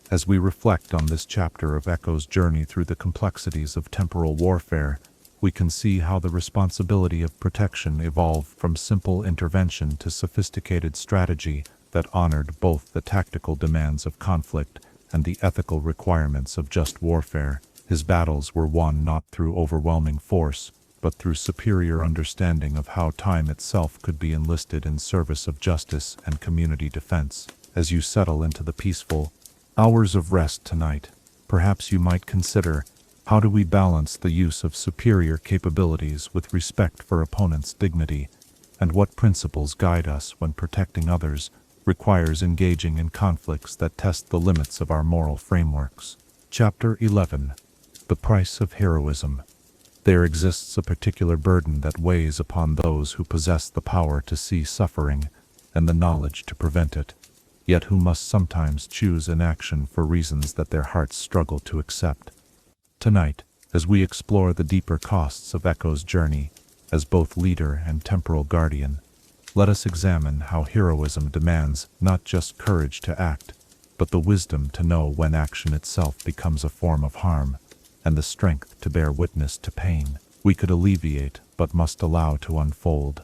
As we reflect on this chapter of Ekko's journey through the complexities of temporal warfare, we can see how the responsibility of protection evolved from simple intervention to sophisticated strategy that honored both the tactical demands of conflict and the ethical requirements of just warfare. His battles were won not through overwhelming force, but through superior understanding of how time itself could be enlisted in service of justice and community defense. As you settle into the peaceful hours of rest tonight, perhaps you might consider, how do we balance the use of superior capabilities with respect for opponents' dignity, and what principles guide us when protecting others requires engaging in conflicts that test the limits of our moral frameworks. Chapter 11. The Price of Heroism. There exists a particular burden that weighs upon those who possess the power to see suffering and the knowledge to prevent it, yet who must sometimes choose inaction for reasons that their hearts struggle to accept. Tonight, as we explore the deeper costs of Ekko's journey as both leader and temporal guardian, let us examine how heroism demands not just courage to act, but the wisdom to know when action itself becomes a form of harm, and the strength to bear witness to pain we could alleviate but must allow to unfold.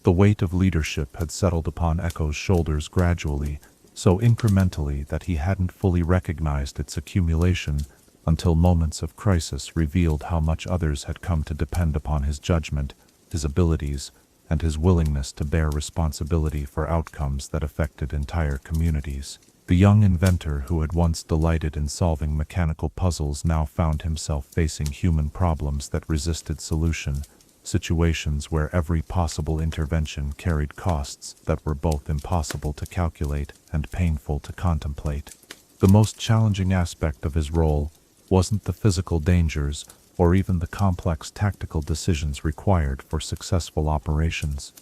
The weight of leadership had settled upon Ekko's shoulders gradually, so incrementally that he hadn't fully recognized its accumulation until moments of crisis revealed how much others had come to depend upon his judgment, his abilities, and his willingness to bear responsibility for outcomes that affected entire communities. The young inventor who had once delighted in solving mechanical puzzles now found himself facing human problems that resisted solution, situations where every possible intervention carried costs that were both impossible to calculate and painful to contemplate. The most challenging aspect of his role wasn't the physical dangers or even the complex tactical decisions required for successful operations.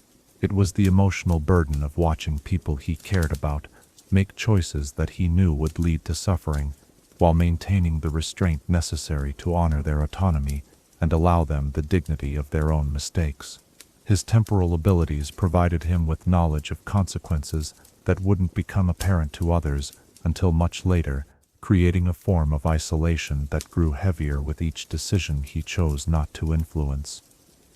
It was the emotional burden of watching people he cared about make choices that he knew would lead to suffering, while maintaining the restraint necessary to honor their autonomy and allow them the dignity of their own mistakes. His temporal abilities provided him with knowledge of consequences that wouldn't become apparent to others until much later, creating a form of isolation that grew heavier with each decision he chose not to influence.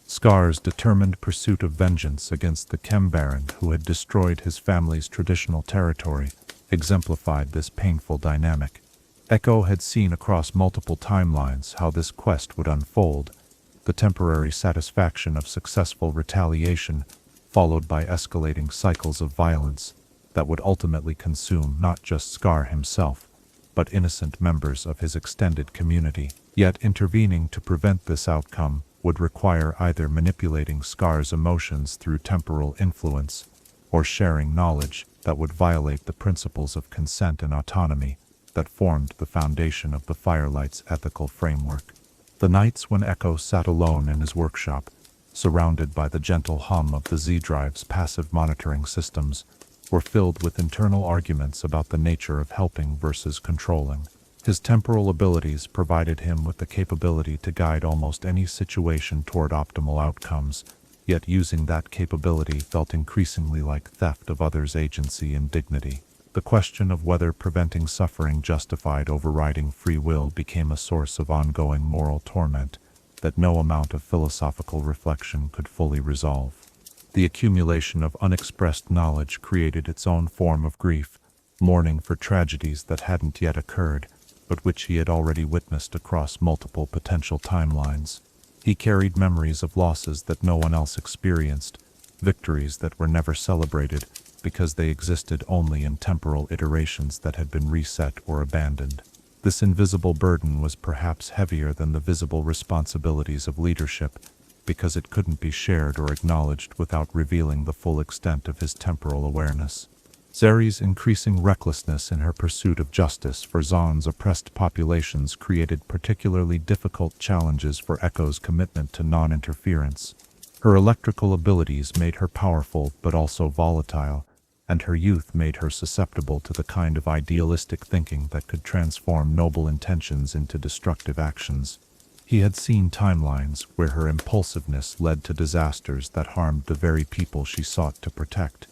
Scar's determined pursuit of vengeance against the Chem Baron who had destroyed his family's traditional territory exemplified this painful dynamic. Ekko had seen across multiple timelines how this quest would unfold, the temporary satisfaction of successful retaliation, followed by escalating cycles of violence that would ultimately consume not just Scar himself, but innocent members of his extended community. Yet intervening to prevent this outcome would require either manipulating Scar's emotions through temporal influence, or sharing knowledge that would violate the principles of consent and autonomy that formed the foundation of the Firelights' ethical framework. The nights when Ekko sat alone in his workshop, surrounded by the gentle hum of the Z-Drive's passive monitoring systems, were filled with internal arguments about the nature of helping versus controlling. His temporal abilities provided him with the capability to guide almost any situation toward optimal outcomes, yet using that capability felt increasingly like theft of others' agency and dignity. The question of whether preventing suffering justified overriding free will became a source of ongoing moral torment that no amount of philosophical reflection could fully resolve. The accumulation of unexpressed knowledge created its own form of grief, mourning for tragedies that hadn't yet occurred, but which he had already witnessed across multiple potential timelines. He carried memories of losses that no one else experienced, victories that were never celebrated because they existed only in temporal iterations that had been reset or abandoned. This invisible burden was perhaps heavier than the visible responsibilities of leadership, because it couldn't be shared or acknowledged without revealing the full extent of his temporal awareness. Zeri's increasing recklessness in her pursuit of justice for Zaun's oppressed populations created particularly difficult challenges for Ekko's commitment to non-interference. Her electrical abilities made her powerful but also volatile, and her youth made her susceptible to the kind of idealistic thinking that could transform noble intentions into destructive actions. He had seen timelines where her impulsiveness led to disasters that harmed the very people she sought to protect.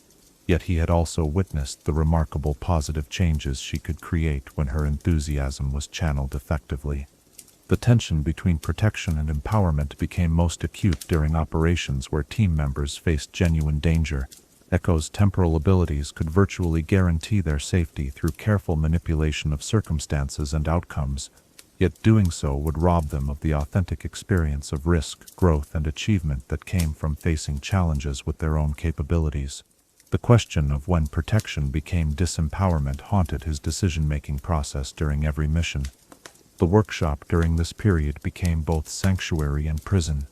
Yet he had also witnessed the remarkable positive changes she could create when her enthusiasm was channeled effectively. The tension between protection and empowerment became most acute during operations where team members faced genuine danger. Ekko's temporal abilities could virtually guarantee their safety through careful manipulation of circumstances and outcomes, yet doing so would rob them of the authentic experience of risk, growth, and achievement that came from facing challenges with their own capabilities. The question of when protection became disempowerment haunted his decision-making process during every mission. The workshop during this period became both sanctuary and prison,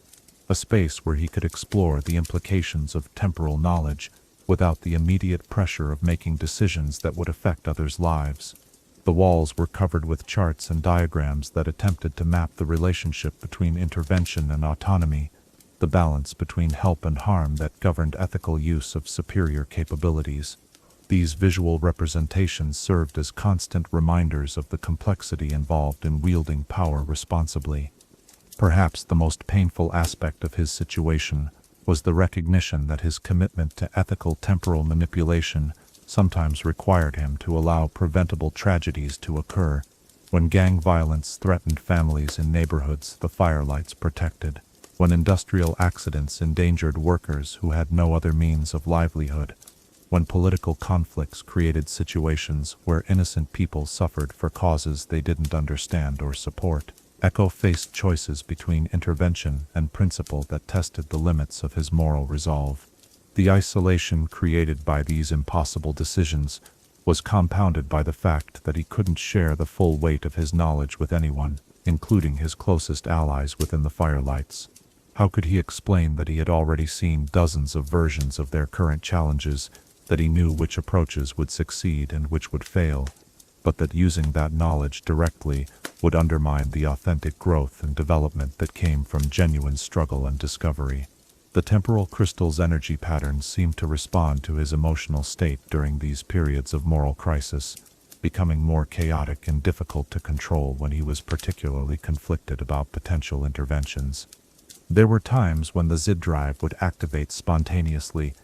a space where he could explore the implications of temporal knowledge without the immediate pressure of making decisions that would affect others' lives. The walls were covered with charts and diagrams that attempted to map the relationship between intervention and autonomy, the balance between help and harm that governed ethical use of superior capabilities. These visual representations served as constant reminders of the complexity involved in wielding power responsibly. Perhaps the most painful aspect of his situation was the recognition that his commitment to ethical temporal manipulation sometimes required him to allow preventable tragedies to occur. When gang violence threatened families in neighborhoods the Firelights protected, when industrial accidents endangered workers who had no other means of livelihood, when political conflicts created situations where innocent people suffered for causes they didn't understand or support, Ekko faced choices between intervention and principle that tested the limits of his moral resolve. The isolation created by these impossible decisions was compounded by the fact that he couldn't share the full weight of his knowledge with anyone, including his closest allies within the Firelights. How could he explain that he had already seen dozens of versions of their current challenges, that he knew which approaches would succeed and which would fail, but that using that knowledge directly would undermine the authentic growth and development that came from genuine struggle and discovery? The temporal crystal's energy patterns seemed to respond to his emotional state during these periods of moral crisis, becoming more chaotic and difficult to control when he was particularly conflicted about potential interventions. There were times when the Z drive would activate spontaneously,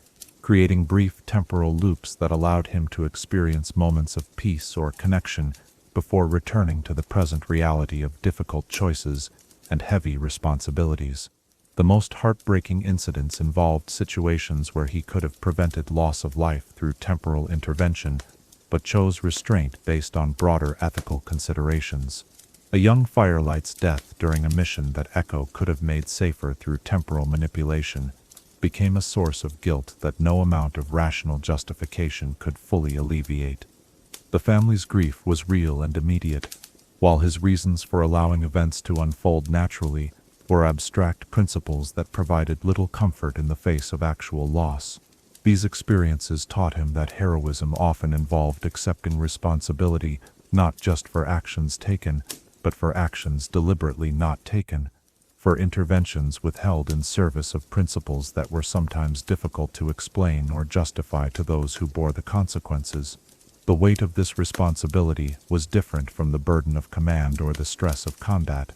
creating brief temporal loops that allowed him to experience moments of peace or connection before returning to the present reality of difficult choices and heavy responsibilities. The most heartbreaking incidents involved situations where he could have prevented loss of life through temporal intervention, but chose restraint based on broader ethical considerations. A young Firelight's death during a mission that Ekko could have made safer through temporal manipulation became a source of guilt that no amount of rational justification could fully alleviate. The family's grief was real and immediate, while his reasons for allowing events to unfold naturally were abstract principles that provided little comfort in the face of actual loss. These experiences taught him that heroism often involved accepting responsibility not just for actions taken, but for actions deliberately not taken, for interventions withheld in service of principles that were sometimes difficult to explain or justify to those who bore the consequences. The weight of this responsibility was different from the burden of command or the stress of combat.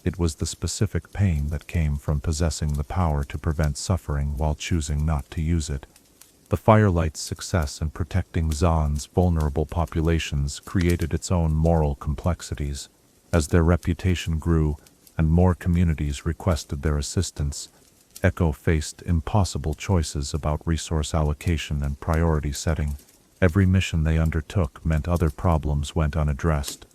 It was the specific pain that came from possessing the power to prevent suffering while choosing not to use it. The Firelight's success in protecting Zaun's vulnerable populations created its own moral complexities. As their reputation grew and more communities requested their assistance, Ekko faced impossible choices about resource allocation and priority setting. Every mission they undertook meant other problems went unaddressed.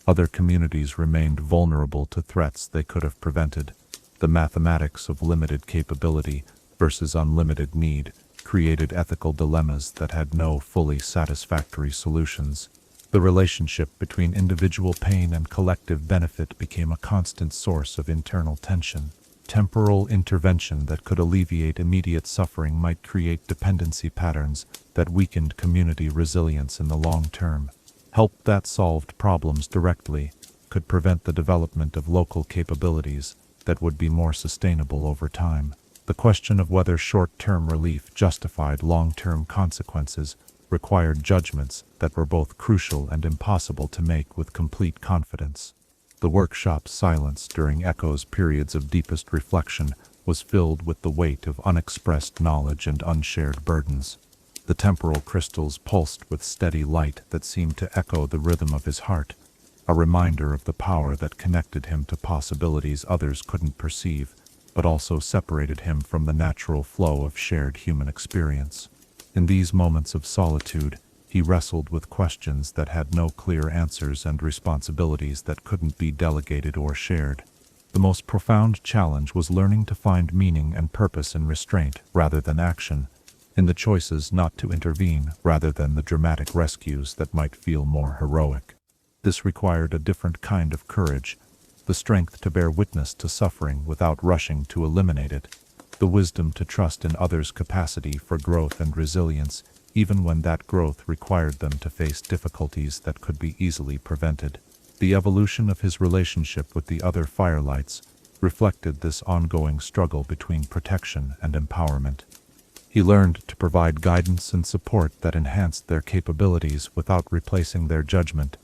Other communities remained vulnerable to threats they could have prevented. The mathematics of limited capability versus unlimited need created ethical dilemmas that had no fully satisfactory solutions. The relationship between individual pain and collective benefit became a constant source of internal tension. Temporal intervention that could alleviate immediate suffering might create dependency patterns that weakened community resilience in the long term. Help that solved problems directly could prevent the development of local capabilities that would be more sustainable over time. The question of whether short-term relief justified long-term consequences required judgments that were both crucial and impossible to make with complete confidence. The workshop's silence during Ekko's periods of deepest reflection was filled with the weight of unexpressed knowledge and unshared burdens. The temporal crystals pulsed with steady light that seemed to echo the rhythm of his heart, a reminder of the power that connected him to possibilities others couldn't perceive, but also separated him from the natural flow of shared human experience. In these moments of solitude, he wrestled with questions that had no clear answers and responsibilities that couldn't be delegated or shared. The most profound challenge was learning to find meaning and purpose in restraint rather than action, in the choices not to intervene rather than the dramatic rescues that might feel more heroic. This required a different kind of courage, the strength to bear witness to suffering without rushing to eliminate it, the wisdom to trust in others' capacity for growth and resilience, even when that growth required them to face difficulties that could be easily prevented. The evolution of his relationship with the other Firelights reflected this ongoing struggle between protection and empowerment. He learned to provide guidance and support that enhanced their capabilities without replacing their judgment,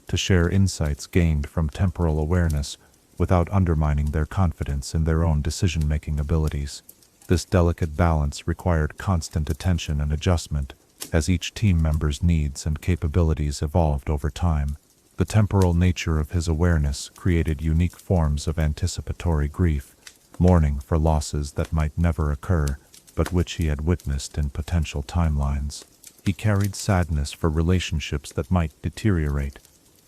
to share insights gained from temporal awareness without undermining their confidence in their own decision-making abilities. This delicate balance required constant attention and adjustment as each team member's needs and capabilities evolved over time. The temporal nature of his awareness created unique forms of anticipatory grief, mourning for losses that might never occur, but which he had witnessed in potential timelines. He carried sadness for relationships that might deteriorate,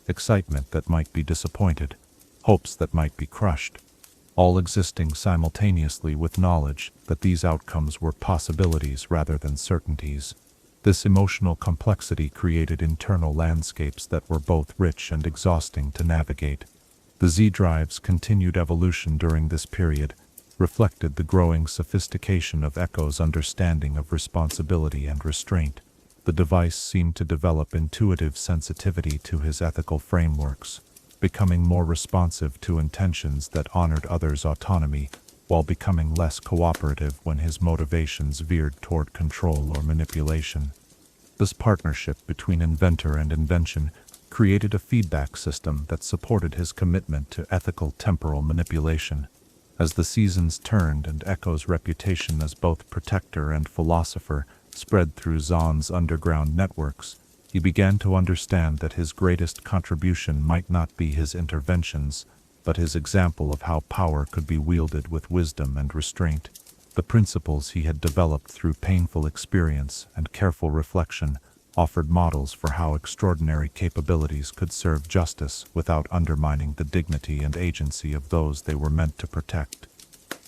excitement that might be disappointed, hopes that might be crushed, all existing simultaneously with knowledge that these outcomes were possibilities rather than certainties. This emotional complexity created internal landscapes that were both rich and exhausting to navigate. The Z-Drive's continued evolution during this period reflected the growing sophistication of Ekko's understanding of responsibility and restraint. The device seemed to develop intuitive sensitivity to his ethical frameworks, becoming more responsive to intentions that honored others' autonomy, while becoming less cooperative when his motivations veered toward control or manipulation. This partnership between inventor and invention created a feedback system that supported his commitment to ethical temporal manipulation. As the seasons turned and Ekko's reputation as both protector and philosopher spread through Zaun's underground networks, he began to understand that his greatest contribution might not be his interventions, but his example of how power could be wielded with wisdom and restraint. The principles he had developed through painful experience and careful reflection offered models for how extraordinary capabilities could serve justice without undermining the dignity and agency of those they were meant to protect.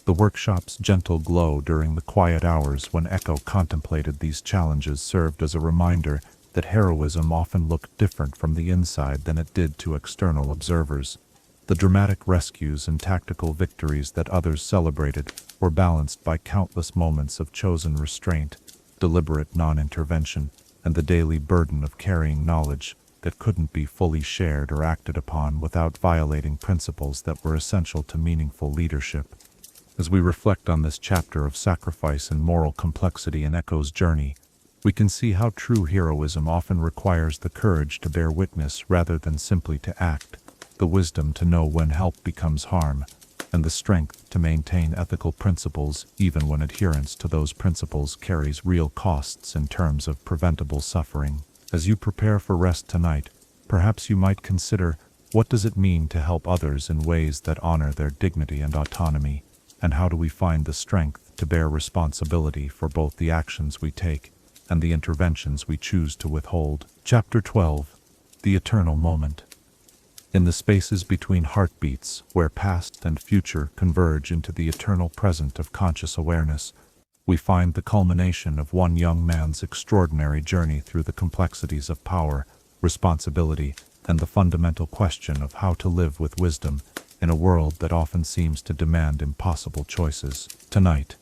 The workshop's gentle glow during the quiet hours when Ekko contemplated these challenges served as a reminder that heroism often looked different from the inside than it did to external observers. The dramatic rescues and tactical victories that others celebrated were balanced by countless moments of chosen restraint, deliberate non-intervention, and the daily burden of carrying knowledge that couldn't be fully shared or acted upon without violating principles that were essential to meaningful leadership. As we reflect on this chapter of sacrifice and moral complexity in Ekko's journey, we can see how true heroism often requires the courage to bear witness rather than simply to act, the wisdom to know when help becomes harm, and the strength to maintain ethical principles even when adherence to those principles carries real costs in terms of preventable suffering. As you prepare for rest tonight, perhaps you might consider, what does it mean to help others in ways that honor their dignity and autonomy, and how do we find the strength to bear responsibility for both the actions we take and the interventions we choose to withhold? Chapter 12. The Eternal Moment. In the spaces between heartbeats, where past and future converge into the eternal present of conscious awareness, we find the culmination of one young man's extraordinary journey through the complexities of power, responsibility, and the fundamental question of how to live with wisdom in a world that often seems to demand impossible choices. Tonight,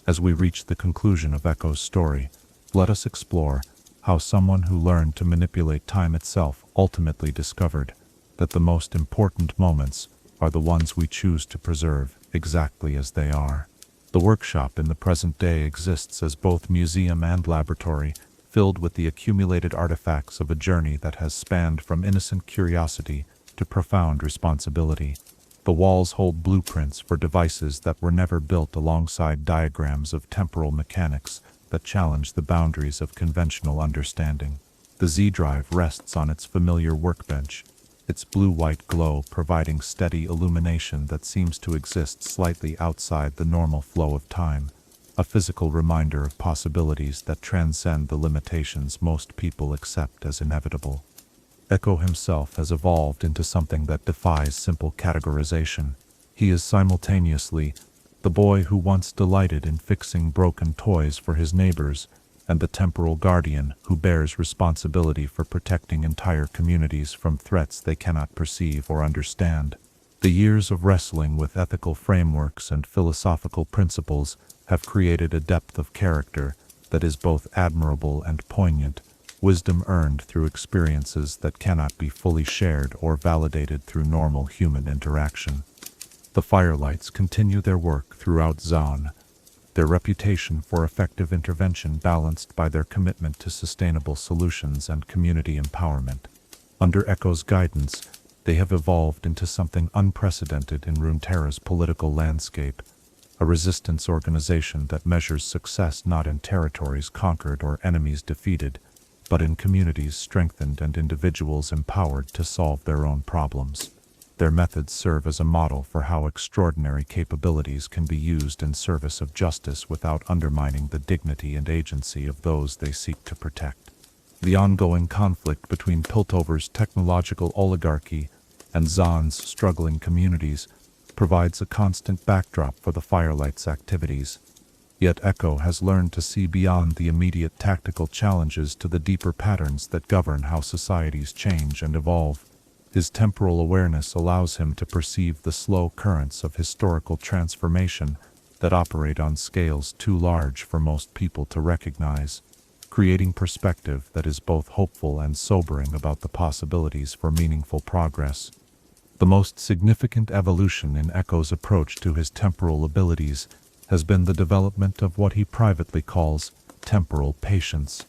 as we reach the conclusion of Ekko's story, let us explore how someone who learned to manipulate time itself ultimately discovered that the most important moments are the ones we choose to preserve exactly as they are. The workshop in the present day exists as both museum and laboratory, filled with the accumulated artifacts of a journey that has spanned from innocent curiosity to profound responsibility. The walls hold blueprints for devices that were never built alongside diagrams of temporal mechanics that challenge the boundaries of conventional understanding. The Z-Drive rests on its familiar workbench, its blue-white glow providing steady illumination that seems to exist slightly outside the normal flow of time, a physical reminder of possibilities that transcend the limitations most people accept as inevitable. Ekko himself has evolved into something that defies simple categorization. He is simultaneously the boy who once delighted in fixing broken toys for his neighbors, and the temporal guardian who bears responsibility for protecting entire communities from threats they cannot perceive or understand. The years of wrestling with ethical frameworks and philosophical principles have created a depth of character that is both admirable and poignant, wisdom earned through experiences that cannot be fully shared or validated through normal human interaction. The Firelights continue their work throughout Zaun, their reputation for effective intervention balanced by their commitment to sustainable solutions and community empowerment. Under Ekko's guidance, they have evolved into something unprecedented in Runeterra's political landscape, a resistance organization that measures success not in territories conquered or enemies defeated, but in communities strengthened and individuals empowered to solve their own problems. Their methods serve as a model for how extraordinary capabilities can be used in service of justice without undermining the dignity and agency of those they seek to protect. The ongoing conflict between Piltover's technological oligarchy and Zaun's struggling communities provides a constant backdrop for the Firelights' activities. Yet Ekko has learned to see beyond the immediate tactical challenges to the deeper patterns that govern how societies change and evolve. His temporal awareness allows him to perceive the slow currents of historical transformation that operate on scales too large for most people to recognize, creating perspective that is both hopeful and sobering about the possibilities for meaningful progress. The most significant evolution in Ekko's approach to his temporal abilities has been the development of what he privately calls temporal patience.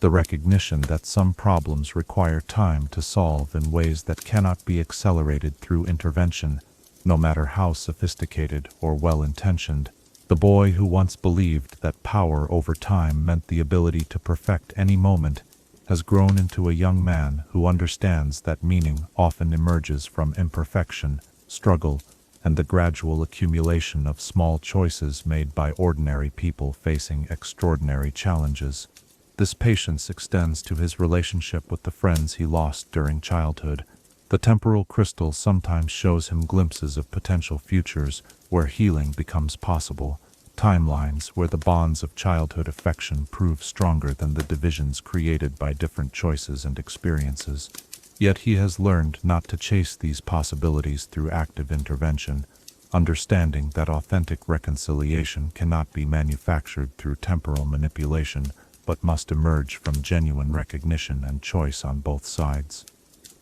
The recognition that some problems require time to solve in ways that cannot be accelerated through intervention, no matter how sophisticated or well-intentioned. The boy who once believed that power over time meant the ability to perfect any moment has grown into a young man who understands that meaning often emerges from imperfection, struggle, and the gradual accumulation of small choices made by ordinary people facing extraordinary challenges. This patience extends to his relationship with the friends he lost during childhood. The temporal crystal sometimes shows him glimpses of potential futures where healing becomes possible, timelines where the bonds of childhood affection prove stronger than the divisions created by different choices and experiences. Yet he has learned not to chase these possibilities through active intervention, understanding that authentic reconciliation cannot be manufactured through temporal manipulation, but must emerge from genuine recognition and choice on both sides.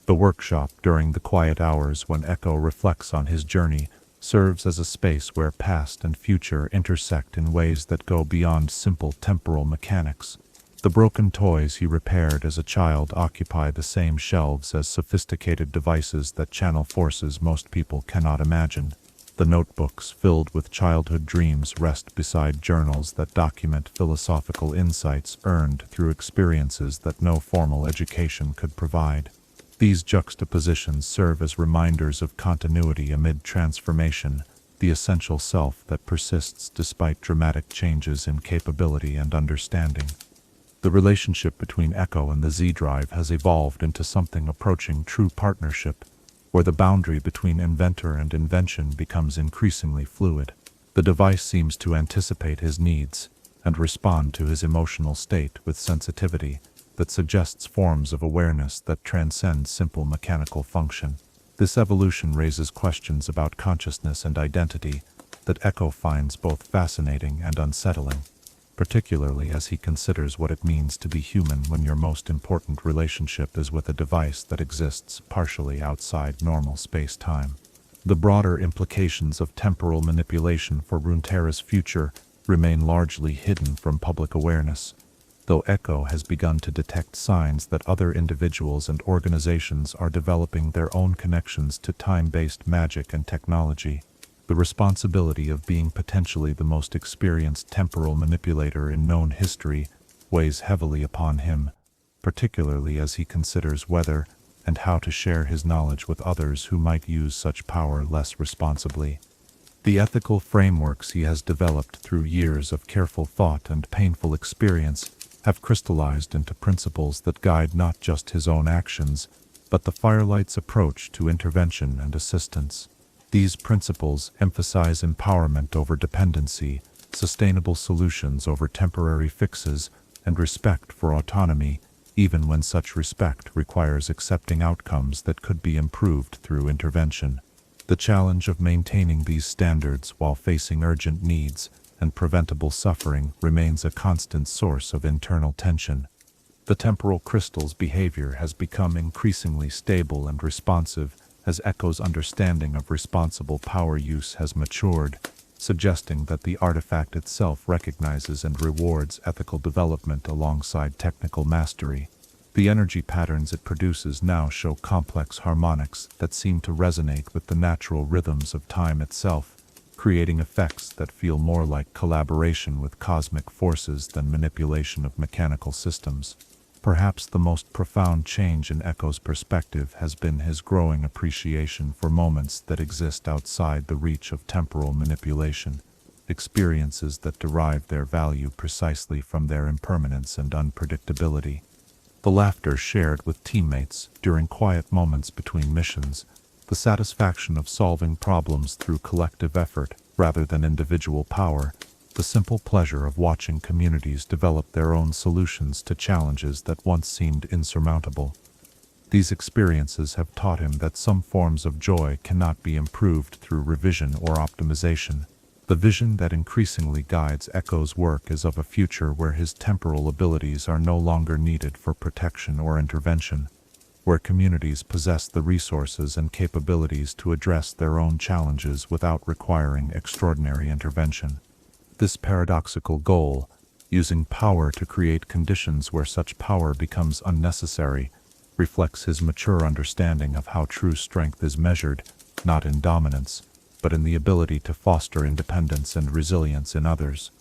The workshop during the quiet hours when Ekko reflects on his journey serves as a space where past and future intersect in ways that go beyond simple temporal mechanics. The broken toys he repaired as a child occupy the same shelves as sophisticated devices that channel forces most people cannot imagine. The notebooks filled with childhood dreams rest beside journals that document philosophical insights earned through experiences that no formal education could provide. These juxtapositions serve as reminders of continuity amid transformation, the essential self that persists despite dramatic changes in capability and understanding. The relationship between Ekko and the Z-Drive has evolved into something approaching true partnership, where the boundary between inventor and invention becomes increasingly fluid. The device seems to anticipate his needs and respond to his emotional state with sensitivity that suggests forms of awareness that transcend simple mechanical function. This evolution raises questions about consciousness and identity that Ekko finds both fascinating and unsettling, particularly as he considers what it means to be human when your most important relationship is with a device that exists partially outside normal space-time. The broader implications of temporal manipulation for Runeterra's future remain largely hidden from public awareness, though Ekko has begun to detect signs that other individuals and organizations are developing their own connections to time-based magic and technology. The responsibility of being potentially the most experienced temporal manipulator in known history weighs heavily upon him, particularly as he considers whether, and how to share his knowledge with others who might use such power less responsibly. The ethical frameworks he has developed through years of careful thought and painful experience have crystallized into principles that guide not just his own actions, but the Firelights' approach to intervention and assistance. These principles emphasize empowerment over dependency, sustainable solutions over temporary fixes, and respect for autonomy, even when such respect requires accepting outcomes that could be improved through intervention. The challenge of maintaining these standards while facing urgent needs and preventable suffering remains a constant source of internal tension. The temporal crystal's behavior has become increasingly stable and responsive as Ekko's understanding of responsible power use has matured, suggesting that the artifact itself recognizes and rewards ethical development alongside technical mastery. The energy patterns it produces now show complex harmonics that seem to resonate with the natural rhythms of time itself, creating effects that feel more like collaboration with cosmic forces than manipulation of mechanical systems. Perhaps the most profound change in Ekko's perspective has been his growing appreciation for moments that exist outside the reach of temporal manipulation, experiences that derive their value precisely from their impermanence and unpredictability. The laughter shared with teammates during quiet moments between missions, the satisfaction of solving problems through collective effort rather than individual power, the simple pleasure of watching communities develop their own solutions to challenges that once seemed insurmountable. These experiences have taught him that some forms of joy cannot be improved through revision or optimization. The vision that increasingly guides Ekko's work is of a future where his temporal abilities are no longer needed for protection or intervention, where communities possess the resources and capabilities to address their own challenges without requiring extraordinary intervention. This paradoxical goal, using power to create conditions where such power becomes unnecessary, reflects his mature understanding of how true strength is measured, not in dominance, but in the ability to foster independence and resilience in others.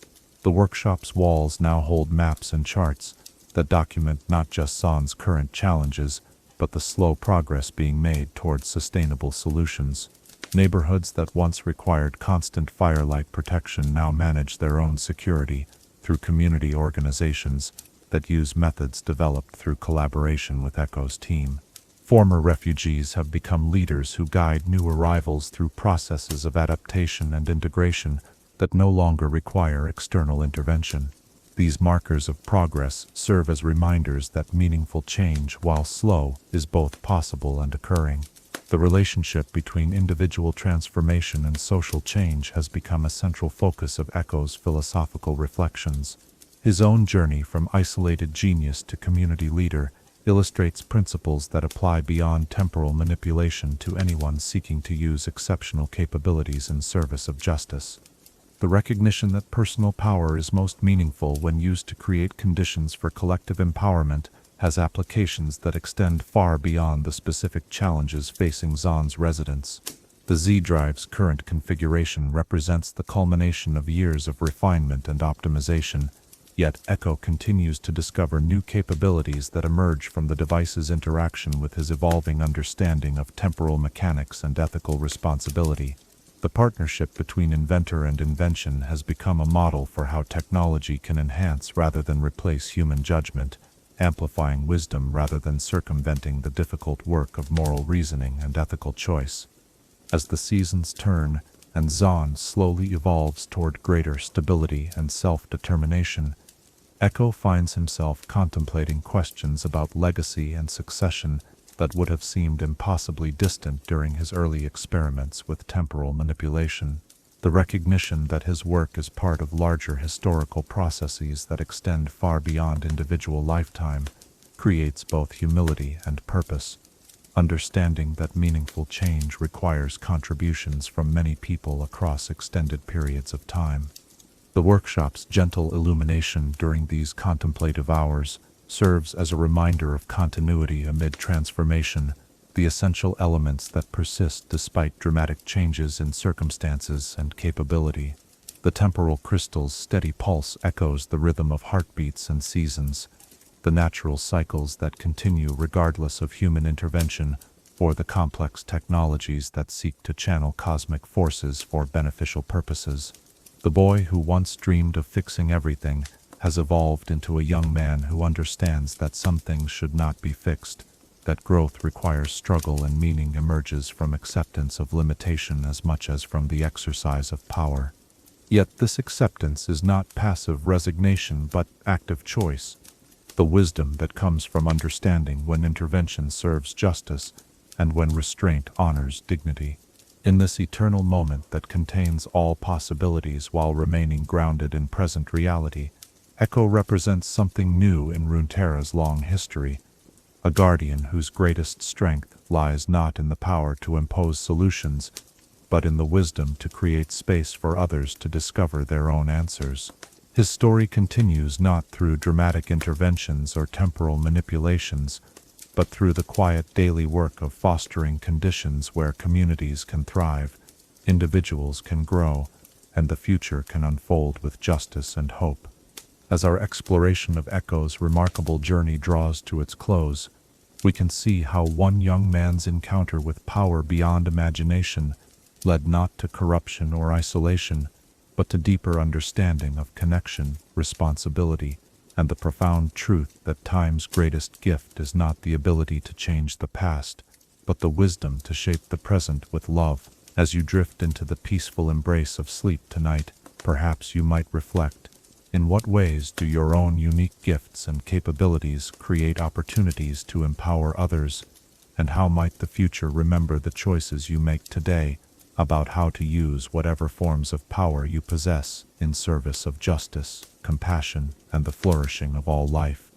The workshop's walls now hold maps and charts that document not just Zaun's current challenges, but the slow progress being made towards sustainable solutions. Neighborhoods that once required constant firelight protection now manage their own security through community organizations that use methods developed through collaboration with Ekko's team. Former refugees have become leaders who guide new arrivals through processes of adaptation and integration that no longer require external intervention. These markers of progress serve as reminders that meaningful change, while slow, is both possible and occurring. The relationship between individual transformation and social change has become a central focus of Ekko's philosophical reflections. His own journey from isolated genius to community leader illustrates principles that apply beyond temporal manipulation to anyone seeking to use exceptional capabilities in service of justice. The recognition that personal power is most meaningful when used to create conditions for collective empowerment has applications that extend far beyond the specific challenges facing Zaun's residents. The Z-Drive's current configuration represents the culmination of years of refinement and optimization, yet Ekko continues to discover new capabilities that emerge from the device's interaction with his evolving understanding of temporal mechanics and ethical responsibility. The partnership between inventor and invention has become a model for how technology can enhance rather than replace human judgment, amplifying wisdom rather than circumventing the difficult work of moral reasoning and ethical choice. As the seasons turn and Zaun slowly evolves toward greater stability and self-determination, Ekko finds himself contemplating questions about legacy and succession that would have seemed impossibly distant during his early experiments with temporal manipulation. The recognition that his work is part of larger historical processes that extend far beyond individual lifetime creates both humility and purpose. Understanding that meaningful change requires contributions from many people across extended periods of time. The workshop's gentle illumination during these contemplative hours serves as a reminder of continuity amid transformation, the essential elements that persist despite dramatic changes in circumstances and capability. The temporal crystal's steady pulse echoes the rhythm of heartbeats and seasons, the natural cycles that continue regardless of human intervention, or the complex technologies that seek to channel cosmic forces for beneficial purposes. The boy who once dreamed of fixing everything has evolved into a young man who understands that some things should not be fixed, that growth requires struggle and meaning emerges from acceptance of limitation as much as from the exercise of power. Yet this acceptance is not passive resignation but active choice, the wisdom that comes from understanding when intervention serves justice and when restraint honors dignity. In this eternal moment that contains all possibilities while remaining grounded in present reality, Ekko represents something new in Runeterra's long history, a guardian whose greatest strength lies not in the power to impose solutions, but in the wisdom to create space for others to discover their own answers. His story continues not through dramatic interventions or temporal manipulations, but through the quiet daily work of fostering conditions where communities can thrive, individuals can grow, and the future can unfold with justice and hope. As our exploration of Ekko's remarkable journey draws to its close, we can see how one young man's encounter with power beyond imagination led not to corruption or isolation, but to deeper understanding of connection, responsibility, and the profound truth that time's greatest gift is not the ability to change the past, but the wisdom to shape the present with love. As you drift into the peaceful embrace of sleep tonight, perhaps you might reflect, in what ways do your own unique gifts and capabilities create opportunities to empower others, and how might the future remember the choices you make today about how to use whatever forms of power you possess in service of justice, compassion, and the flourishing of all life?